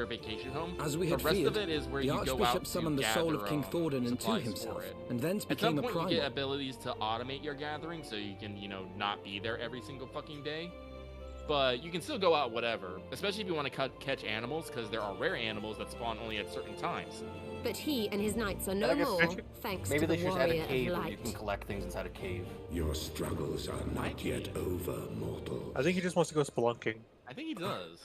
vacation home. As we The had rest feared, of it is where the you go out Archbishop to summoned the soul of gather, King Thordan into supplies himself, for it. and thence At some became a point, you primal. get abilities to automate your gathering, so you can, not be there every single fucking day. But you can still go out whatever, especially if you want to catch animals, because there are rare animals that spawn only at certain times. But he and his knights are no I guess more, thanks Maybe to they the should just add warrior a cave of where you can light. collect things inside a cave. Your struggles are not yet over, mortal. I think he just wants to go spelunking. I think he does.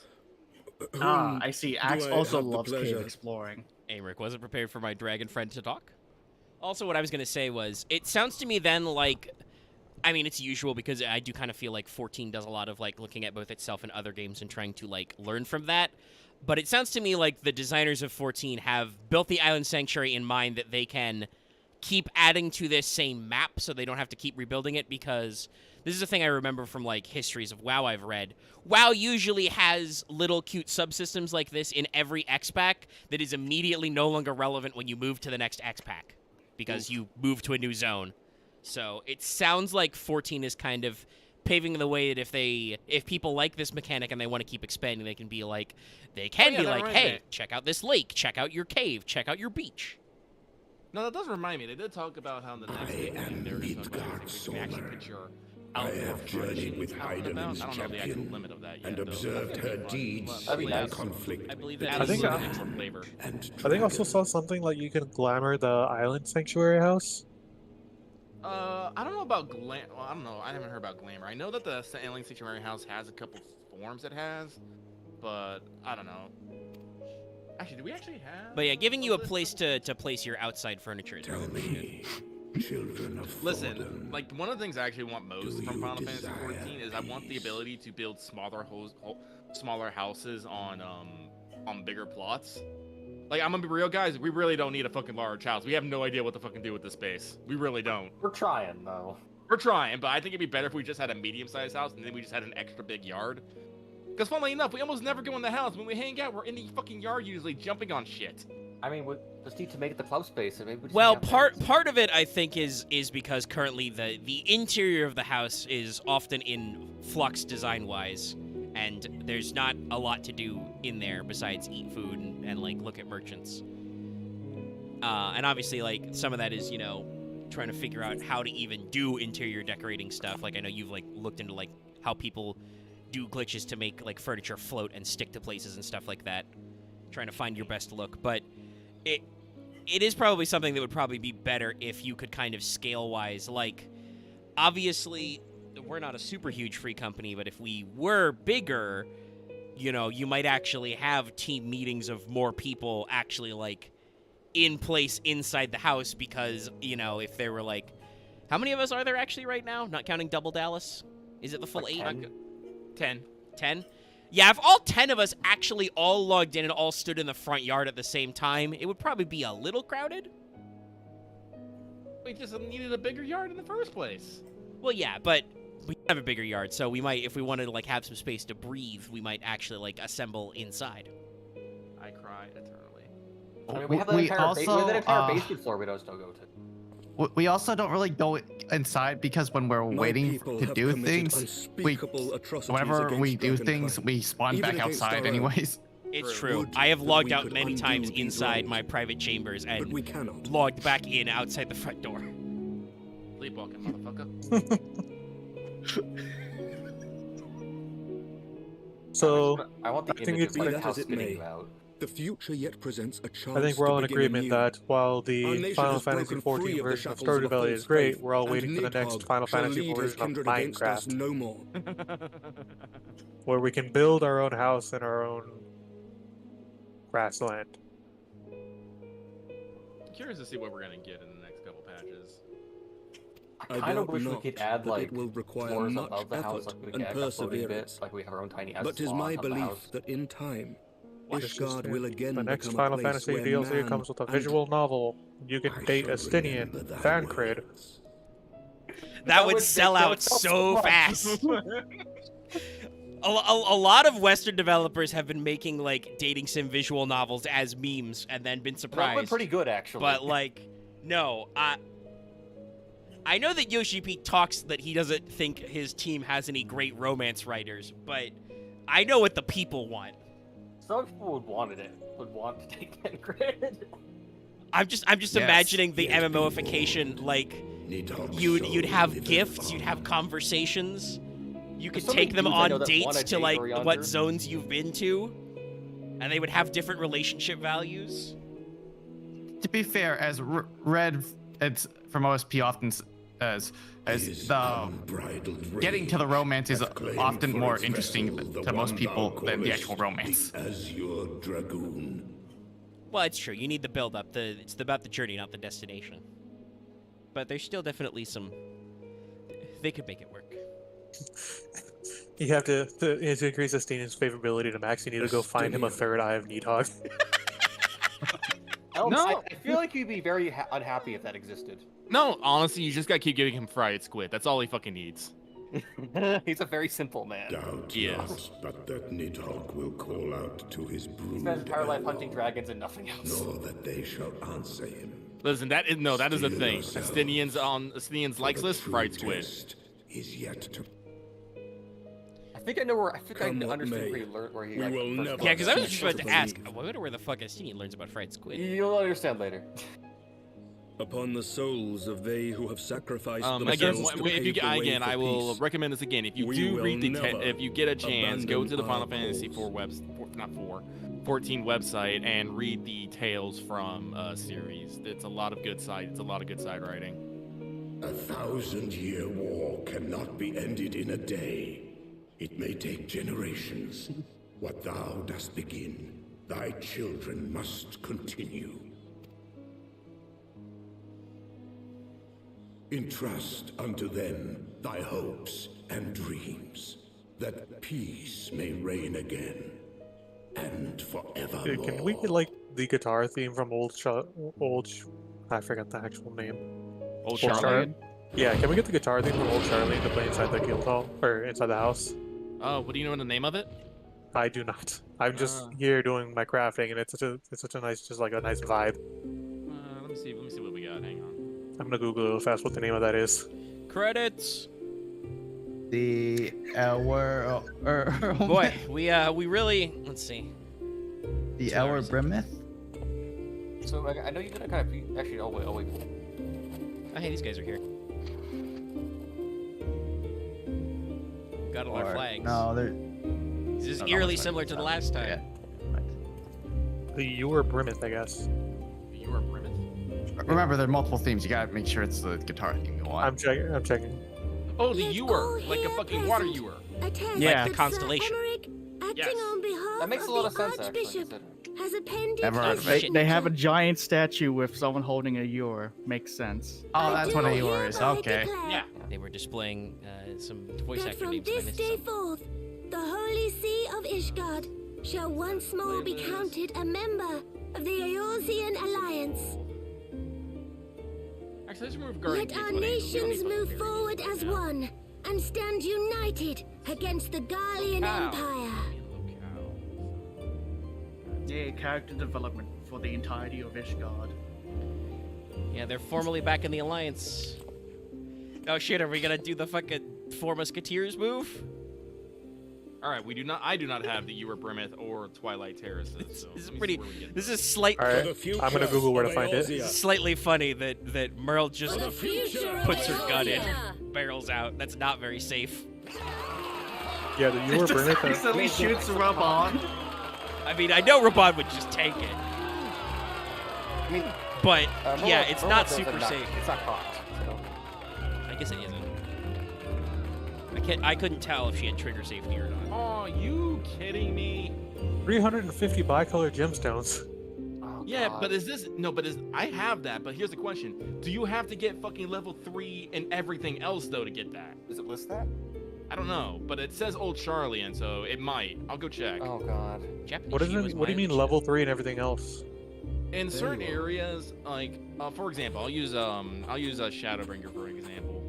I see. Axe I also have the loves cave pleasure? exploring. Amric wasn't prepared for my dragon friend to talk. Also, what I was going to say was, it sounds to me then like, I mean, it's usual because I do kind of feel like 14 does a lot of like looking at both itself and other games and trying to like learn from that. But it sounds to me like the designers of 14 have built the Island Sanctuary in mind that they can keep adding to this same map so they don't have to keep rebuilding it, because this is a thing I remember from like histories of WoW I've read. WoW usually has little cute subsystems like this in every X-Pack that is immediately no longer relevant when you move to the next X-Pack because you move to a new zone. So it sounds like 14 is kind of paving the way that if people like this mechanic and they want to keep expanding, they can be like, hey, check out this lake, check out your cave, check out your beach. No, that does remind me. They did talk about how in the next game there is something you can actually put your I have journeyed with Heiden's I don't know the actual champion limit of that yet, and though. observed her deeds That'd be in nice. conflict I believe with that I is think an I- extra flavor. and I think I also dragon. saw something like you can glamour the island sanctuary house. I don't know about glam. Well, I don't know. I haven't heard about glamour. I know that the Alien Sanctuary House has a couple forms it has, but I don't know. Actually, do we actually have? But yeah, giving you a place to place your outside furniture is Tell really good. me, children of Listen, Thordan, like one of the things I actually want most Do from you Final Fantasy desire 14 is I want the ability to build smaller houses on bigger plots. Like, I'm gonna be real, guys. We really don't need a fucking large house. We have no idea what to fucking do with this space. We really don't. We're trying though. We're trying, but I think it'd be better if we just had a medium-sized house and then we just had an extra big yard. Because funnily enough, we almost never go in the house. When we hang out, we're in the fucking yard usually jumping on shit. I mean, we just need to make it the cloud space, and maybe we just Well, hang out part there. part of it I think is because currently the interior of the house is often in flux design wise, and there's not a lot to do in there besides eat food and like look at merchants. And obviously, like some of that is trying to figure out how to even do interior decorating stuff. Like I know you've like looked into like how people do glitches to make like furniture float and stick to places and stuff like that, trying to find your best look. But it is probably something that would probably be better if you could kind of scale-wise, like, obviously, we're not a super huge free company, but if we were bigger, you know, you might actually have team meetings of more people actually, like, in place inside the house because, you know, if there were, like, how many of us are there actually right now? Not counting Double Dallas? Is it the full Like 8? 10. 10? Yeah, if all 10 of us actually all logged in and all stood in the front yard at the same time, it would probably be a little crowded. We just needed a bigger yard in the first place. Well, yeah, but we have a bigger yard, so we might, if we wanted to, like, have some space to breathe, we might actually, like, assemble inside. I cry eternally. I mean, we have that entire basement floor we don't still go to. We also don't really go inside because when we're waiting to do things, whenever we do things, we spawn back outside anyways. It's true. I have logged out many times inside my private chambers and logged back in outside the front door. Sleepwalking, motherfucker. So, I want the think image it's of like that house as it spinning may. you out. The future yet presents a chance. I think we're all in to begin agreement anew. that while Our the nation Final has Fantasy broken free XIV of the version of shackles of Stardew a Valley false is great, faith, we're all and waiting for the next Nidhogg Final shall Fantasy lead his version of kindred against us Minecraft, no more. where we can build our own house in our own grassland. I'm curious to see what we're gonna get in the next couple patches. I kind of doubt wish we not could add that like it will require floors much above the house, effort like we and can add a floating bit, perseverance. like we have our own tiny house. But 'tis my belief that in time, Ishgard will again The next become Final a place Fantasy where DLC man comes with a and visual novel. You can date Estinian, Thancred. That would sell out so fast. A lot of Western developers have been making, like, dating sim visual novels as memes and then been surprised. That been pretty good, actually. But, like, no. I know that Yoshi P talks that he doesn't think his team has any great romance writers, but I know what the people want. Some people would want to take Thancred. I'm just imagining the MMOification, like, you'd have gifts, you'd have conversations, you could take them on dates to, like, what zones you've been to, and they would have different relationship values. To be fair, as Red, it's from OSP often as the getting to the romance is often more interesting to most people than the actual romance. Well, it's true. You need the build-up. It's about the journey, not the destination. But there's still definitely some... They could make it work. You have to increase Estinian's favorability to max, you need to go find him a third eye of Nidhogg. I feel like you'd be very unhappy if that existed. No, honestly, you just gotta keep giving him fried squid. That's all he fucking needs. He's a very simple man. Doubt not, but that Nidhogg will call out to his brood. He spends his entire life hunting dragons and nothing else. Nor that they shall answer him. Listen, that is the thing. Estinians likes list fried squid. Is yet to... I think I know where. I think I understand where he learned where he. Yeah, because I was just about to ask. I wonder where the fuck Estinian learns about fried squid. You'll understand later. Upon the souls of they who have sacrificed Again, themselves to pave the way for I will peace. recommend this again. If you We do will read if you get a chance, go to the Final Fantasy 14 website and read the Tales from series. It's a lot of good side writing. 1,000-year war cannot be ended in a day. It may take generations. What thou dost begin, thy children must continue. Entrust unto them thy hopes and dreams, that peace may reign again, and forevermore. Dude, can we get, like, the guitar theme from I forgot the actual name. Old Charlie? Yeah, can we get the guitar theme from Old Charlie to play inside the guild hall, or inside the house? Oh, what do you know the name of it? I do not. I'm just here doing my crafting, and it's such a nice, just like a nice vibe. Let me see what we got. Hang on. I'm gonna Google real fast what the name of that is. Credits. The Boy, we really, let's see. The Our Brimith? So I know you're gonna kind of actually. Oh wait. Oh, hey, these guys are here. Got all our flags. No, they're. This is eerily similar to the last time. The Your Brimith, I guess. The Your Brimith. Remember, there are multiple themes. You gotta make sure it's the guitar theme you want. I'm checking. I'm checking. Oh, the ewer, like a fucking water ewer. Yeah, the constellation. Yes. That makes a lot of sense, actually. Has appended Never heard of it. They have a giant statue with someone holding a ewer. Makes sense. Oh, that's what a ewer is. Okay. Yeah. They were displaying some voice That actor from names. this and I missed day some. forth, the Holy See of Ishgard shall once more be counted a member of the Eorzean Alliance. Actually, let's remove Guardian Let our Case 1A, so we don't nations need move fucking forward as one and stand united against the Garlean Empire. Yeah, character development for the entirety of Ishgard. Yeah, they're formally back in the Alliance. Oh shit, are we gonna do the fucking Four Musketeers move? All right, we do not. I do not have the Ewer Brimith or Twilight Terraces. So This is let me pretty. see where we get This is slight. All right, I'm gonna Google where to find it. Slightly funny that Merle just puts her gun in, Eorzean. barrels out. That's not very safe. Yeah, the Ewer Just Brimith. instantly shoots Rabon. I mean, I know Rabon would just take it, I mean, but yeah, Merle- it's Merle not does super not- safe. It's not cocked. So. I guess it isn't. I couldn't tell if she had trigger safety or not. Oh, you kidding me? 350 bicolor gemstones. Oh, Yeah, God. but is this no? But is I have that? But here's the question: do you have to get fucking level 3 and everything else though to get that? Does it list that? I don't know, but it says Old Charlie, and so it might. I'll go check. Oh God. Japanese What is she it? was What do you mean mileage. level 3 and everything else? In certain areas, like for example, I'll use Shadowbringer for an example.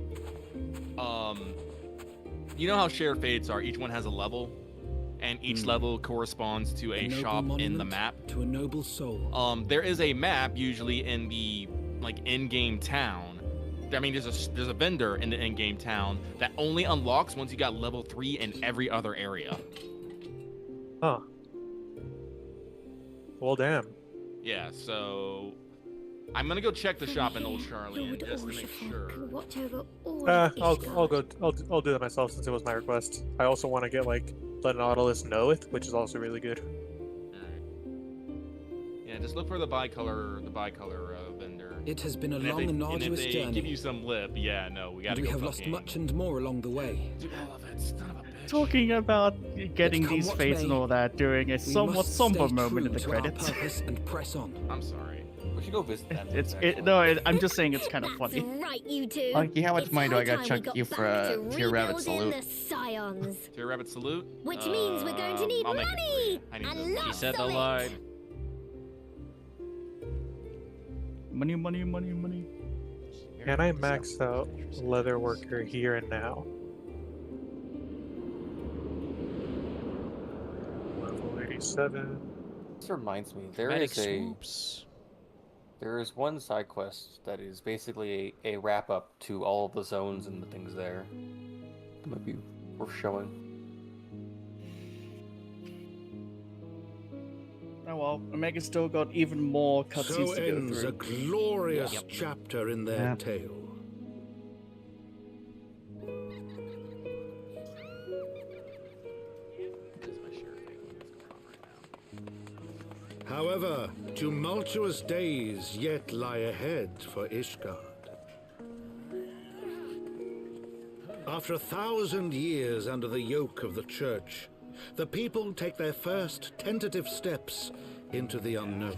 You know how shared fates are? Each one has a level, and each level corresponds to a noble shop in the monument map. to a noble soul. There is a map usually in the in-game town. I mean, there's a vendor in the in-game town that only unlocks once you got level 3 in every other area. Huh. Well, damn. Yeah, so I'm gonna go check the shop in Old Charlie Lord just to make Orshathon sure. can watch over all I'll of Ishgard. I'll do that myself since it was my request. I also want to get like the Nautilus Knoweth, which is also really good. Alright. Yeah, just look for the bicolor vendor. It has been a And if long they- and and arduous if they journey. give you some lip, yeah, no, we And gotta we go have lost fucking- much and more along the way. Dude, all of it, son of a bitch. Talking about getting But come these what fates and may, all that during a We somewhat must somber stay moment in true the to our credits. purpose and press on. I'm sorry. We should go visit them. I'm just saying it's kind of funny. That's right, you two. Monkey, how much It's money do I high got time we chuck got you for back to Tier Rabbit rebuilding salute? the Scions. Tier Rabbit salute? Which means we're going to need I'll make it money! for you. I need And to- She lots said the of it. line. Money, money, money, money. Can I max out Leather Worker here and now? Level 87. This reminds me, there Medic is a swoops. there is one side quest that is basically a wrap up to all of the zones and the things there. That might be worth showing. Oh well, Omega still got even more cutscenes So to go ends a through. glorious chapter in their tale. However, tumultuous days yet lie ahead for Ishgard. After 1,000 years under the yoke of the Church, the people take their first tentative steps into the unknown.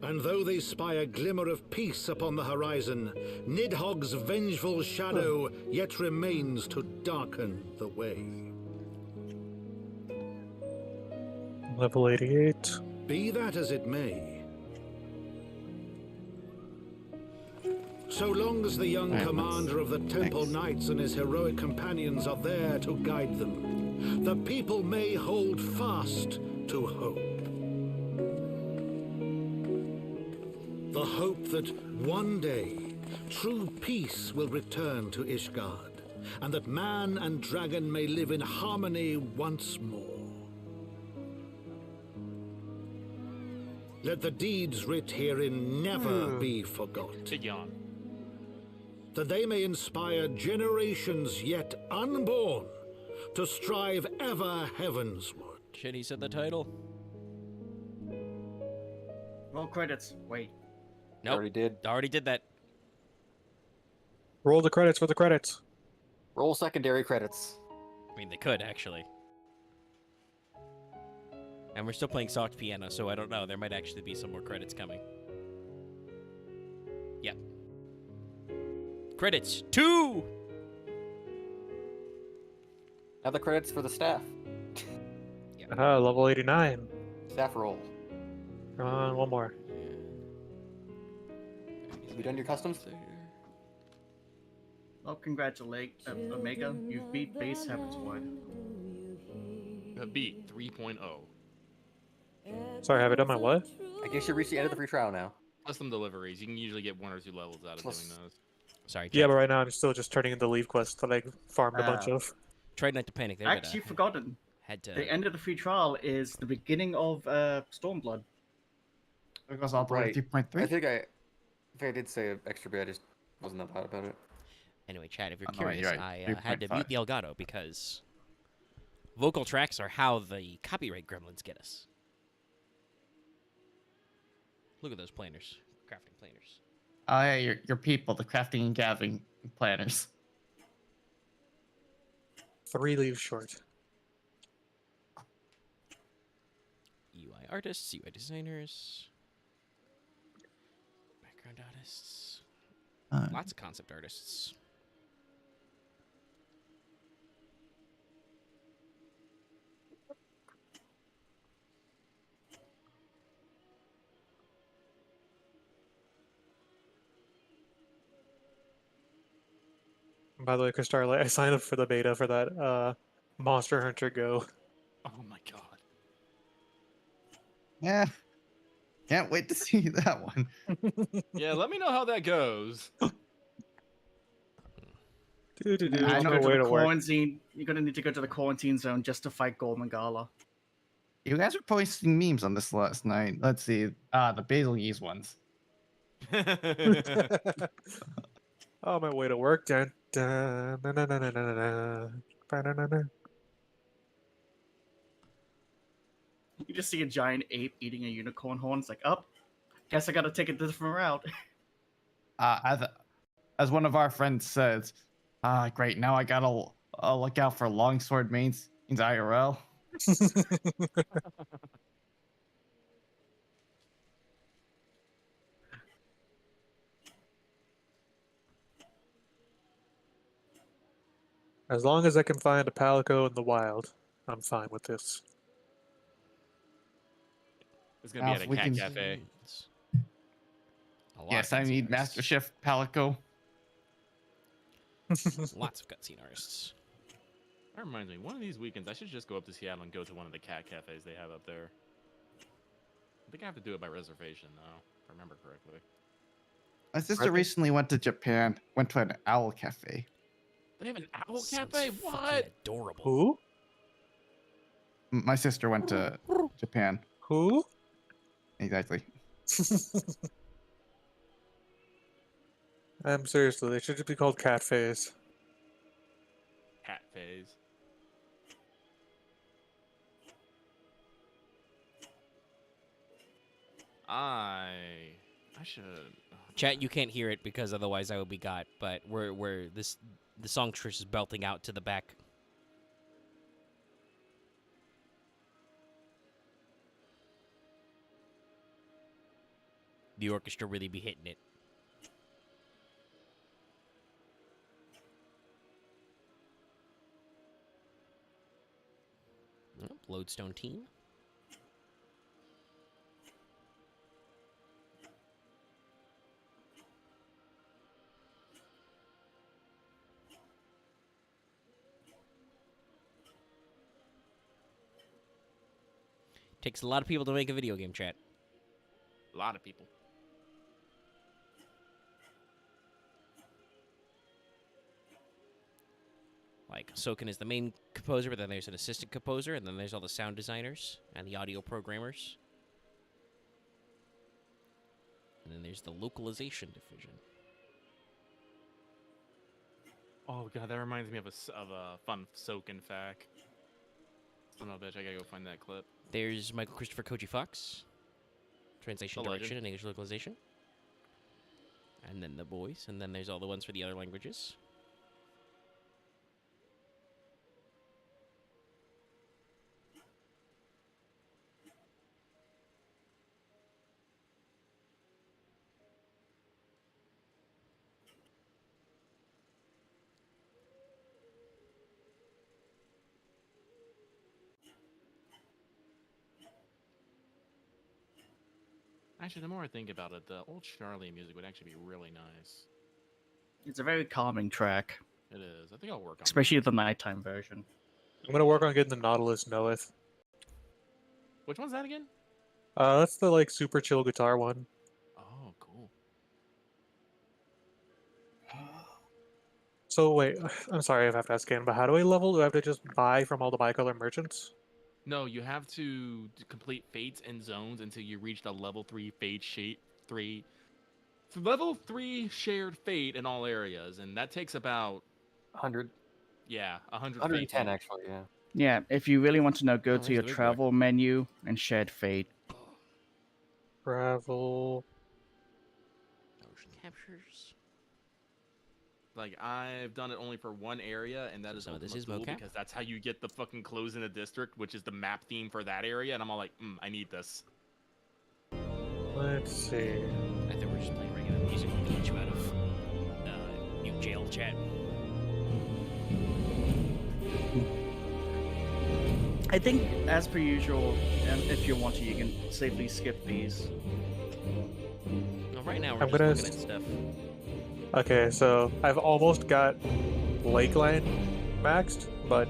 And though they spy a glimmer of peace upon the horizon, Nidhogg's vengeful shadow yet remains to darken the way. Level 88. Be that as it may, so long as the young commander of the Temple Knights and his heroic companions are there to guide them, the people may hold fast to hope. The hope that one day true peace will return to Ishgard, and that man and dragon may live in harmony once more. Let the deeds writ herein never be forgot, Big yawn. that they may inspire generations yet unborn to strive ever heavensward. Shinny said the title. Roll credits. Wait. Nope. Already did that. Roll the credits for the credits. Roll secondary credits. I mean, they could, actually. And we're still playing soft piano, so I don't know. There might actually be some more credits coming. Yep. Credits 2! Now the credits for the staff. Level 89. Staff roll. Come on, one more. Have you done your customs? Well, congratulate Omega. You've beat base Heavensward. Beat 3.0. Sorry, have I done my what? I guess you reached the end of the free trial now. Custom deliveries. You can usually get 1 or 2 levels out of doing those. Sorry, Yeah, but right now I'm still just turning into leave quests that I farmed a bunch Ah. of. Tried not to panic there. Actually, forgotten. Had to. The end of the free trial is the beginning of Stormblood. It goes all the way to 3.3. I think I did say an extra bit. I just wasn't that loud about it. Anyway, Chad, if you're Oh, no, curious, you're right. I had to mute 3.5. the Elgato because vocal tracks are how the copyright gremlins get us. Look at those planners, crafting planners. Oh yeah, your people, the crafting and gathering planners. 3 leaves short. UI artists, UI designers, background artists, lots of concept artists. By the way, Kristar, I signed up for the beta for that Monster Hunter Go. Oh my god. Yeah. Can't wait to see that one. Yeah, let me know how that goes. I Go know to where the to work. quarantine. You're gonna need to go to the quarantine zone just to fight Gorman Gala. You guys were posting memes on this last night. Let's see. The Basil Yeast ones. On my way to work. Dun, dun, na, na, na, na, na, na, ba-na-na-na. You just see a giant ape eating a unicorn horn. It's like, up. Guess I gotta take a different route. As one of our friends says, great. Now I gotta look out for longsword mains in IRL. As long as I can find a Palico in the wild, I'm fine with this. It's gonna be at a we cat can- cafe. Yes, I need Master Chef Palico. Lots of cutscene artists. That reminds me, one of these weekends I should just go up to Seattle and go to one of the cat cafes they have up there. I think I have to do it by reservation though, if I remember correctly. My sister recently went to Japan, went to an owl cafe. They have an owl cafe? What? Adorable. Who? My sister went to Japan. Who? Exactly. Seriously, they should just be called cat phase. Cat phase. I should. Chat, you can't hear it because otherwise I would be got. But the songstress is belting out to the back. The orchestra really be hitting it. Oh, Lodestone team. Takes a lot of people to make a video game, chat. A lot of people. Like, Soken is the main composer, but then there's an assistant composer, and then there's all the sound designers and the audio programmers. And then there's the localization division. Oh god, that reminds me of a fun Soken fact. Son of a bitch, I gotta go find that clip. There's Michael Christopher Koji Fox. Translation, The legend. direction, and English localization. And then the voice, and then there's all the ones for the other languages. Actually, the more I think about it, the old Charlie music would actually be really nice. It's a very calming track, It is. I think I'll work on especially the nighttime version. I'm gonna work on getting the Nautilus Knoweth. it. Which one's that again? That's the like super chill guitar one. Oh, cool. So wait, I'm sorry I have to ask again, but how do I level? Do I have to just buy from all the bicolor merchants? No, you have to complete fates and zones until you reach the level 3 fate level 3 shared fate in all areas, and that takes about 100. yeah, 100 110 fate. actually, yeah. Yeah, if you really want to know, go Oh, to there's your the big boy. travel menu and shared fate. Travel. Motion captures. Like, I've done it only for one area, and that is So this Ultima is Thule, mocap? because that's how you get the fucking close in a district, which is the map theme for that area, and I'm all like, I need this. Let's see. I thought we were just playing regular music to get you out of new jail chat. I think, as per usual, and if you want to, you can safely skip these. Well, right now we're I'm just gonna looking at stuff. Okay, so I've almost got Lakeland maxed, but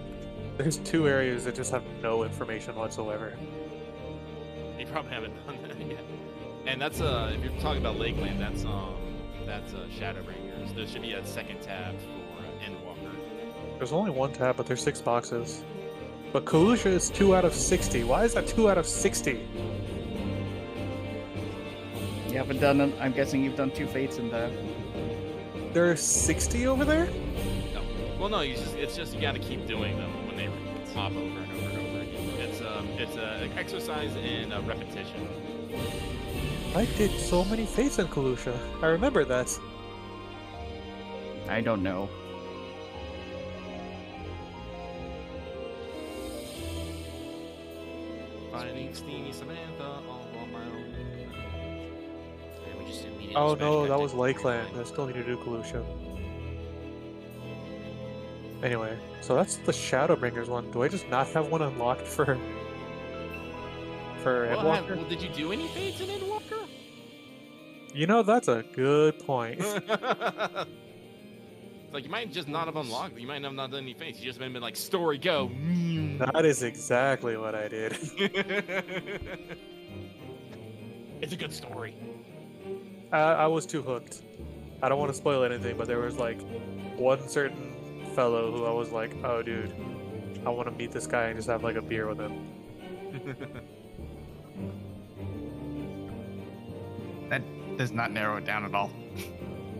there's 2 areas that just have no information whatsoever. You probably haven't done that yet. And that's if you're talking about Lakeland, that's Shadowbringers. There should be a second tab for Endwalker. There's only 1 tab, but there's 6 boxes. But Kalusha is 2 out of 60. Why is that 2 out of 60? You haven't done them. I'm guessing you've done 2 fates in there. There's 60 over there? No, well, no, it's just you got to keep doing them when they pop over and over and over again. It's an exercise in repetition. I did so many fates in Kalusha. I remember that. I don't know. Finding Steamy Samantha all on my own. Yeah, we just immediately Oh smash no, cut that to was Lakeland. Rewind. I still need to do Kalusha. Anyway, so that's the Shadowbringers one. Do I just not have one unlocked for Endwalker? Well, did you do any fates in Endwalker? You know, that's a good point. Like, you might just not have unlocked. You might have not done any fates. You just been like, story, go. That is exactly what I did. It's a good story. I was too hooked. I don't want to spoil anything, but there was like one certain fellow who I was like, oh dude, I want to meet this guy and just have like a beer with him. That does not narrow it down at all.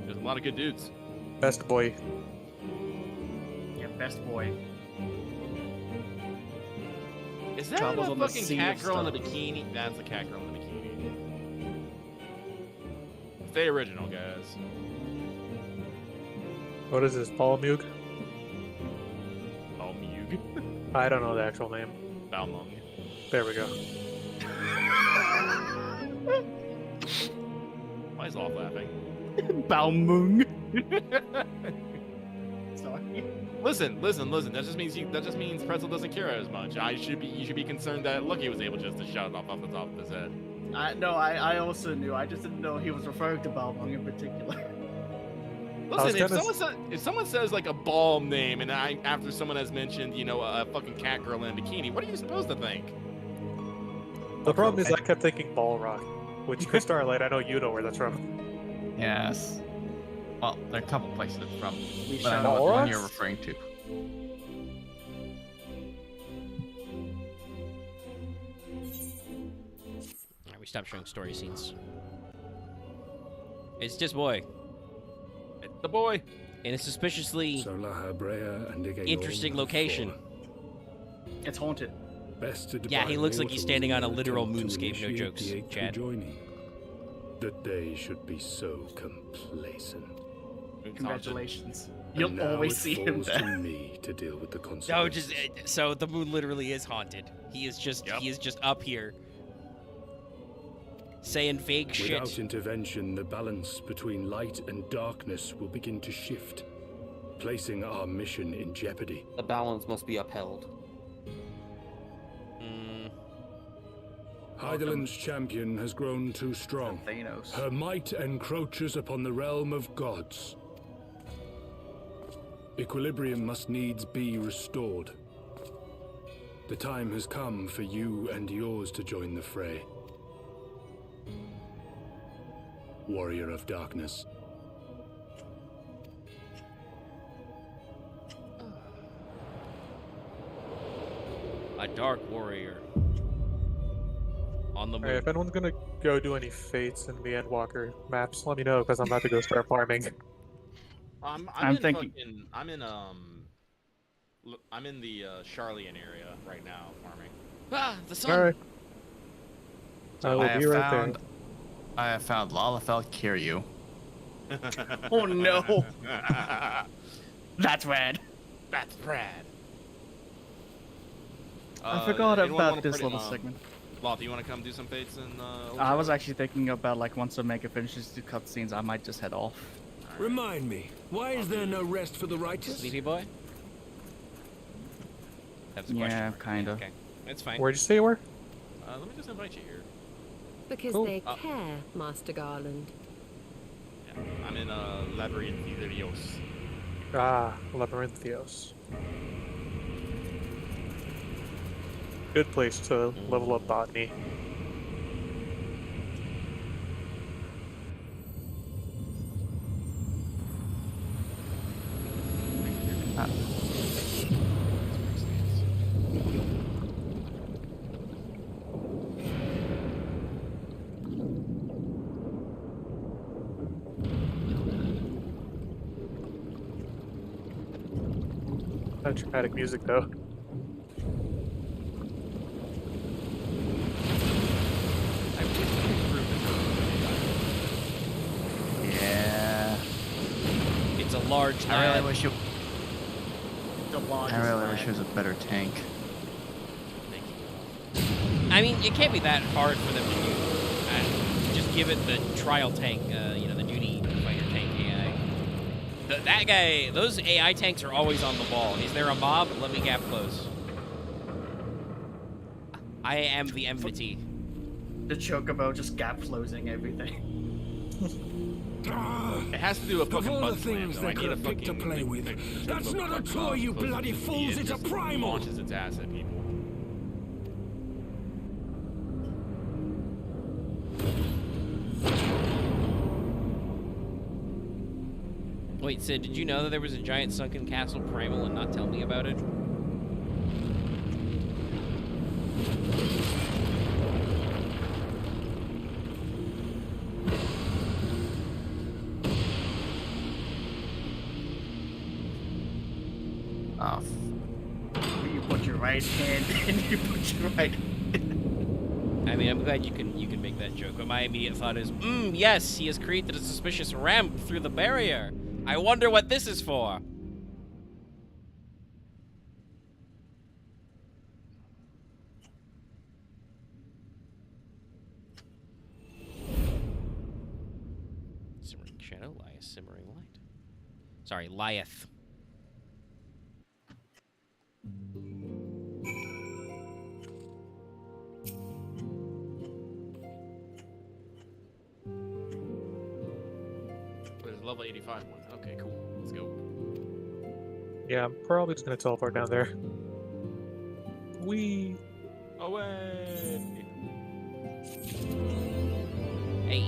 There's a lot of good dudes. Best boy. Yeah, best boy. Is that Travels a on the fucking sea cat of girl in the stuff. bikini? That's a cat girl in the bikini. Stay original, guys. What is this, Paul Mug? Oh, Mug. I don't know the actual name. Balmung. There we go. Why is Olaf laughing? Balmung. Sorry. Listen. That just means Pretzel doesn't care as much. You should be concerned that Lucky was able just to shout it off the top of his head. I also knew. I just didn't know he was referring to Balmung in particular. Listen, if someone says like a ball name and after someone has mentioned, a fucking cat girl in a bikini, what are you supposed to think? The problem is I kept thinking Balrog, which Starlight, I know you know where that's from. Yes. Well, there are a couple places it's from, We but I shall- know what one Aurochs? you're referring to. Alright, we stopped showing story scenes. It's just boy. It's the boy. In a suspiciously Solaha Brea and Igayon interesting location. It's haunted. best to Yeah, he looks like he's standing on a literal attempt to moonscape, no initiate jokes, the Eighth Chad. rejoining. That they should be so complacent. Congratulations. And You'll now always it see him falls there. to me to deal with the No, consequences. so the moon literally is haunted. He is just up here saying vague Without shit. intervention, the balance between light and darkness will begin to shift, placing our mission in jeopardy. The balance must be upheld. Hydaelyn's champion has grown too strong. Thanos. Her might encroaches upon the realm of gods. Equilibrium must needs be restored. The time has come for you and yours to join the fray. Warrior of Darkness. A dark warrior. On the moon. Alright, if anyone's gonna go do any fates in the Endwalker maps, let me know because I'm about to go start farming. I'm in the Charlian area right now, farming. Ah, the sun. Alright. I I will have be right found. there. I have found Lalafell Kiryu. Oh no. That's rad. That's rad. I forgot anyone about wanna this put in, little segment. Loth, do you want to come do some fates in I was actually thinking about like once Omega finishes the cutscenes, I might just head off. Remind me, why is there no rest for the righteous? Sleepy boy? That's a Yeah, question. kinda. Okay, that's fine. Where'd you say you were? let me just invite you here. Because Cool. they care, Master Garland. Yeah, I'm in Labyrinth de Dios. Ah, Labyrinthios. Good place to level up botany. That dramatic music though. Yeah. It's a large I really lab. wish it. The largest I really lab. wish it was a better tank. I mean, it can't be that hard for them to do. Just give it the trial tank, you know, the duty fighter tank AI. That guy, those AI tanks are always on the ball. Is there a mob? Let me gap close. I am the enmity. The Chocobo just gap closing everything. It has to do with Of fucking all the Bud Slam, things though. they I could need a have picked to fucking play with, that's not a toy, you bloody fools, it's a primal! Launches its ass at people. Wait, Sid, did you know that there was a giant sunken castle primal and not tell me about it? Oh. You put your right hand and you put your right. I mean, I'm glad you can make that joke, but my immediate thought is, yes, he has created a suspicious ramp through the barrier. I wonder what this is for. Simmering shadow, lieth, simmering light. Sorry, lieth. There's a level 85 one. Okay, cool. Let's go. Yeah, I'm probably just gonna teleport down there. Wee. Away! Hey,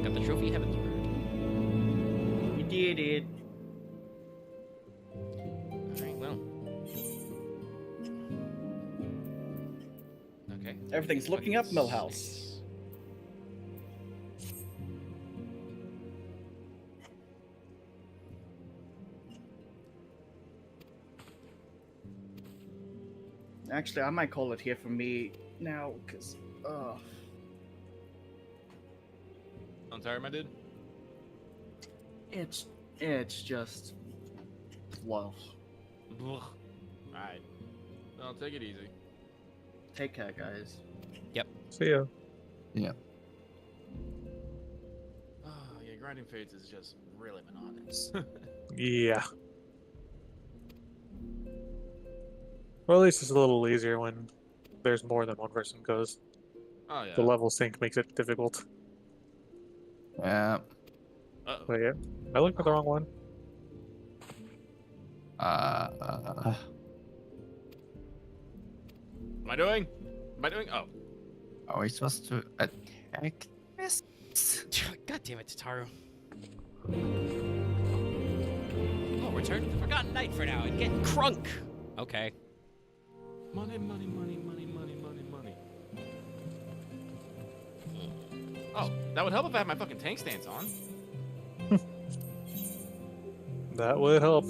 got the trophy Heavensward. You did it. Alright, well. Okay. Everything's looking up, Millhouse. Actually, I might call it here for me now, because, I'm sorry, my dude. it's just love. Alright. Well, take it easy. Take care, guys. Yep. See ya. Yeah. Yeah, grinding fates is just really monotonous. Yeah. Well, at least it's a little easier when there's more than one person goes. Oh yeah. The level sync makes it difficult. Yeah. Uh-oh. But yeah, I looked at the wrong one. What am I doing? Am I doing? Oh. Are we supposed to attack this? God damn it, Tataru. Oh, return to the Forgotten Night for now and get crunk. Okay. Money, money, money, money, money, money, money. Oh, that would help if I had my fucking tank stance on. That would help.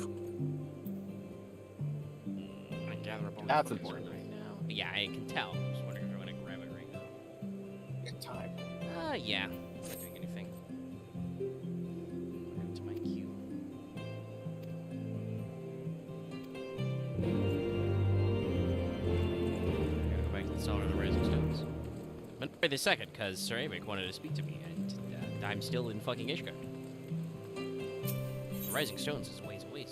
I gather up all That's these important. right now. Yeah, I can tell. I'm just wondering if I want to grab it right now. Good time. Yeah. I'm not doing anything. Into my queue. Gotta go back to the Cellar of the Rising Stones. But wait a second, because Sir Amik wanted to speak to me, and I'm still in fucking Ishka. The Rising Stones is ways away.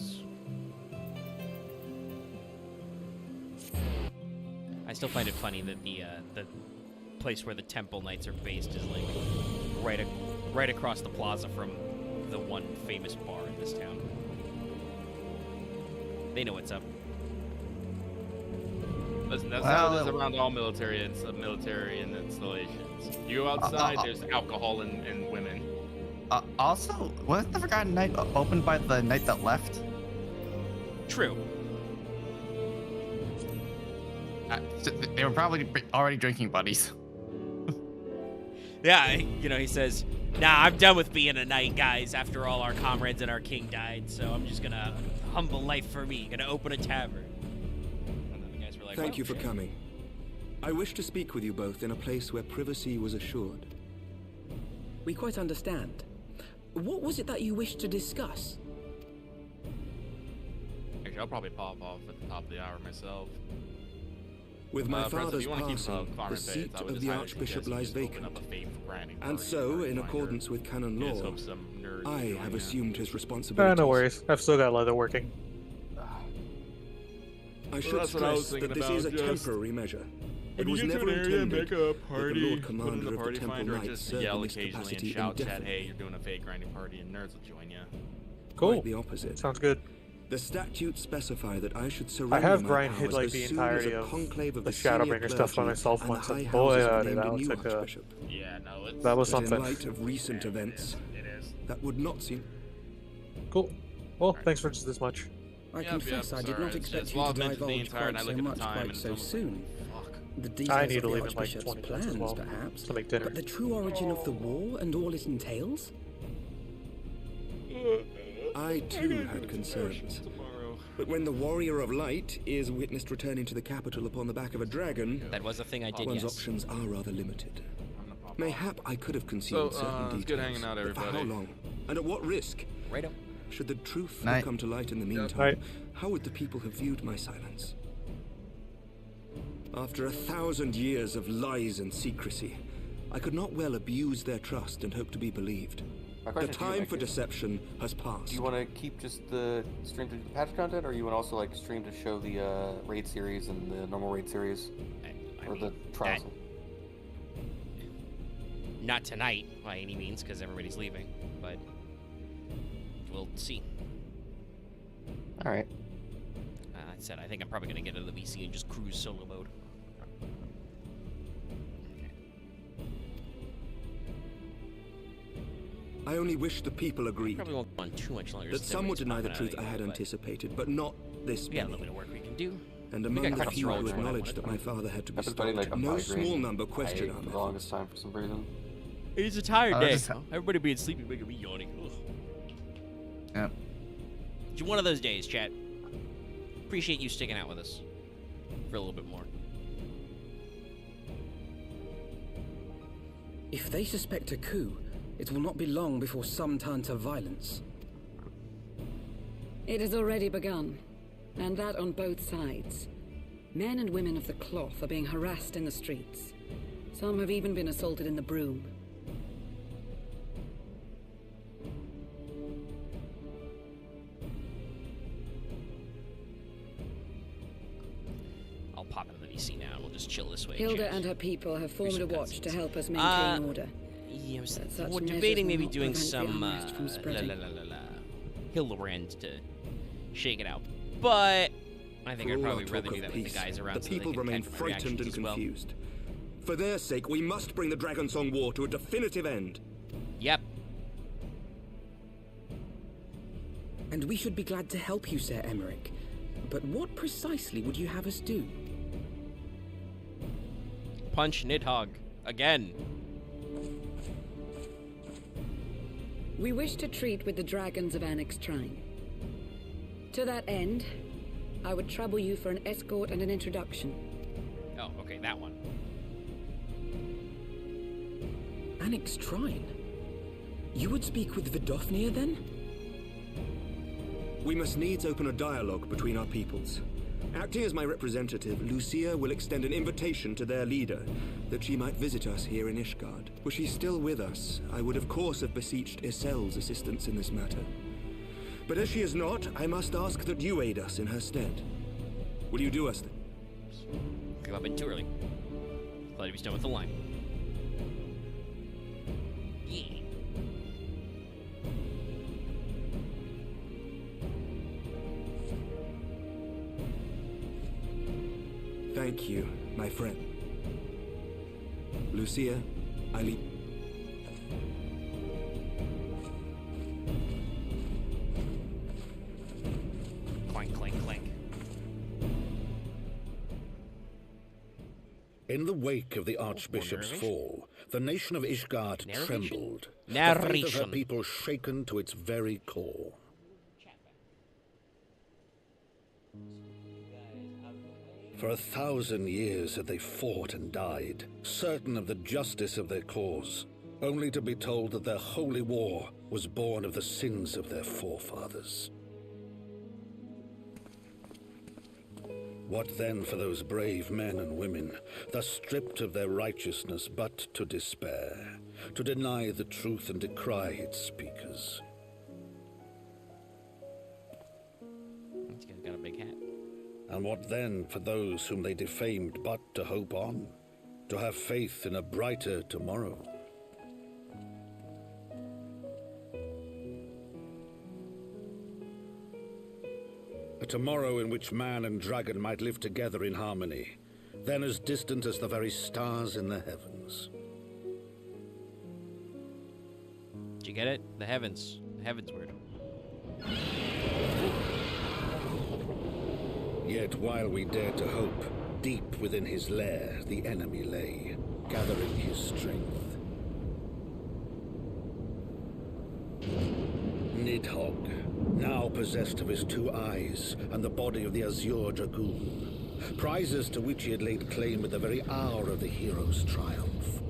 I still find it funny that the place where the Temple Knights are based is like right across the plaza from the one famous bar in this town. They know what's up. Listen, that's how it is around all military and military and installations. You go outside, there's alcohol and women. Also, wasn't the Forgotten Night opened by the knight that left? True. So they were probably already drinking buddies. Yeah, he says, "Nah, I'm done with being a knight, guys. After all, our comrades and our king died, so I'm just gonna humble life for me. Gonna open a tavern." And then the guys were like, Thank you for coming. I wish to speak with you both in a place where privacy was assured. We quite understand. What was it that you wished to discuss? Actually, I'll probably pop off at the top of the hour myself. With my Prince, father's if you wanna keep passing, farming the fates, seat I would of the highly Archbishop suggest you lies just open vacant. up a fate for grinding And party so, in finder. accordance with canon Just law, hope some nerds I will have join assumed his responsibilities. No worries. I've still got leather working. I should that's what I was stress thinking that this is a about, just temporary measure. It when was you get to never an area, intended make a party, that the Lord put in Commander the of party the Temple finder, and Knights just serve yell in this occasionally capacity and shout chat, indefinitely. hey, you're doing a fake grinding party and nerds will join you. Cool. Quite the opposite. Sounds good. The statutes specify that I should surrender I have my grind hit powers like as the soon as entirety a of conclave of the senior Shadowbringer stuff by clergy myself and once, the and high boy, houses have that named a was new like a- archbishop. Yeah, no, it's... That was But something. in light of recent events, that would not seem... Cool. Well, thanks for just this much. I Yep, confess yep, I did sorry, not it's expect just you while to I've mentioned the divulge entire quite and I so look at the much time quite and so it's almost soon. fuck. The details I need to of the leave in like Archbishop's 20 minutes as plans, well perhaps, to make dinner. but the true origin of the war and all it entails? I too had concerns. But when the Warrior of Light is witnessed returning to the capital upon the back of a dragon, That was a thing I did, one's yes. options are rather limited. Mayhap I could have concealed So, certain it's details. good hanging out, but for how everybody. long? And at what risk? Righto. Should the truth Night. have come to light in the meantime, Night. how would the people have viewed my silence? After 1,000 years of lies and secrecy, I could not well abuse their trust and hope to be believed. My The question to you, time Nick, for is, deception has passed. do you want to keep just the stream to do the patch content, or you want to also like stream to show the raid series and the normal raid series, or the trials? Not tonight, by any means, because everybody's leaving, but we'll see. All right. I said, I think I'm probably going to get into the VC and just cruise solo mode. I only wish the people agreed Probably won't go on too much longer. that since some would everybody's deny the popping truth out I had anyway, anticipated, but not this but we got a many. little bit of work we can do. And We among got the credits few rolling who for what I acknowledged that my wanted. father had to be I've been fighting like stopped, a no migraine small number questioned headache our for the method. longest time for some reason. It's a tired day. just- Everybody being sleepy, making me yawning. Ugh. Yep. It's one of those days, chat. Appreciate you sticking out with us. for a little bit more. If they suspect a coup, it will not be long before some turn to violence. It has already begun, and that on both sides. Men and women of the cloth are being harassed in the streets. Some have even been assaulted in the Broom. I'll pop into the VC now. We'll just chill this way. Hilda Cheers. and her people have formed a watch to help us maintain order. Yeah, Such we're measures debating will maybe not doing prevent the some unrest from spreading. Hildebrand to shake it out. But I think For I'd all probably our rather talk do of that with peace, the guys around the so they people can remain catch my frightened reactions and as well. confused. For their sake, we must bring the Dragonsong War to a definitive end. Yep. And we should be glad to help you, Sir Emmerich. But what precisely would you have us do? Punch Nidhogg. Again. We wish to treat with the dragons of Annex Trine. To that end, I would trouble you for an escort and an introduction. Oh, okay, that one. Annex Trine? You would speak with Vidofnir then? We must needs open a dialogue between our peoples. Acting as my representative, Lucia will extend an invitation to their leader, that she might visit us here in Ishgard. Were she still with us, I would of course have beseeched Isel's assistance in this matter. But as she is not, I must ask that you aid us in her stead. Will you do us then? Came up in too early. Glad to be done with the line. Yeah. Thank you, my friend. Lucia, I leave. Clank, clank, clank. In the wake of the Archbishop's fall, the nation of Ishgard trembled. The faith of her Narration. people shaken to its very core. For 1,000 years had they fought and died, certain of the justice of their cause, only to be told that their holy war was born of the sins of their forefathers. What then for those brave men and women, thus stripped of their righteousness but to despair, to deny the truth and decry its speakers? This guy's got a big hat. And what then for those whom they defamed but to hope on, to have faith in a brighter tomorrow? A tomorrow in which man and dragon might live together in harmony, then as distant as the very stars in the heavens. Did you get it? The heavens. The Heavensward. Yet while we dared to hope, deep within his lair the enemy lay, gathering his strength. Nidhogg, now possessed of his 2 eyes and the body of the Azure Dragoon, prizes to which he had laid claim at the very hour of the hero's triumph.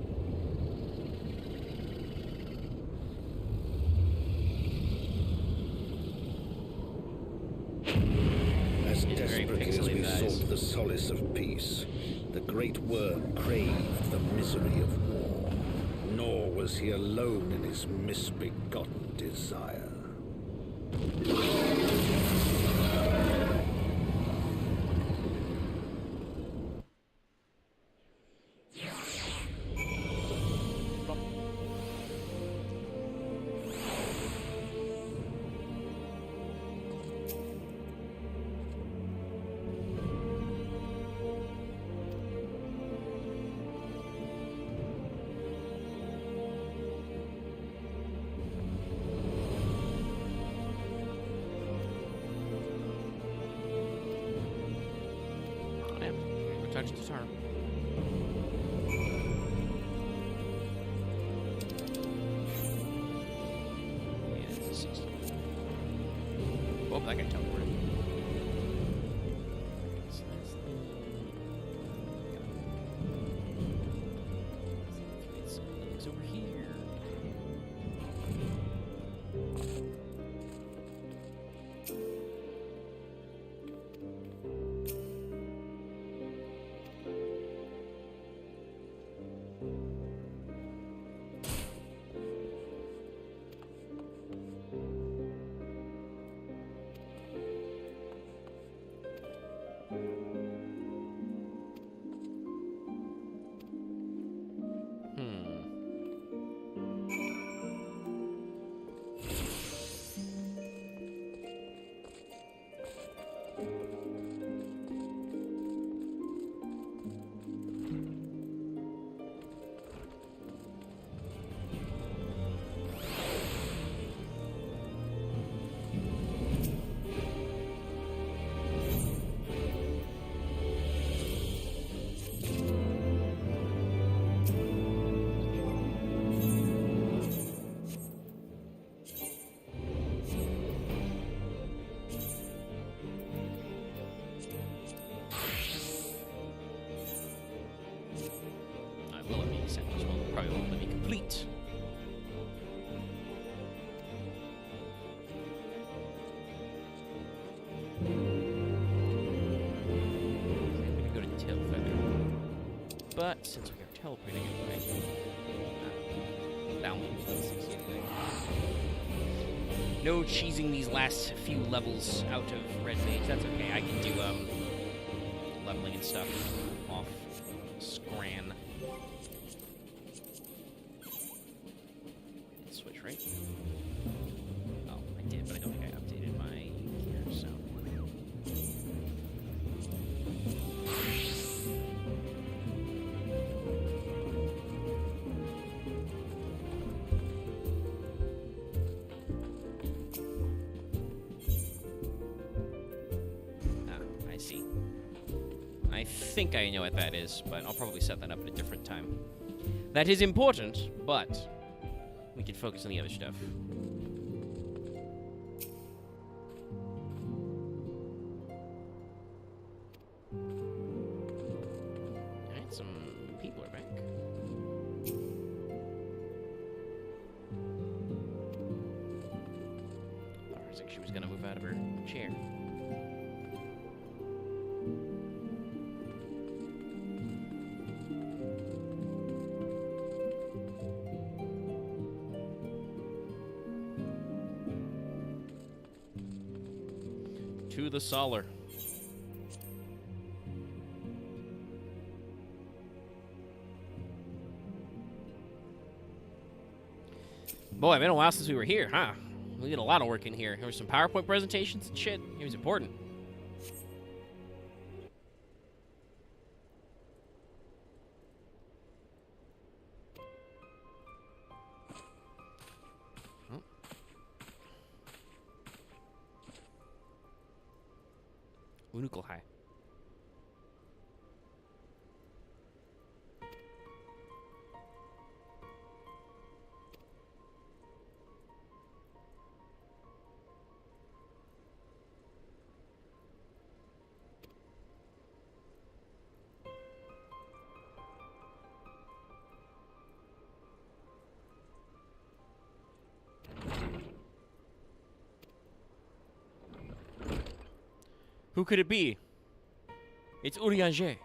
As desperately as we sought the solace of peace, the great worm craved the misery of war. Nor was he alone in his misbegotten desire. Touch the tarp. Yeah, it's a 60. Oh, that got teleported. descent as well. Probably won't let me complete. I'm gonna go to Tailfeather. But since we are teleporting anyway, balance, no cheesing these last few levels out of Red Mage. That's okay. I can do leveling and stuff off Scran. Switch, right? Oh, I did, but I don't think I updated my gear, so. I see. I think I know what that is, but I'll probably set that up at a different time. That is important, but we can focus on the other stuff. Alright, some people are back. I was like she was gonna move out of her chair. To the Solar. Boy, it's been a while since we were here, huh? We did a lot of work in here. There were some PowerPoint presentations and shit. It was important. Oh. Unukel High. Who could it be? It's Urianger.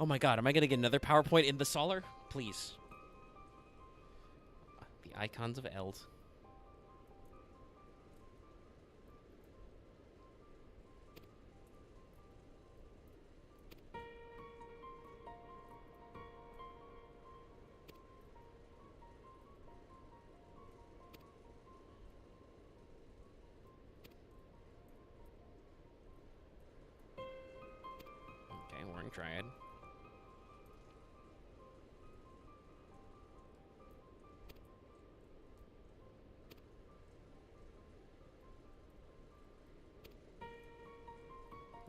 Oh my god, am I gonna get another PowerPoint in the Solar? Please. The icons of Eld. Okay, Warring Triad.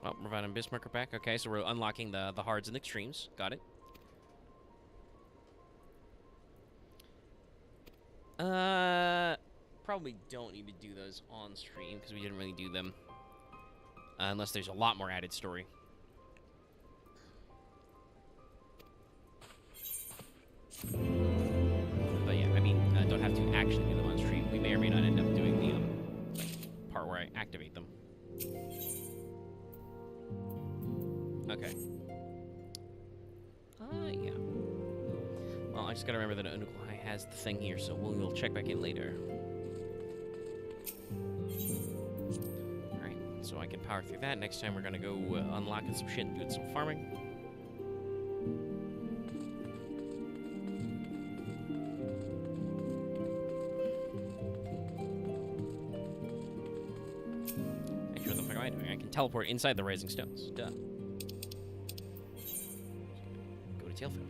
Oh, Ravana and Bismarck are back. Okay, so we're unlocking the hards and the extremes. Got it. Probably don't need to do those on stream because we didn't really do them. Unless there's a lot more added story. But yeah, I mean, don't have to actually do them on stream. We may or may not end up doing the part where I activate them. Okay. Yeah. Well, I just gotta remember that Unukel High has the thing here, so we'll check back in later. Alright, so I can power through that. Next time we're gonna go unlocking some shit and doing some farming. Actually, what the fuck am I doing? I can teleport inside the Rising Stones. Duh. Go to Tailfeather.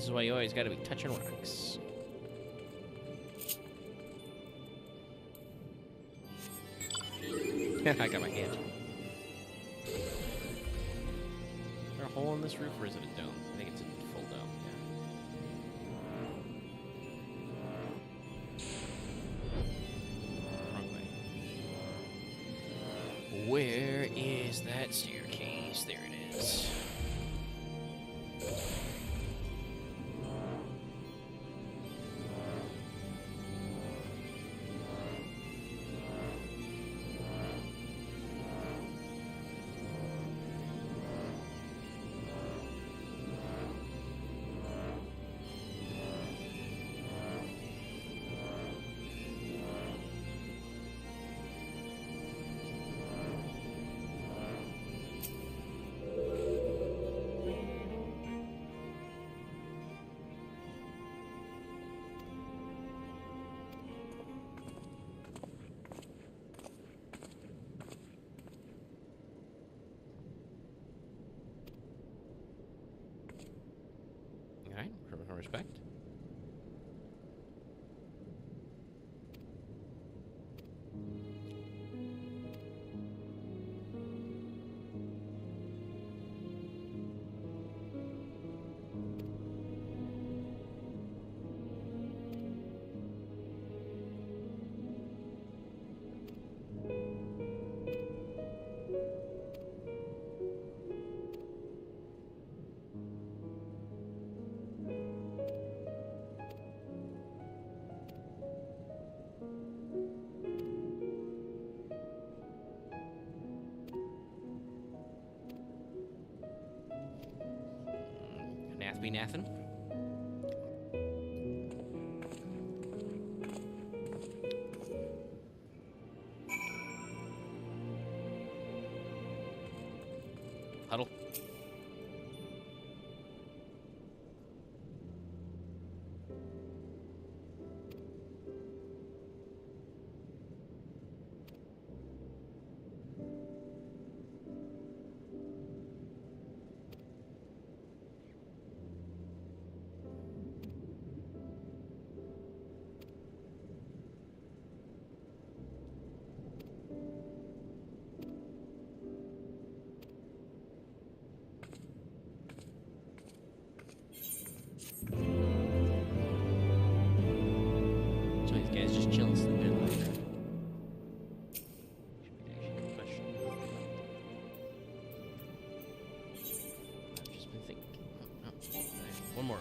This is why you always gotta be touching rocks. I got my hand. Is there a hole in this roof, or is it a dome? I think it's a full dome, yeah. Wrong way. Where is that staircase? There it is. Alright, respect. Nath be nathin'. Huddle. So these guys just chilling, sleeping. I've just been thinking. Oh, one more.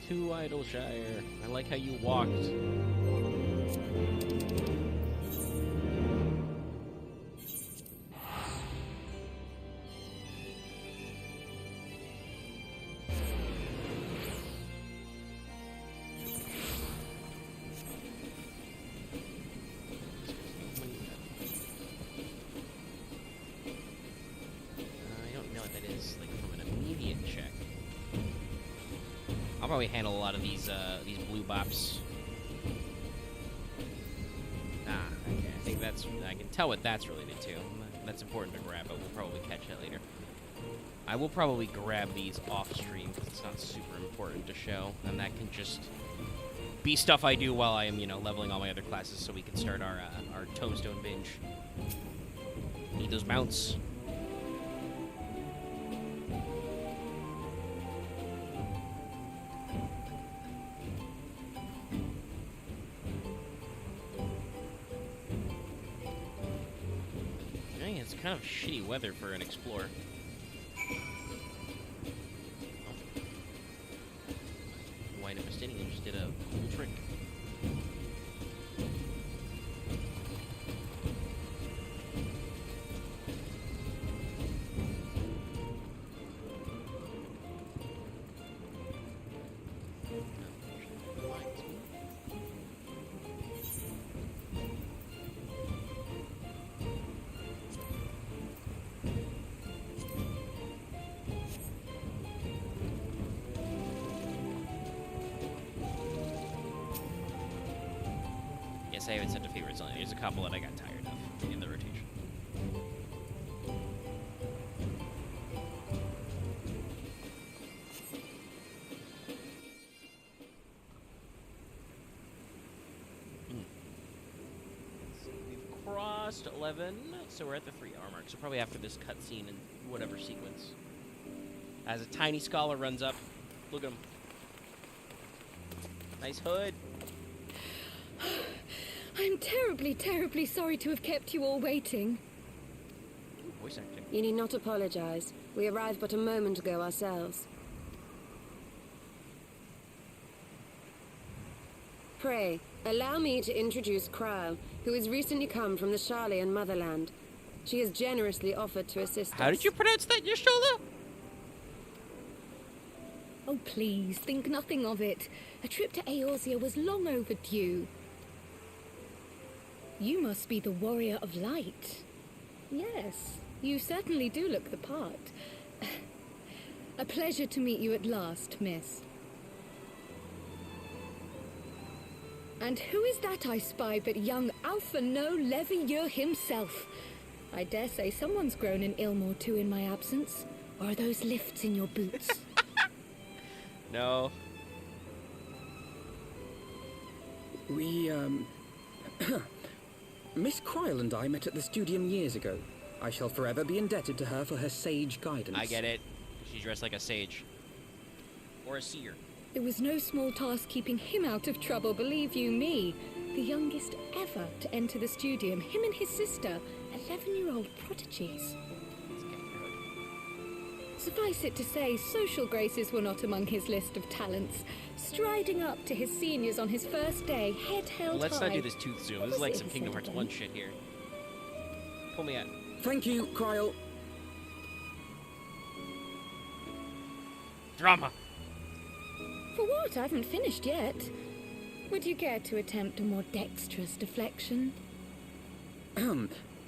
To Idleshire. I like how you walked. I don't know what that is, like from an immediate check. I'll probably handle a lot of these blue bops. Ah, okay. I think that's. I can tell what that's related to. That's important to grab, but we'll probably catch that later. I will probably grab these off stream because it's not super important to show, and that can just be stuff I do while I am, leveling all my other classes, so we can start our tombstone binge. Need those mounts. It's kind of shitty weather for an explorer. White Epistinian just did a cool trick. guess I haven't sent a favorites on it. There's a couple that I got tired of in the rotation. We've crossed 11, so we're at the 3-hour mark. So probably after this cutscene and whatever sequence. As a tiny scholar runs up. Look at him. Nice hood. I'm terribly, terribly sorry to have kept you all waiting. Voice acting. You need not apologize. We arrived but a moment ago ourselves. Pray, allow me to introduce Kryle, who has recently come from the Sharlayan motherland. She has generously offered to assist us. How did you pronounce that, Yashola? Oh, please, think nothing of it. A trip to Eorzea was long overdue. You must be the Warrior of Light. Yes, you certainly do look the part. A pleasure to meet you at last, miss. And who is that I spy but young Alpha No Levieur himself? I dare say someone's grown an ilm or two in my absence. Or are those lifts in your boots? No. We, Miss Kryle and I met at the Studium years ago. I shall forever be indebted to her for her sage guidance. I get it. She's dressed like a sage. Or a seer. It was no small task keeping him out of trouble, believe you me. The youngest ever to enter the Studium, him and his sister, 11-year-old prodigies. Suffice it to say, social graces were not among his list of talents. Striding up to his seniors on his first day, head held Let's high. not do this tooth zoom. This is like some Kingdom Hearts 1 shit here. Pull me out. Thank you, Kryle. Drama. For what? I haven't finished yet. Would you care to attempt a more dexterous deflection?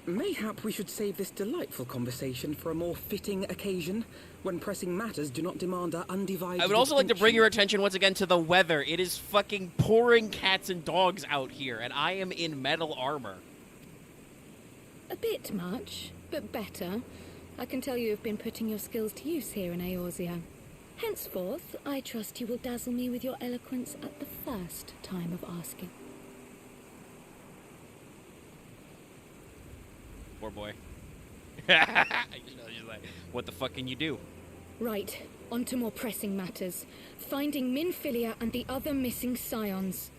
Mayhap we should save this delightful conversation for a more fitting occasion, when pressing matters do not demand our undivided I would also like to bring attention. your attention once again to the weather. It is fucking pouring cats and dogs out here, and I am in metal armor. A bit much, but better. I can tell you have been putting your skills to use here in Eorzea. Henceforth, I trust you will dazzle me with your eloquence at the first time of asking. Poor boy. She's like, what the fuck can you do? Right, on to more pressing matters. Finding Minfilia and the other missing scions.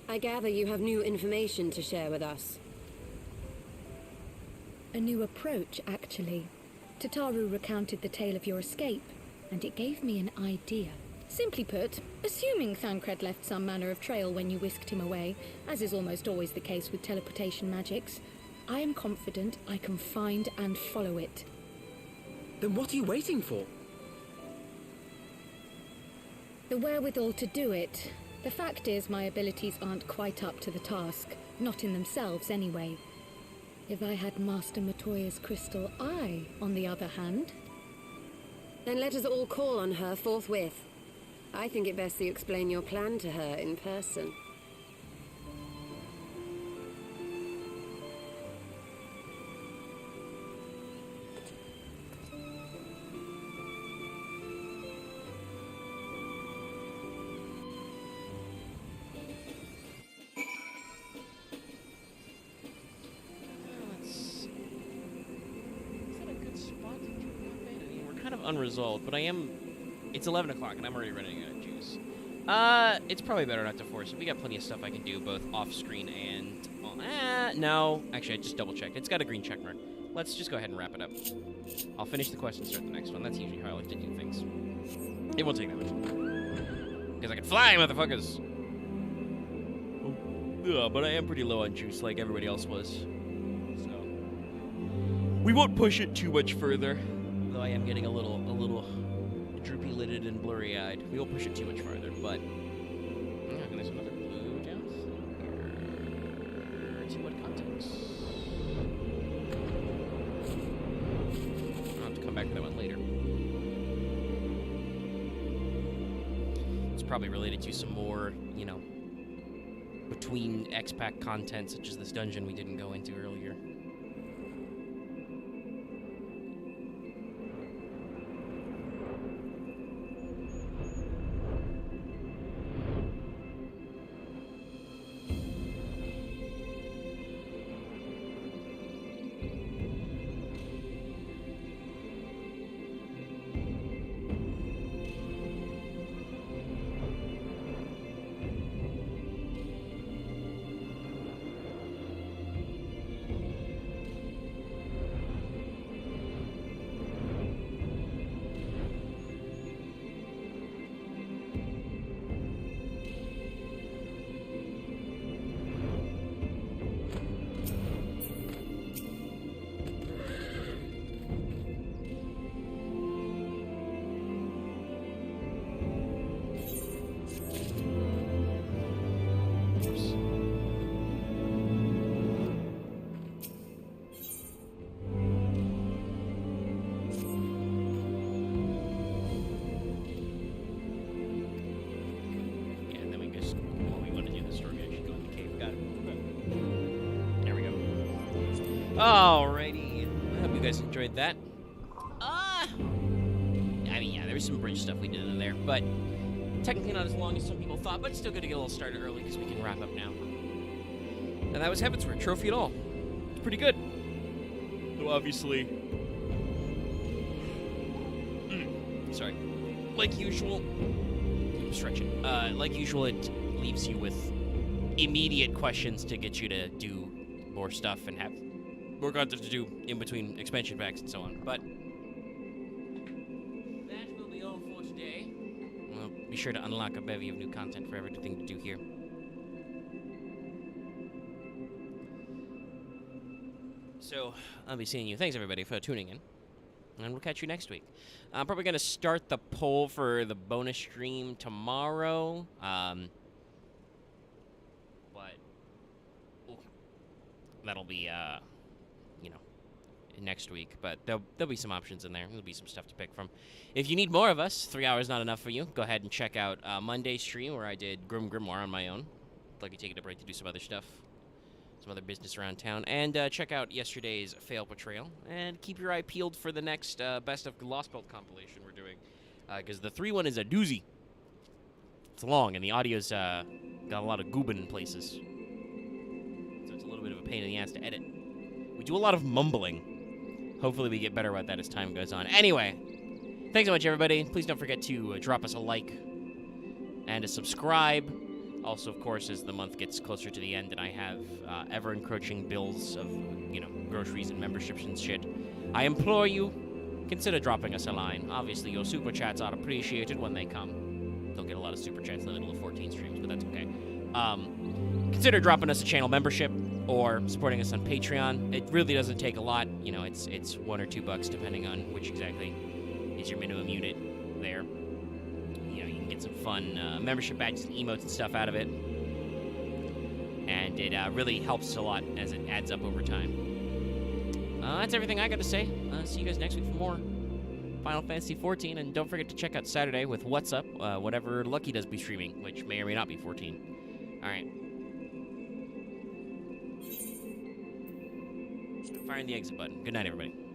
I gather you have new information to share with us. A new approach, actually. Tataru recounted the tale of your escape, and it gave me an idea. Simply put, assuming Thancred left some manner of trail when you whisked him away, as is almost always the case with teleportation magics, I am confident I can find and follow it. Then what are you waiting for? The wherewithal to do it. The fact is, my abilities aren't quite up to the task. Not in themselves, anyway. If I had Master Matoya's crystal eye, on the other hand... Then let us all call on her forthwith. I think it best you explain your plan to her in person. Unresolved, but it's 11 o'clock and I'm already running out of juice. It's probably better not to force it. We got plenty of stuff I can do both off screen and no, actually I just double checked. It's got a green check mark. Let's just go ahead and wrap it up. I'll finish the quest and start the next one. That's usually how I like to do things. It won't take that much. Because I can fly, motherfuckers! Yeah, but I am pretty low on juice like everybody else was. So we won't push it too much further. Though I am getting a little droopy-lidded and blurry-eyed. We won't push it too much farther, but... and there's another blue gem here. Let's see what context. I'll have to come back to that one later. probably related to some more, you know, between X-Pack content, such as this dungeon we didn't go into earlier. Alrighty, I hope you guys enjoyed that. I mean, yeah, there was some bridge stuff we did in there, but technically not as long as some people thought, but still good to get a little started early because we can wrap up now. And that was Heavensward, trophy and all. It's pretty good. Though obviously, sorry, like usual, I'm stretching. Like usual, it leaves you with immediate questions to get you to do more stuff and have more content to do in between expansion packs and so on. But that will be all for today. We'll be sure to unlock a bevy of new content for everything to do here. So I'll be seeing you. Thanks everybody for tuning in, and we'll catch you next week. I'm probably gonna start the poll for the bonus stream tomorrow. But that'll be you know, next week, but there'll be some options in there. There'll be some stuff to pick from. If you need more of us, 3 hours not enough for you, go ahead and check out Monday's stream where I did Grimoire on my own. Like, taking a break to do some other stuff, some other business around town, and check out yesterday's Fail Portrayal, and keep your eye peeled for the next Best of Lost Belt compilation we're doing, because the 3-1 is a doozy. It's long, and the audio's got a lot of goobin in places, so it's a little bit of a pain in the ass to edit. We do a lot of mumbling. Hopefully we get better about that as time goes on. Anyway, thanks so much, everybody. Please don't forget to drop us a like and a subscribe. Also, of course, as the month gets closer to the end and I have ever-encroaching bills of, you know, groceries and memberships and shit, I implore you, consider dropping us a line. Obviously, your super chats are appreciated when they come. Don't get a lot of super chats in the middle of 14 streams, but that's okay. Consider dropping us a channel membership or supporting us on Patreon. It really doesn't take a lot. You know, it's $1 or $2 depending on which exactly is your minimum unit there. You know, you can get some fun membership badges and emotes and stuff out of it. And it really helps a lot as it adds up over time. That's everything I got to say. See you guys next week for more Final Fantasy XIV. And don't forget to check out Saturday with What's Up, whatever Lucky does be streaming, which may or may not be 14. All right. Firing the exit button. Good night, everybody.